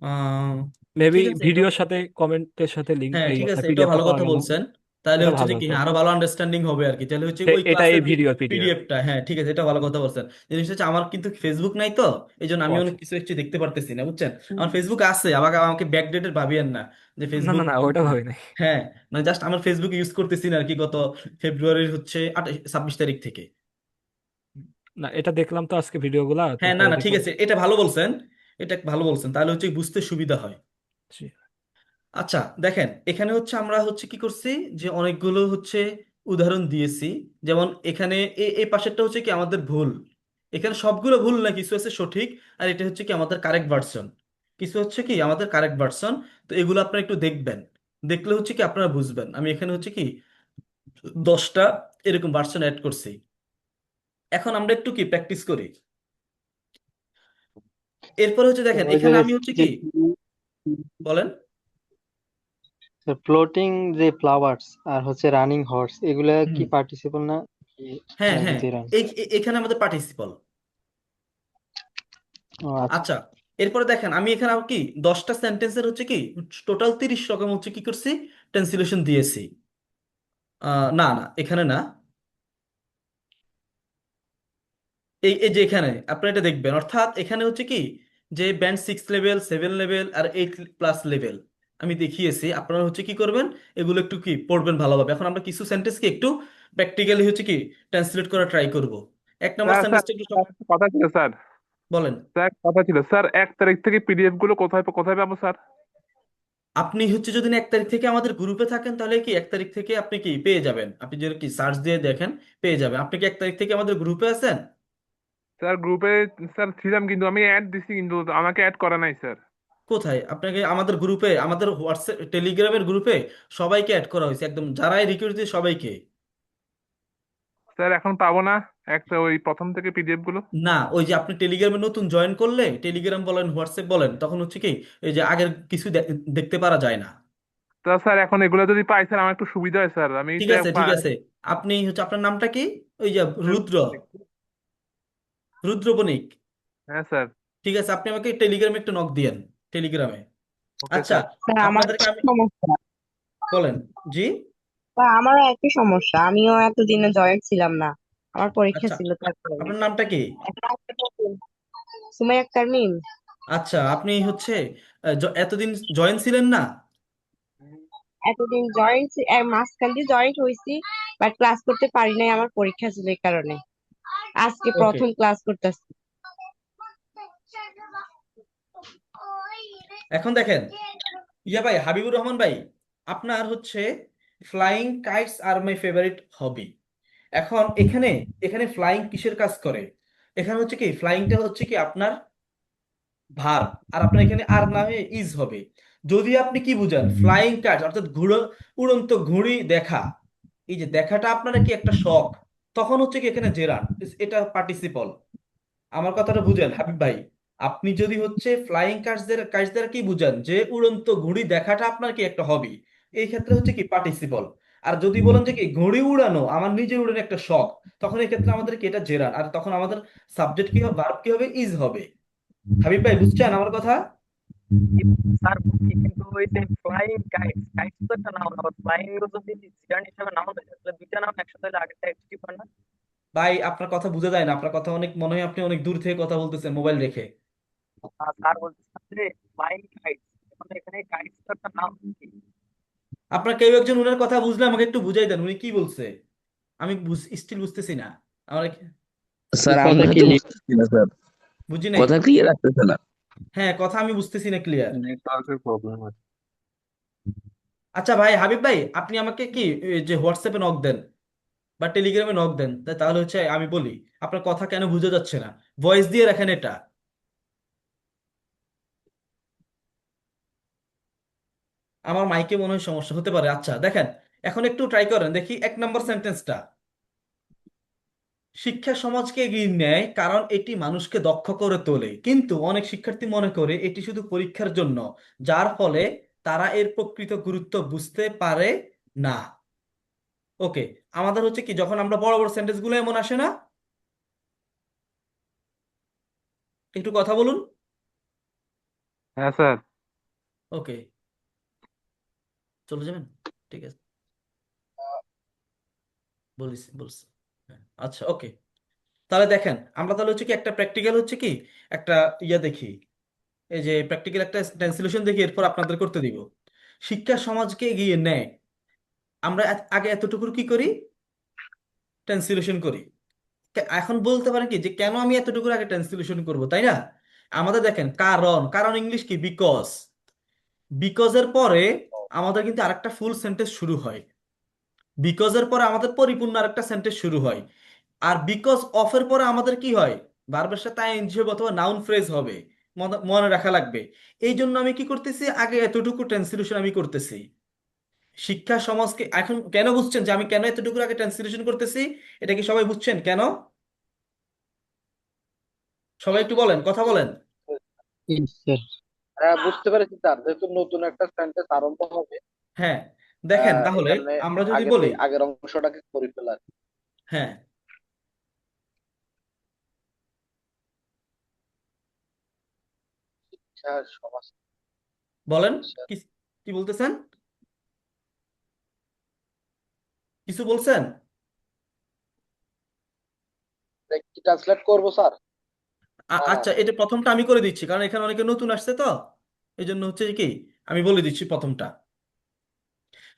আহ, মেবি ঠিক আছে এটা। ভিডিওর সাথে কমেন্টের সাথে লিংক হ্যাঁ এই ঠিক আপনার আছে, এটাও পিডিএফটা ভালো পাওয়া কথা গেল, বলছেন। তাহলে এটা হচ্ছে যে ভালো কি হতো। হ্যাঁ, আরো ভালো আন্ডারস্ট্যান্ডিং হবে আর কি, তাহলে হচ্ছে ওই এটা এই ক্লাসের যে ভিডিওর পিডিএফ। পিডিএফটা, হ্যাঁ ঠিক আছে, এটা ভালো কথা বলছেন। জিনিসটা হচ্ছে আমার কিন্তু ফেসবুক নাই তো, এই জন্য ও আমি অনেক আচ্ছা, কিছু একটু দেখতে পারতেছি না, বুঝছেন? আমার ফেসবুক আছে, আমাকে আমাকে ব্যাকডেটেড ভাবিয়েন না যে না ফেসবুক। না না ওইটা ভাবি নাই। হ্যাঁ মানে জাস্ট আমার ফেসবুক ইউজ করতেছি না আর কি, গত ফেব্রুয়ারির হচ্ছে 26 তারিখ থেকে। না এটা দেখলাম তো আজকে ভিডিওগুলা, হ্যাঁ না তারপরে না ঠিক দেখলাম। আছে, এটা ভালো বলছেন, এটা ভালো বলছেন, তাহলে হচ্ছে বুঝতে সুবিধা হয়। জি। আচ্ছা দেখেন এখানে হচ্ছে আমরা হচ্ছে কি করছি, যে অনেকগুলো হচ্ছে উদাহরণ দিয়েছি। যেমন এখানে এই পাশেরটা হচ্ছে কি আমাদের ভুল, এখানে সবগুলো ভুল না, কিছু আছে সঠিক, আর এটা হচ্ছে কি আমাদের কারেক্ট ভার্সন, কিছু হচ্ছে কি আমাদের কারেক্ট ভার্সন। তো এগুলো আপনারা একটু দেখবেন, দেখলে হচ্ছে কি আপনারা বুঝবেন। আমি এখানে হচ্ছে কি 10টা এরকম ভার্সন অ্যাড করছি। এখন আমরা একটু কি প্র্যাকটিস করি। এরপর হচ্ছে দেখেন ওই এখানে জায়গায় আমি হচ্ছে কি, বলেন। ফ্লোটিং যে ফ্লাওয়ার্স আর হচ্ছে রানিং হর্স এগুলা হুম। কি পার্টিসিপল না? হ্যাঁ নাকি হ্যাঁ, জেরান? এখানে আমাদের পার্টিসিপল। ও আচ্ছা। আচ্ছা এরপরে দেখেন আমি এখানে আর কি 10টা সেন্টেন্সের হচ্ছে কি টোটাল 30 রকম হচ্ছে কি করছি, ট্রান্সলেশন দিয়েছি। না না এখানে না, এই এই যে এখানে আপনারা এটা দেখবেন, অর্থাৎ এখানে হচ্ছে কি যে ব্যান্ড 6 লেভেল, 7 লেভেল আর 8+ লেভেল আমি দেখিয়েছি। আপনারা হচ্ছে কি করবেন, এগুলো একটু কি পড়বেন ভালোভাবে। এখন আমরা কিছু সেন্টেন্সকে একটু প্র্যাকটিক্যালি হচ্ছে কি ট্রান্সলেট করা ট্রাই করব। এক নম্বর স্যার স্যার সেন্টেন্সটা একটু স্যার, একটা কথা ছিল স্যার। বলেন। স্যার কথা ছিল স্যার, 1 তারিখ থেকে পিডিএফ গুলো কোথায় কোথায় পাবো স্যার? আপনি হচ্ছে যদি না 1 তারিখ থেকে আমাদের গ্রুপে থাকেন তাহলে কি 1 তারিখ থেকে আপনি কি পেয়ে যাবেন, আপনি যদি কি সার্চ দিয়ে দেখেন পেয়ে যাবেন। আপনি কি 1 তারিখ থেকে আমাদের গ্রুপে আছেন? স্যার গ্রুপে স্যার ছিলাম, কিন্তু আমি অ্যাড দিছি কিন্তু আমাকে অ্যাড করা নাই স্যার। কোথায়? আপনাকে আমাদের গ্রুপে, আমাদের হোয়াটসঅ্যাপ টেলিগ্রামের গ্রুপে সবাইকে অ্যাড করা হয়েছে, একদম যারাই রিকোয়েস্ট দিয়ে সবাইকে। স্যার এখন পাবো না একটা ওই প্রথম থেকে পিডিএফ গুলো? না, ওই যে আপনি টেলিগ্রামে নতুন জয়েন করলে, টেলিগ্রাম বলেন হোয়াটসঅ্যাপ বলেন, তখন হচ্ছে কি এই যে আগের কিছু দেখতে পারা যায় না। তা স্যার এখন এগুলো যদি পাই স্যার আমার একটু সুবিধা হয় স্যার, আমি ঠিক আছে, ঠিক আছে। আপনি হচ্ছে আপনার নামটা কি? ওই যে রুদ্র, রুদ্র বণিক। হ্যাঁ স্যার। ঠিক আছে, আপনি আমাকে টেলিগ্রামে একটু নক দিয়েন, টেলিগ্রামে। ওকে আচ্ছা, স্যার। স্যার আমার আপনাদেরকে আমি সমস্যা, বলেন। জি। স্যার আমারও একই সমস্যা, আমিও এতদিনে জয়েন্ট ছিলাম না, আমার পরীক্ষা আচ্ছা, ছিল তারপরে। আপনার নামটা কি? সুমাইয়া আক্তার মিম। আচ্ছা, আপনি হচ্ছে এতদিন জয়েন ছিলেন না? এতদিন জয়েন্ট, মাঝখান দিয়ে জয়েন্ট হয়েছি, বাট ক্লাস করতে পারি নাই, আমার পরীক্ষা ছিল এই কারণে। আজকে ওকে, প্রথম ক্লাস করতেছি। এখন দেখেন, ইয়া ভাই, হাবিবুর রহমান ভাই, আপনার হচ্ছে flying kites are my favourite hobby. এখন এখানে এখানে ফ্লাইং কিসের কাজ করে? এখানে হচ্ছে কি ফ্লাইংটা হচ্ছে কি আপনার ভার্ব, আর আপনার এখানে আর নামে ইজ হবে। যদি আপনি কি বুঝান ফ্লাইং কাইটস অর্থাৎ উড়ন্ত ঘুড়ি দেখা, এই যে দেখাটা আপনার কি একটা শখ, তখন হচ্ছে কি এখানে জেরান, এটা পার্টিসিপল। আমার কথাটা বুঝেন হাবিব ভাই। আপনি যদি হচ্ছে ফ্লাইং কাইটস দ্বারা কি বুঝান যে উড়ন্ত ঘুড়ি দেখাটা আপনার কি একটা হবি, এই ক্ষেত্রে হচ্ছে কি পার্টিসিপল। আর যদি বলেন যে কি ঘুড়ি উড়ানো আমার নিজে উড়ানো একটা শখ, তখন এই ক্ষেত্রে আমাদের কি এটা জেরান, আর তখন আমাদের সাবজেক্ট কি হবে, ভার্ব কি হবে, ইজ হবে। হাবিব ভাই বুঝছেন আমার কথা? স্যার বুঝছি, কিন্তু ওই যে ফ্লাইং কাইটস, কাইটস তো একটা নাউন, আবার ফ্লাইং যদি সিডান হিসেবে নাউন হয় তাহলে দুইটা নাউন একসাথে হলে আগেরটা অ্যাডজেক্টিভ হয় না? ভাই আপনার কথা বোঝা যায় না, আপনার কথা অনেক মনে হয় আপনি অনেক দূর থেকে কথা বলতেছেন মোবাইল রেখে। স্যার বলতেছেন যে ফ্লাইং কাইটস, মানে এখানে কাইটস তো একটা নাউন। আপনার কেউ একজন উনার কথা বুঝলে আমাকে একটু বুঝাই দেন, উনি কি বলছে। আমি স্টিল বুঝতেছি না। আমার স্যার কথা আমরা কি তো বুঝতেছি না স্যার, বুঝি নাই। কথা ক্লিয়ার আসতেছে না। হ্যাঁ, কথা আমি বুঝতেছি না ক্লিয়ার। নেটওয়ার্কের প্রবলেম আছে। আচ্ছা ভাই, হাবিব ভাই, আপনি আমাকে কি এই যে হোয়াটসঅ্যাপে নক দেন বা টেলিগ্রামে নক দেন, তাহলে হচ্ছে আমি বলি আপনার কথা কেন বোঝা যাচ্ছে না। ভয়েস দিয়ে রাখেন এটা। আমার মাইকে মনে হয় সমস্যা হতে পারে। আচ্ছা দেখেন, এখন একটু ট্রাই করেন দেখি 1 নম্বর সেন্টেন্সটা। শিক্ষা সমাজকে এগিয়ে নেয় কারণ এটি মানুষকে দক্ষ করে তোলে, কিন্তু অনেক শিক্ষার্থী মনে করে এটি শুধু পরীক্ষার জন্য, যার ফলে তারা এর প্রকৃত গুরুত্ব বুঝতে পারে না। ওকে, আমাদের হচ্ছে কি যখন আমরা বড় বড় সেন্টেন্স গুলো এমন আসে না, একটু কথা বলুন। হ্যাঁ স্যার। ওকে, চলে যাবেন। ঠিক আছে, বলিস বলছি। হ্যাঁ, আচ্ছা ওকে। তাহলে দেখেন, আমরা তাহলে হচ্ছে কি একটা প্র্যাকটিক্যাল হচ্ছে কি একটা ইয়া দেখি, এই যে প্র্যাকটিক্যাল একটা ট্রান্সলেশন দেখি, এরপর আপনাদের করতে দিব। শিক্ষা সমাজকে এগিয়ে নেয়, আমরা আগে এতটুকু কি করি, ট্রান্সলেশন করি। এখন বলতে পারেন কি যে কেন আমি এতটুকু আগে ট্রান্সলেশন করব, তাই না? আমাদের দেখেন কারণ, কারণ ইংলিশ কি বিকজ, বিকজের পরে আমাদের কিন্তু আরেকটা ফুল সেন্টেন্স শুরু হয়, বিকজের পরে আমাদের পরিপূর্ণ আরেকটা সেন্টেন্স শুরু হয়। আর বিকজ অফ এর পরে আমাদের কি হয়, ভার্বের সাথে আইএনজি হবে অথবা নাউন ফ্রেজ হবে। মনে রাখা লাগবে। এই জন্য আমি কি করতেছি, আগে এতটুকু ট্রান্সলেশন আমি করতেছি। শিক্ষা সমাজকে, এখন কেন বুঝছেন যে আমি কেন এতটুকু আগে ট্রান্সলেশন করতেছি? এটা কি সবাই বুঝছেন কেন? সবাই একটু বলেন, কথা বলেন। হ্যাঁ বুঝতে পেরেছি স্যার, যেহেতু নতুন একটা সেন্টেন্স আরম্ভ হবে, হ্যাঁ, দেখেন তাহলে এখানে আমরা যদি আগে বলি, আগের অংশটাকে করে ফেলা। হ্যাঁ শিক্ষা সমাজ, বলেন, কি কি বলতেছেন, কিছু বলছেন? কি ট্রান্সলেট করবো স্যার? আচ্ছা, এটা প্রথমটা আমি করে দিচ্ছি কারণ এখানে অনেকে নতুন আসছে তো, এই জন্য হচ্ছে কি আমি বলে দিচ্ছি প্রথমটা।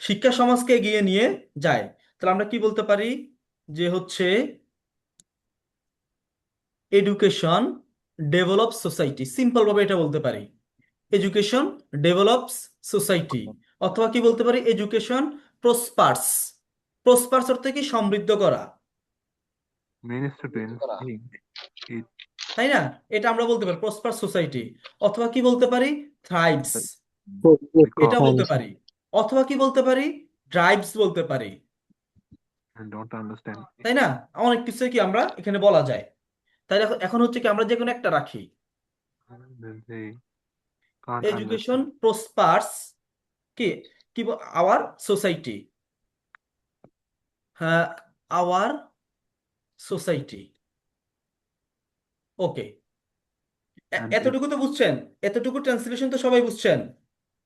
শিক্ষা সমাজকে এগিয়ে নিয়ে যায়, তাহলে আমরা কি বলতে পারি যে হচ্ছে এডুকেশন ডেভেলপ সোসাইটি, সিম্পল ভাবে এটা বলতে পারি এডুকেশন ডেভেলপস সোসাইটি। অথবা কি বলতে পারি এডুকেশন প্রসপার্স, প্রসপার্স অর্থ কি সমৃদ্ধ করা, মেন স্টুডেন্ট তাই না? এটা আমরা বলতে পারি প্রসপার সোসাইটি। অথবা কি বলতে পারি থ্রাইভস, এটা বলতে Thanks. পারি। অথবা কি বলতে পারি ড্রাইভস বলতে পারি, I don't understand. তাই না? অনেক কিছু কি আমরা এখানে বলা যায়। তাই এখন এখন হচ্ছে কি আমরা যে কোনো একটা রাখি, They can't এডুকেশন understand. প্রসপার্স কি কি আওয়ার সোসাইটি, হ্যাঁ our society. Okay, And it, এতটুকু তো বুঝছেন, এতটুকু ট্রান্সলেশন তো সবাই বুঝছেন।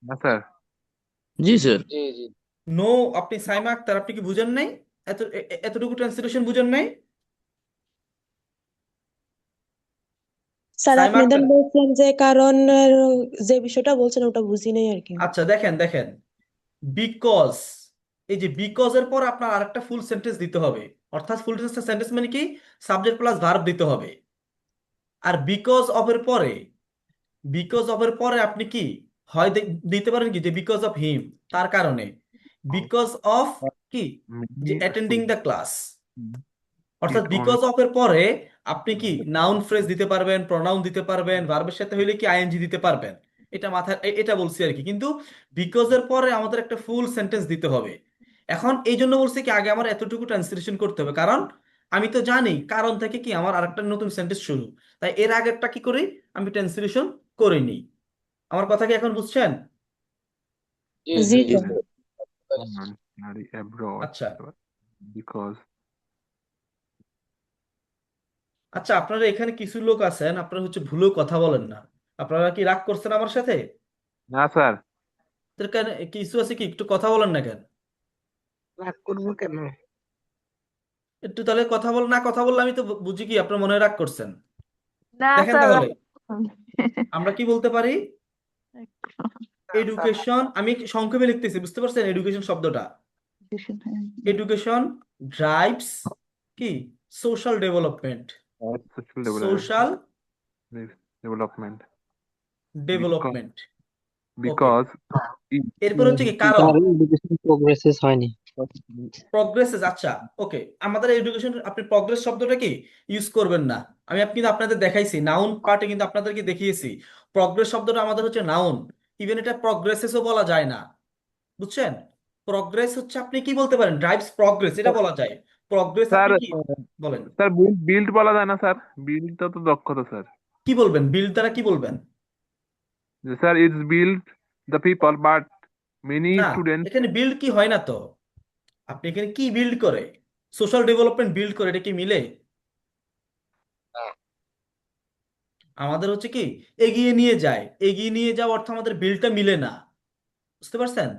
yes, sir. জি স্যার। জি জি। নো, আপনি সাইমা আক্তার আপনি কি বুঝেন নাই? এতটুকু ট্রান্সলেশন বুঝেন নাই? স্যার সাইমা আপনি আক্তার, দেন বলছেন যে কারণ যে বিষয়টা বলছেন ওটা বুঝি নাই আর কি। আচ্ছা দেখেন দেখেন, বিকজ, এই যে বিকজ এর পর আপনার আরেকটা ফুল সেন্টেন্স দিতে হবে। অর্থাৎ ফুল সেন্টেন্স মানে কি সাবজেক্ট প্লাস ভার্ব দিতে হবে। আর বিকজ অফ এর পরে, বিকজ অফ এর পরে আপনি কি হয় দিতে পারেন কি যে বিকজ অফ হিম, তার কারণে, বিকজ অফ কি যে Maybe অ্যাটেন্ডিং দ্য ক্লাস। অর্থাৎ it বিকজ only অফ এর পরে আপনি কি নাউন ফ্রেজ দিতে পারবেন, প্রনাউন দিতে পারবেন, ভার্বের সাথে হইলে কি আইএনজি দিতে পারবেন। এটা মাথায় এটা বলছি আর কি, কিন্তু বিকজ এর পরে আমাদের একটা ফুল সেন্টেন্স দিতে হবে। এখন এই জন্য বলছি কি আগে আমার এতটুকু ট্রান্সলেশন করতে হবে, কারণ আমি তো জানি কারণ থেকে কি আমার আরেকটা নতুন সেন্টেন্স শুরু, তাই এর আগেরটা কি করি আমি ট্রান্সলেশন করে নিই। আমার কথা কি এখন বুঝছেন? জি জি জি স্যার। women study abroad আচ্ছা because আচ্ছা, আপনারা এখানে কিছু লোক আছেন আপনারা হচ্ছে ভুলেও কথা বলেন না। আপনারা কি রাগ করছেন আমার সাথে? না স্যার। তোর কেন কিছু আছে কি একটু কথা বলেন না কেন? রাগ করবো কেন? একটু তাহলে কথা বল, না কথা বললে আমি তো বুঝি কি আপনার মনে হয় রাগ করছেন। না দেখেন স্যার তাহলে আমরা কি বলতে পারি এডুকেশন, আমি সংক্ষেপে লিখতেছি বুঝতে পারছেন এডুকেশন শব্দটা, এডুকেশন ড্রাইভস কি social development, social social development development. Okay, because it এরপর হচ্ছে কি কারণ স্যার এডুকেশন প্রোগ্রেসেস হয়নি। প্রগ্রেসেস। আচ্ছা ওকে, আমাদের এডুকেশন আপনি প্রগ্রেস শব্দটা কি ইউজ করবেন না। আমি কিন্তু আপনাদের দেখাইছি নাউন পার্টে, কিন্তু আপনাদেরকে দেখিয়েছি প্রগ্রেস শব্দটা আমাদের হচ্ছে নাউন, ইভেন এটা প্রগ্রেসেসও বলা যায় না, বুঝছেন? প্রগ্রেস হচ্ছে আপনি কি বলতে পারেন ড্রাইভস প্রগ্রেস, এটা বলা যায়। প্রগ্রেস স্যার, আপনি কি বলেন, স্যার বিল্ড বলা যায় না স্যার? বিল্ডটা তো দক্ষতা স্যার। কি বলবেন বিল্ড দ্বারা কি বলবেন? Sir it's build the people but many না, স্টুডেন্টস। এখানে বিল্ড কি হয় না তো, আপনি এখানে কি বিল্ড করে, সোশ্যাল ডেভেলপমেন্ট বিল্ড করে, এটা কি মিলে? আমাদের হচ্ছে কি এগিয়ে নিয়ে যায়, এগিয়ে নিয়ে যাওয়া অর্থ আমাদের বিলটা মিলে না, বুঝতে পারছেন?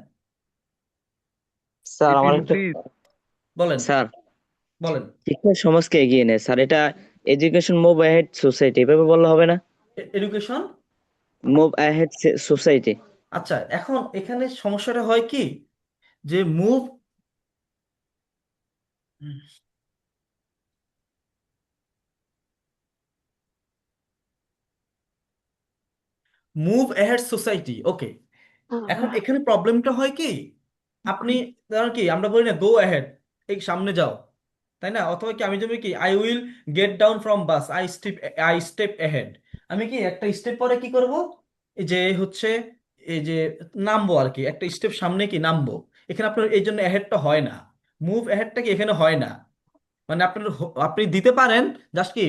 স্যার আমার একটা প্লিজ বলেন স্যার বলেন। শিক্ষা সমাজকে এগিয়ে নেয় স্যার, এটা এডুকেশন মুভ অ্যাহেড সোসাইটি এভাবে বললে হবে না? Education move ahead society. আচ্ছা, এখন এখানে সমস্যাটা হয় কি যে মুভ, মুভ অ্যাহেড সোসাইটি। ওকে, এখন এখানে প্রবলেমটা হয় কি আপনি ধরেন কি আমরা বলি না গো অ্যাহেড, এই সামনে যাও, তাই না? অথবা কি আমি যদি কি I will get down from bus, I step ahead, আমি কি একটা স্টেপ পরে কি করব এই যে হচ্ছে এই যে নামবো আর কি, একটা স্টেপ সামনে কি নামবো। এখানে আপনার এই জন্য অ্যাহেডটা হয় না, মুভ অ্যাহেডটা কি এখানে হয় না। মানে আপনার আপনি দিতে পারেন জাস্ট কি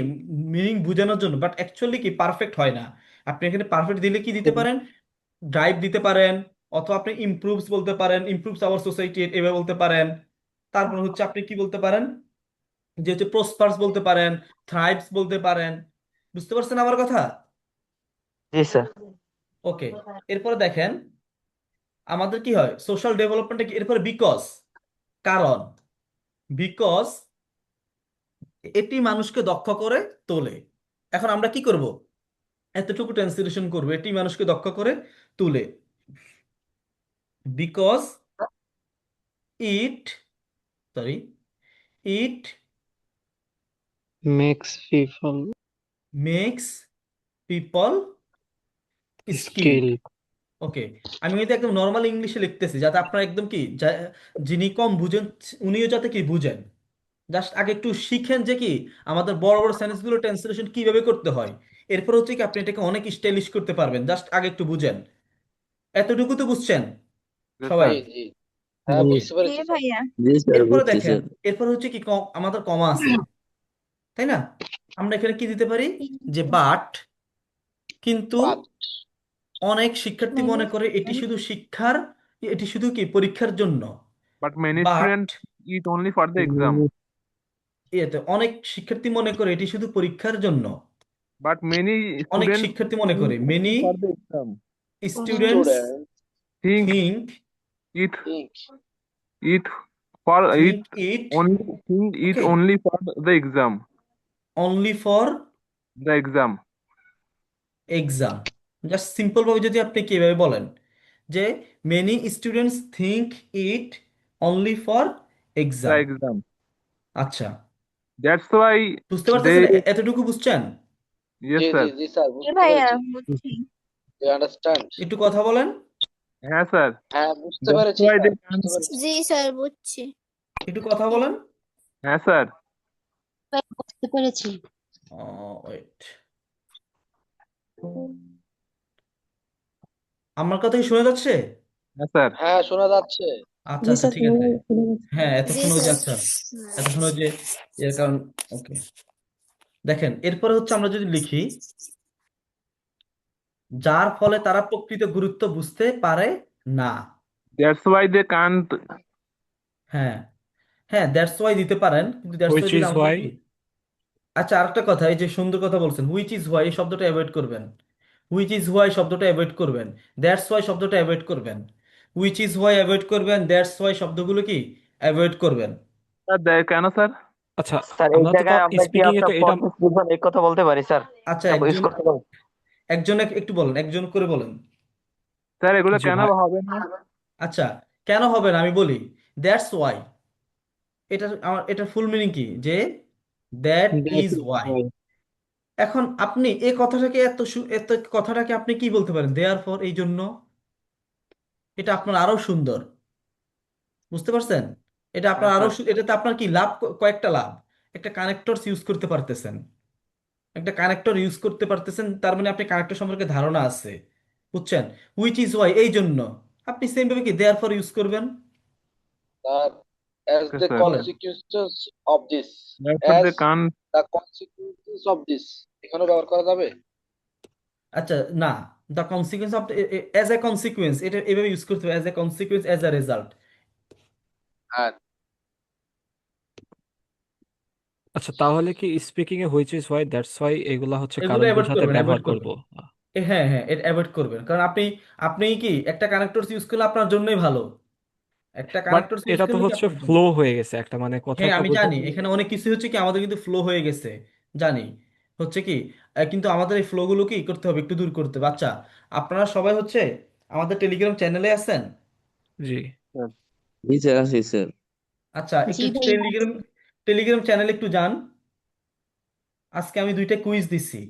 মিনিং বোঝানোর জন্য, বাট অ্যাকচুয়ালি কি পারফেক্ট হয় না। আপনি এখানে পারফেক্ট দিলে কি দিতে পারেন ড্রাইভ দিতে পারেন, অথবা আপনি ইমপ্রুভস বলতে পারেন, ইমপ্রুভস আওয়ার সোসাইটি এভাবে বলতে পারেন। তারপর হচ্ছে আপনি কি বলতে পারেন যে হচ্ছে প্রসপার্স বলতে পারেন, থ্রাইভস বলতে পারেন, বুঝতে পারছেন আমার কথা? জি স্যার। ওকে, এরপরে দেখেন আমাদের কি হয় সোশ্যাল ডেভেলপমেন্ট, এরপরে বিকজ কারণ, বিকজ এটি মানুষকে দক্ষ করে তোলে। এখন আমরা কি করব? এতটুকু ট্রান্সলেশন করবো, এটি মানুষকে দক্ষ করে তুলে। Because it, sorry, it makes people makes people skilled. skilled. Okay, আমি কিন্তু একদম নর্মাল ইংলিশে লিখতেছি যাতে আপনারা একদম কি যিনি কম বুঝেন উনিও যাতে কি বুঝেন। জাস্ট আগে একটু শিখেন যে কি আমাদের বড় বড় সেন্টেন্সগুলো ট্রান্সলেশন কিভাবে করতে হয়। এরপর হচ্ছে কি আপনি এটাকে অনেক স্টাইলিশ করতে পারবেন, জাস্ট আগে একটু বুঝেন। এতটুকু তো বুঝছেন Yes, সবাই? sir. জি জি, হ্যাঁ জি বুঝতে জি পেরেছি স্যার। ভাইয়া। জি স্যার, এরপরে বুঝছি দেখেন, স্যার। এরপর হচ্ছে কি আমাদের কমা আছে, তাই না? আমরা এখানে কি দিতে পারি যে বাট, কিন্তু বাট অনেক শিক্ষার্থী মনে করে এটি শুধু শিক্ষার, এটি শুধু কি পরীক্ষার জন্য। But many but students eat only for the exam. এতে অনেক শিক্ষার্থী মনে করে এটি শুধু পরীক্ষার জন্য। But many অনেক students শিক্ষার্থী মনে eat করে, only many for the exam. Students student Think, think eat, think eat for eat it only, think, eat okay only for the exam. Only for The exam. Exam. Just simple ভাবে যদি আপনি কিভাবে বলেন যে many students think it only for The exam. exam. আচ্ছা, That's why বুঝতে they, পারতেছেন? এতটুকু বুঝছেন? yes, জি জি sir. জি স্যার, জি বুঝতে ভাইয়া পেরেছি। বুঝছি। You understand? একটু কথা বলেন। Yes, sir. হ্যাঁ বুঝতে That's পেরেছি why স্যার, they বুঝতে can't. পেরেছি। জি স্যার বুঝছি। একটু কথা বলেন। Yes, sir. বুঝতে পেরেছি। ওয়েট, আমার কথা কি শোনা যাচ্ছে? Yes, sir. হ্যাঁ শোনা যাচ্ছে। আচ্ছা জি আচ্ছা, স্যার, ঠিক আছে। শুনে গেছি। হ্যাঁ জি এতক্ষণ ওই যে, স্যার। আচ্ছা এতক্ষণ ওই যে এর কারণ, ওকে। দেখেন এরপরে হচ্ছে আমরা যদি লিখি যার ফলে তারা প্রকৃত গুরুত্ব বুঝতে পারে না। That's why they can't. হ্যাঁ হ্যাঁ, দ্যাটস ওয়াই দিতে পারেন, কিন্তু দ্যাটস হুইচ ওয়াই দিলে ইজ আমাদের ওয়াই। কি। আচ্ছা, আরেকটা কথা, এই যে সুন্দর কথা বলছেন, হুইচ ইজ হোয়াই এই শব্দটা অ্যাভয়েড করবেন। হুইচ ইজ হোয়াই শব্দটা অ্যাভয়েড করবেন, দ্যাটস ওয়াই শব্দটা অ্যাভয়েড করবেন। হুইচ ইজ হোয়াই অ্যাভয়েড করবেন, দ্যাটস ওয়াই শব্দগুলো কি অ্যাভয়েড করবেন। Sir, কেন স্যার? আচ্ছা, স্যার এই আমরা তো জায়গায় আমরা কি স্পিকিং এ আপনার তো এটা কনফিউজ বুঝবেন এই কথা বলতে পারি স্যার? আচ্ছা, ইউজ একজন করতে পারি? একজন একটু বলেন, একজন করে বলেন। স্যার এগুলো জি কেন ভাই। হবে না? আচ্ছা, কেন হবে না আমি বলি। দ্যাটস ওয়াই, এটার ফুল মিনিং কি, যে that That is is why. why. এখন আপনি এই কথাটাকে এত কথাটাকে আপনি কি বলতে পারেন, দেয়ার ফর, এই জন্য। এটা আপনার আরো সুন্দর, বুঝতে পারছেন? এটা আপনার হ্যাঁ আরো স্যার। এটাতে আপনার কি লাভ, কয়েকটা লাভ। একটা কানেক্টর ইউজ করতে পারতেছেন, একটা কানেক্টর ইউজ করতে পারতেছেন, তার মানে আপনি কানেক্টর সম্পর্কে ধারণা আছে, বুঝছেন? হুইচ ইজ ওয়াই এই জন্য, আপনি সেম ভাবে কি দেয়ার ফর ইউজ করবেন। Sir as okay the sir. বলেন। consequences of this, That's why as they can't. the consequences of this এখানেও ব্যবহার করা যাবে? আচ্ছা, না, the consequence of, as a consequence, এটা এভাবে ইউজ করতে হবে, as a consequence, as a result. হ্যাঁ আচ্ছা, তাহলে কি speaking A which is why that's why এগুলা হচ্ছে এগুলো কারণ অ্যাভয়েড বোঝাতে করবেন, ব্যবহার অ্যাভয়েড করব। করবেন। হ্যাঁ হ্যাঁ, এটা অ্যাভয়েড করবেন, কারণ আপনি কি একটা কানেক্টরস ইউজ করলে আপনার জন্যই ভালো, একটা বাট কানেক্টরস ইউজ এটা তো করলে কি হচ্ছে আপনার জন্য। ফ্লো হয়ে গেছে একটা, মানে হ্যাঁ কথাটা আমি জানি, বোঝাতে। এখানে অনেক কিছু হচ্ছে কি আমাদের কিন্তু ফ্লো হয়ে গেছে, জানি, হচ্ছে কি কিন্তু আমাদের এই ফ্লো গুলো কি করতে হবে, একটু দূর করতে হবে। আচ্ছা, আপনারা সবাই হচ্ছে আমাদের টেলিগ্রাম চ্যানেলে আছেন? জি। স্যার। জি স্যার, আছি স্যার। আচ্ছা, জি একটু ভাইয়া। টেলিগ্রাম টেলিগ্রাম চ্যানেলে একটু যান। আজকে আমি 2টা কুইজ দিছি,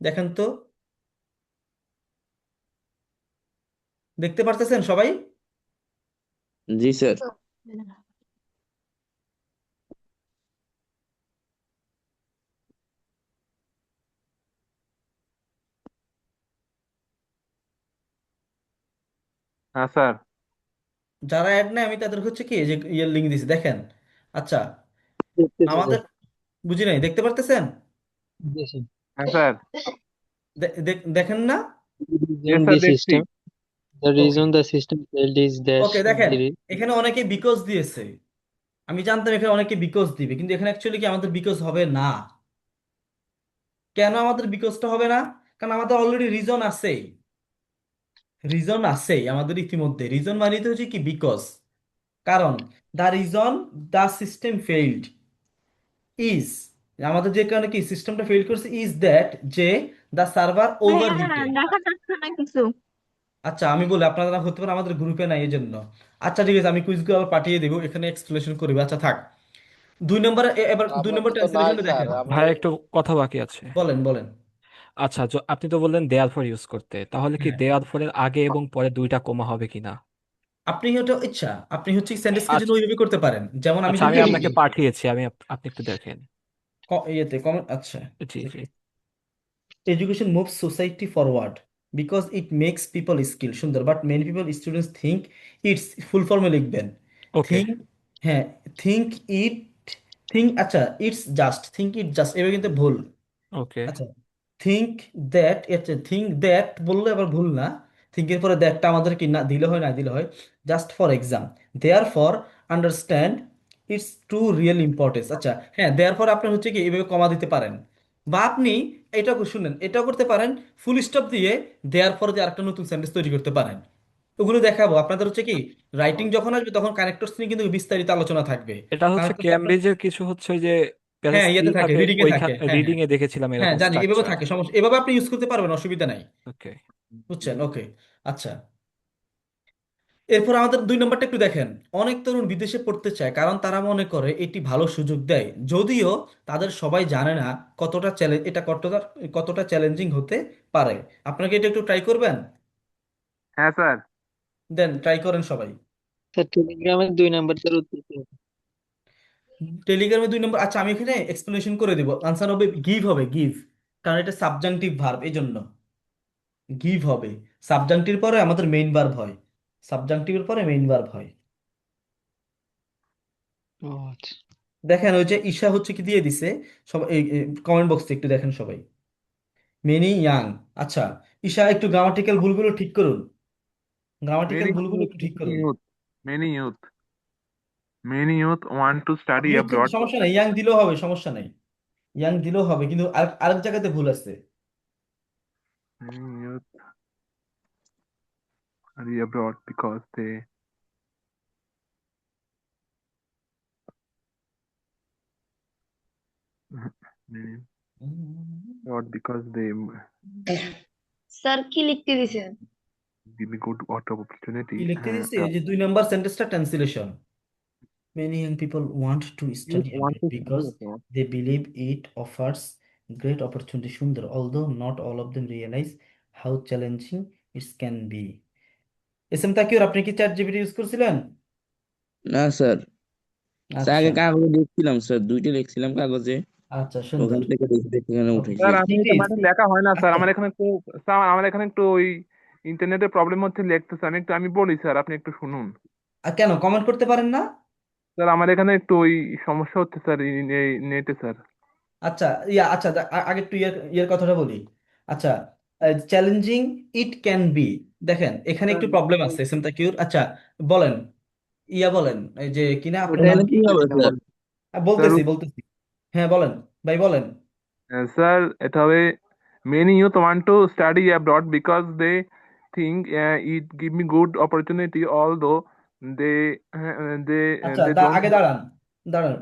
দেখেন তো, দেখতে পারতেছেন সবাই? জি স্যার। হ্যাঁ স্যার। যারা অ্যাড নেয় আমি তাদের হচ্ছে কি এই যে ইয়ের লিঙ্ক দিছি, দেখেন। আচ্ছা, দেখতেছি আমাদের, স্যার। বুঝি নাই, দেখতে পারতেছেন? জি স্যার। হ্যাঁ স্যার। দেখেন না? ইয়েস Reason স্যার, the দেখছি। system. The okay reason the system failed is dash ওকে, দেখেন the এখানে অনেকে বিকজ দিয়েছে, আমি জানতাম এখানে অনেকে বিকজ দিবে, কিন্তু এখানে অ্যাকচুয়ালি কি আমাদের বিকজ হবে না। কেন আমাদের বিকজটা হবে না? কারণ আমাদের অলরেডি রিজন আছেই, রিজন আছেই আমাদের ইতিমধ্যে। রিজন মানে তো হচ্ছে কি বিকজ, কারণ the reason the system failed is আমাদের যে কারণে কি সিস্টেমটা ফেল করছে ইজ দ্যাট যে দ্য সার্ভার ওভার ভাইয়া হিটেড। দেখা যাচ্ছে না কিছু। আচ্ছা আমি বলি, আপনারা হতে পারে আমাদের গ্রুপে নাই এই জন্য। আচ্ছা ঠিক আছে, আমি কুইজগুলো আবার পাঠিয়ে দেবো, এখানে এক্সপ্লেনেশন করবে। আচ্ছা থাক, 2 নম্বরে এবার 2 নম্বর আমাদের তো নাই ট্রান্সলেশনটা স্যার, দেখেন। আমি ভাই একটু কথা বাকি আছে। বলেন বলেন। আচ্ছা, আপনি তো বললেন দেয়ার ফর ইউজ করতে, তাহলে কি হ্যাঁ, দেয়ার ফরের আগে এবং পরে দুইটা কমা হবে কিনা? আপনি হচ্ছে ইচ্ছা, আপনি হচ্ছে সেন্টেন্সকে যদি আচ্ছা, ওইভাবে করতে পারেন, যেমন আমি আচ্ছা যদি আমি লিখি আপনাকে পাঠিয়েছি, আপনি একটু দেখেন। ইয়েতে কমেন্ট। আচ্ছা, জি জি। education moves society forward because it makes people skill সুন্দর, but many people students think it's ফুল ফর্মে লিখবেন ওকে think। হ্যাঁ, think it, think, আচ্ছা it's just, think it just এবার কিন্তু ভুল। ওকে আচ্ছা, থিঙ্ক দ্যাট, আচ্ছা থিঙ্ক দ্যাট বললে আবার ভুল না, থিঙ্কের পরে দ্যাটটা আমাদের কি না দিলে হয়, না দিলে হয়। Just for exam, there for understand it's to real importance. আচ্ছা হ্যাঁ, দেয়ার ফর আপনি হচ্ছে কি এইভাবে কমা দিতে পারেন, বা আপনি শুনেন এটাও করতে পারেন, ফুল স্টপ দিয়ে দেয়ার ফর দিয়ে আরেকটা নতুন সেন্টেন্স তৈরি করতে পারেন। ওগুলো দেখাবো আপনাদের হচ্ছে কি, রাইটিং যখন আসবে তখন কানেক্টরস নিয়ে কিন্তু বিস্তারিত আলোচনা থাকবে। এটা হচ্ছে কানেক্টরস আপনার, ক্যামব্রিজের কিছু হচ্ছে ওই যে প্যারা হ্যাঁ থ্রি ইয়েতে থাকে, থাকে, রিডিং এ থাকে, ওইখানে হ্যাঁ রিডিং হ্যাঁ। এ দেখেছিলাম হ্যাঁ এরকম জানি, এভাবে স্ট্রাকচার। থাকে, সমস্যা, এভাবে আপনি ইউজ করতে পারবেন, অসুবিধা নাই। ওকে বুঝছেন? ওকে। আচ্ছা, এরপর আমাদের 2 নম্বরটা একটু দেখেন। অনেক তরুণ বিদেশে পড়তে চায় কারণ তারা মনে করে এটি ভালো সুযোগ দেয়, যদিও তাদের সবাই জানে না কতটা চ্যালেঞ্জ, এটা কতটা কতটা চ্যালেঞ্জিং হতে পারে। আপনাকে এটা একটু ট্রাই করবেন? হ্যাঁ স্যার। দেন ট্রাই করেন সবাই। স্যার টেলিগ্রামের 2 নাম্বারটার উত্তর কি হবে? টেলিগ্রামে 2 নম্বর, আচ্ছা আমি এখানে এক্সপ্লেনেশন করে দিব। আনসার হবে গিভ, হবে গিভ, কারণ এটা সাবজাংটিভ ভার্ব এই জন্য গিভ হবে। সাবজাংটিভ পরে আমাদের মেইন ভার্ব হয়, সাবজাংটিভের পরে মেইন ভার্ব হয়। ও আচ্ছা। দেখেন ওই যে ঈশা হচ্ছে কি দিয়ে দিছে, সবাই কমেন্ট বক্সে একটু দেখেন সবাই, মেনি ইয়াং। আচ্ছা ঈশা একটু গ্রামাটিক্যাল ভুলগুলো ঠিক করুন, গ্রামাটিক্যাল মেনি ভুলগুলো একটু ঠিক করুন। Youth, many youth, many youth want to study আপনি হচ্ছে অ্যাব্রড। সমস্যা নেই, ইয়াং দিলেও হবে, সমস্যা নেই, ইয়াং দিলেও হবে, কিন্তু আরেক জায়গাতে ভুল আছে। Many youth study abroad because they not because they sir কি লিখতে দিছেন? give me good opportunity. কি লিখতে দিছি, এই যে 2 নম্বর সেন্টেন্সটা translation, many young people want to Youth study want abroad to study because abroad. they believe it offers great opportunity সুন্দর, although not all of them realize how challenging it can be। S M Taqiur, আপনি কি chat GPT use করছিলেন? না sir, sir আচ্ছা আগে কাগজে লিখছিলাম sir, 2টি লিখছিলাম কাগজে, আচ্ছা ওখান সুন্দর। থেকে দেখে দেখে এখানে ওকে, উঠেছি স্যার আর আমি কি। ইট এটা ইজ। মানে লেখা হয় না স্যার, আচ্ছা আমার এখানে একটু ওই ইন্টারনেটের প্রবলেম হচ্ছে, লিখতেছে আমি একটু, আমি বলি স্যার আপনি একটু শুনুন। আর কেন কমেন্ট করতে পারেন না? স্যার আমার এখানে একটু ওই সমস্যা হচ্ছে স্যার, এই নেটে স্যার। আচ্ছা আচ্ছা আগে একটু ইয়ের কথাটা বলি। আচ্ছা, চ্যালেঞ্জিং ইট ক্যান বি, দেখেন এখানে একটু প্রবলেম আছে এস এম তাকিউর। আচ্ছা বলেন, বলেন, এই যে কিনা আপনার ওটা নাম এলে কি? কি হবে স্যার? স্যার বলতেছি, হ্যাঁ বলেন ভাই বলেন। স্যার এটা হবে many youth want to study abroad because they think it give me good opportunity although they they আচ্ছা দে ডোন্ট আগে দাঁড়ান, দাঁড়ান,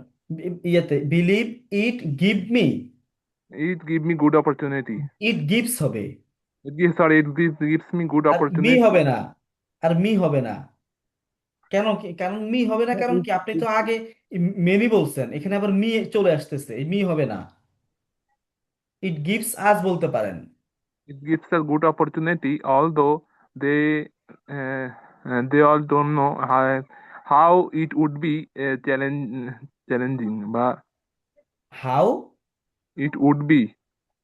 ইয়েতে believe it give me, it give me good opportunity, it gives হবে, sorry it gives me good আর me opportunity. হবে না, আর me হবে না। কেন কারণ মি হবে না, কারণ কি আপনি তো আগে মেনি বলছেন, এখানে আবার মি চলে আসতেছে, এই মি হবে না। ইট গিভস আস বলতে পারেন। It gives a good opportunity, although uh, they all don't know how it would be challenging, but how, it would be.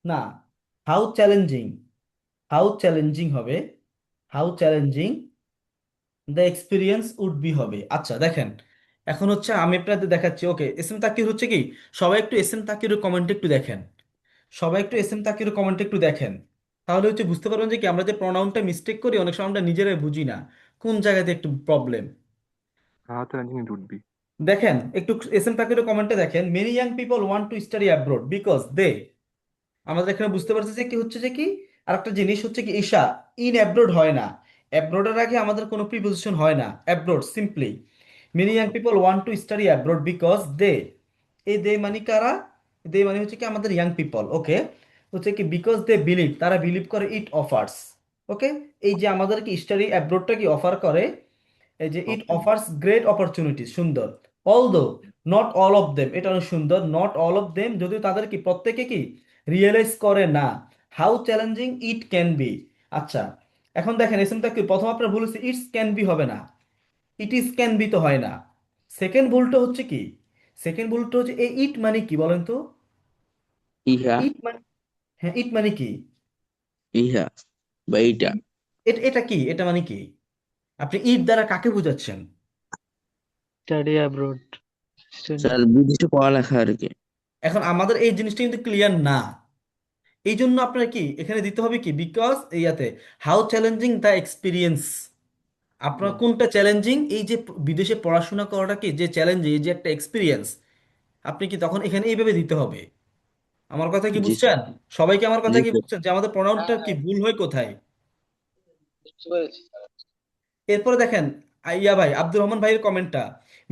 না, হাউ চ্যালেঞ্জিং, হাউ চ্যালেঞ্জিং হবে, how challenging the experience would be হবে। আচ্ছা দেখেন, এখন হচ্ছে আমি আপনাদের দেখাচ্ছি। ওকে, এস এম তাকির হচ্ছে কি, সবাই একটু এস এম তাকির কমেন্ট একটু দেখেন, সবাই একটু এস এম তাকির কমেন্ট একটু দেখেন, তাহলে হচ্ছে বুঝতে পারবেন যে কি আমরা যে প্রনাউনটা মিস্টেক করি অনেক সময় আমরা নিজেরাই বুঝি না কোন জায়গাতে একটু problem. How challenging it would be. দেখেন একটু এস এম তাকির কমেন্টে দেখেন, many young people want to study abroad because they, আমাদের এখানে বুঝতে পারছি যে কি হচ্ছে যে কি, আর একটা জিনিস হচ্ছে কি ঈশা, ইন অ্যাব্রোড হয় না, অ্যাব্রোডের আগে আমাদের কোনো প্রিপোজিশন হয় না, abroad simply. Many young people want to study abroad because they, এই দে মানে কারা? দে মানে হচ্ছে কি আমাদের ইয়াং পিপল, ওকে, হচ্ছে কি বিকজ দে বিলিভ, তারা বিলিভ করে ইট অফার্স, ওকে, এই যে আমাদের কি স্টাডি অ্যাব্রোডটা কি অফার করে, এই যে ইট অফার্স গ্রেট অপরচুনিটি, সুন্দর, although not all of them, এটা অনেক সুন্দর, নট অল অফ দেম, যদিও তাদের কি প্রত্যেকে কি রিয়েলাইজ করে না how challenging it can be. আচ্ছা, এখন দেখেন এসএমটা কি, প্রথম আপনার ভুল হচ্ছে ইটস ক্যান বি হবে না, ইট ইজ ক্যান বি তো হয় না। সেকেন্ড ভুলটা হচ্ছে কি, সেকেন্ড ভুলটা হচ্ছে এই ইট মানে কি বলেন তো, ইহা ইট মানে, হ্যাঁ ইট মানে কি, ইহা বা এইটা। এটা এটা কি, এটা মানে কি, আপনি ইট দ্বারা কাকে বোঝাচ্ছেন? Study abroad. স্যার বিদেশে পড়ালেখা আর কি। এখন আমাদের এই জিনিসটা কিন্তু ক্লিয়ার না, এই জন্য আপনার কি এখানে দিতে হবে কি, বিকজ ইয়াতে হাউ চ্যালেঞ্জিং দ্য এক্সপিরিয়েন্স, আপনার কোনটা চ্যালেঞ্জিং, এই যে বিদেশে পড়াশোনা করাটা কি যে চ্যালেঞ্জিং, এই যে একটা এক্সপিরিয়েন্স, আপনি কি তখন এখানে এইভাবে দিতে হবে। আমার কথা কি জি বুঝছেন? সবাইকে আমার কথা জি কি স্যার। বুঝছেন যে আমাদের হ্যাঁ প্রনাউনটা কি হ্যাঁ, ভুল হয় কোথায়? বুঝতে পেরেছি স্যার। এরপরে দেখেন ইয়া ভাই আব্দুর রহমান ভাইয়ের কমেন্টটা,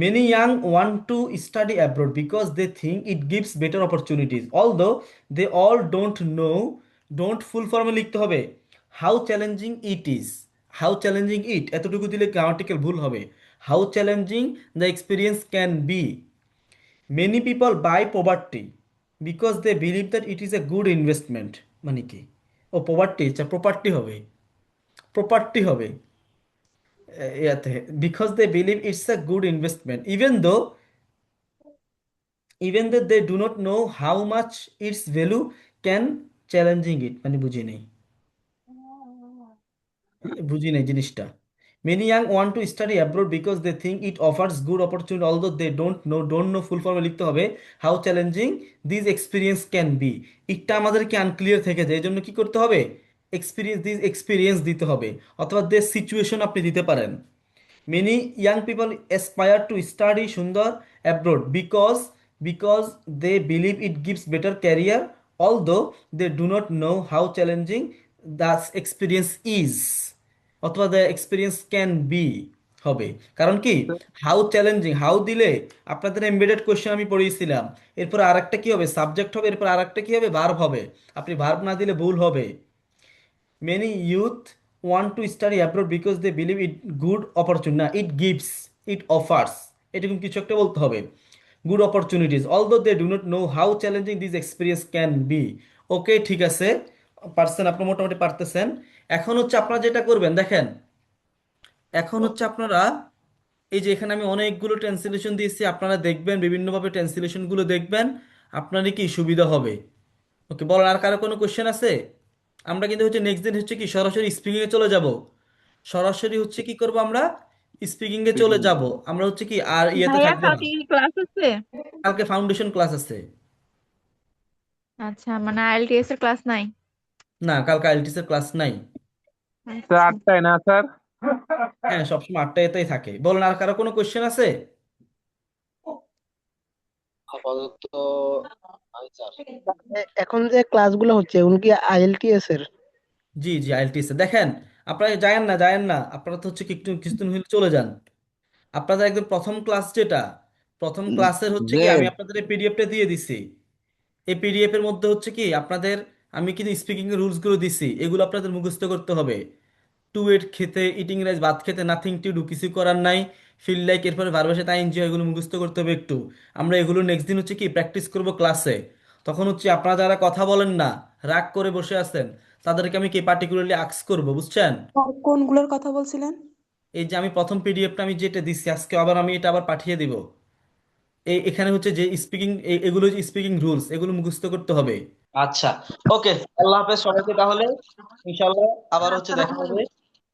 many young want to study abroad because they think it gives better opportunities although they all don't know, don't full ফর্মে লিখতে হবে how challenging it is, how challenging it এতটুকু দিলে গ্রামাটিক্যাল ভুল হবে, how challenging the experience can be, many people buy poverty because they believe that it is a good investment, মানে কি, ও পভার্টি আচ্ছা প্রপার্টি হবে, প্রপার্টি হবে ইয়াতে, because they believe it's a good investment even though they do not know how much it's value can challenging it, মানে বুঝি নেই, বুঝি নাই জিনিসটা। Many young want to study abroad because they think it offers good opportunity although they don't know full ফর্মে লিখতে হবে how challenging this experience can be, ইটটা আমাদেরকে আনক্লিয়ার থেকে যায়, এই জন্য কি করতে হবে, এক্সপিরিয়েন্স দিস এক্সপিরিয়েন্স দিতে হবে, অথবা দে সিচুয়েশন আপনি দিতে পারেন। Many young people aspire to study সুন্দর abroad because they believe it gives better career although they do not know how challenging the experience is অথবা the experience can be হবে, কারণ কি হাউ চ্যালেঞ্জিং, হাউ দিলে আপনাদের embedded question আমি পড়িয়েছিলাম, এরপর আরেকটা কি হবে সাবজেক্ট হবে, এরপর আরেকটা কি হবে ভার্ব হবে, আপনি ভার্ব না দিলে ভুল হবে। Many youth want to study abroad because they believe it good opportunity, না it gives, it offers, এরকম কিছু একটা বলতে হবে, good opportunities although they do not know how challenging this experience can be। ওকে ঠিক আছে, পারছেন আপনি, মোটামুটি পারতেছেন। এখন হচ্ছে আপনারা যেটা করবেন দেখেন, এখন হচ্ছে আপনারা এই যে এখানে আমি অনেকগুলো ট্রান্সলেশন দিয়েছি, আপনারা দেখবেন বিভিন্নভাবে ট্রান্সলেশনগুলো দেখবেন, আপনারই কি সুবিধা হবে। ওকে বলেন, আর কারো কোনো কোশ্চেন আছে? আমরা কিন্তু হচ্ছে নেক্সট দিন হচ্ছে কি সরাসরি স্পিকিং এ চলে যাব, সরাসরি হচ্ছে কি করব আমরা, স্পিকিং এ চলে যাব, আমরা হচ্ছে কি আর ইয়েতে ভাইয়া থাকবো না। কালকে কি ক্লাস আছে? কালকে ফাউন্ডেশন ক্লাস আছে। আচ্ছা, মানে আইএলটিএস এর ক্লাস নাই? না, কালকে আইএলটিএস এর ক্লাস নাই। স্যার আচ্ছা, 8টায় না স্যার? হ্যাঁ সবসময় 8টায় থাকে। বলেন, আর কারো কোনো কোশ্চেন আছে? আপাতত নাই স্যার। এখন যে ক্লাসগুলো হচ্ছে ওগুলো কি আইএলটিএস এর? জি জি আইএলটিএস এ দেখেন, আপনারা যায়েন না আপনারা তো হচ্ছে কি একটু কিছুদিন হলে চলে যান, আপনাদের একদম প্রথম ক্লাস যেটা, প্রথম ক্লাসের হচ্ছে কি আমি জেড আপনাদের এই পিডিএফটা দিয়ে দিছি, এই পিডিএফ এর মধ্যে হচ্ছে কি আপনাদের আমি কিন্তু স্পিকিং এর রুলস গুলো দিছি, এগুলো আপনাদের মুখস্থ করতে হবে। টু এট খেতে, ইটিং রাইস ভাত খেতে, নাথিং টু ডু কিছু করার নাই, ফিল লাইক, এরপরে ভার্বের সাথে আইএনজি, এগুলো মুখস্থ করতে হবে একটু। আমরা এগুলো নেক্সট দিন হচ্ছে কি প্র্যাকটিস করব ক্লাসে, তখন হচ্ছে আপনারা যারা কথা বলেন না, রাগ করে বসে আছেন, তাদেরকে আমি কি পার্টিকুলারলি আস্ক করব, বুঝছেন? আর কোনগুলোর কথা বলছিলেন? এই যে আমি প্রথম পিডিএফটা আমি যেটা দিচ্ছি আজকে, আবার আমি এটা আবার পাঠিয়ে দিব, এই এখানে হচ্ছে যে স্পিকিং, এগুলো যে স্পিকিং রুলস, এগুলো মুখস্থ করতে হবে। আচ্ছা, ওকে, আল্লাহ হাফেজ সবাইকে, তাহলে ইনশাআল্লাহ আবার হচ্ছে দেখা হবে।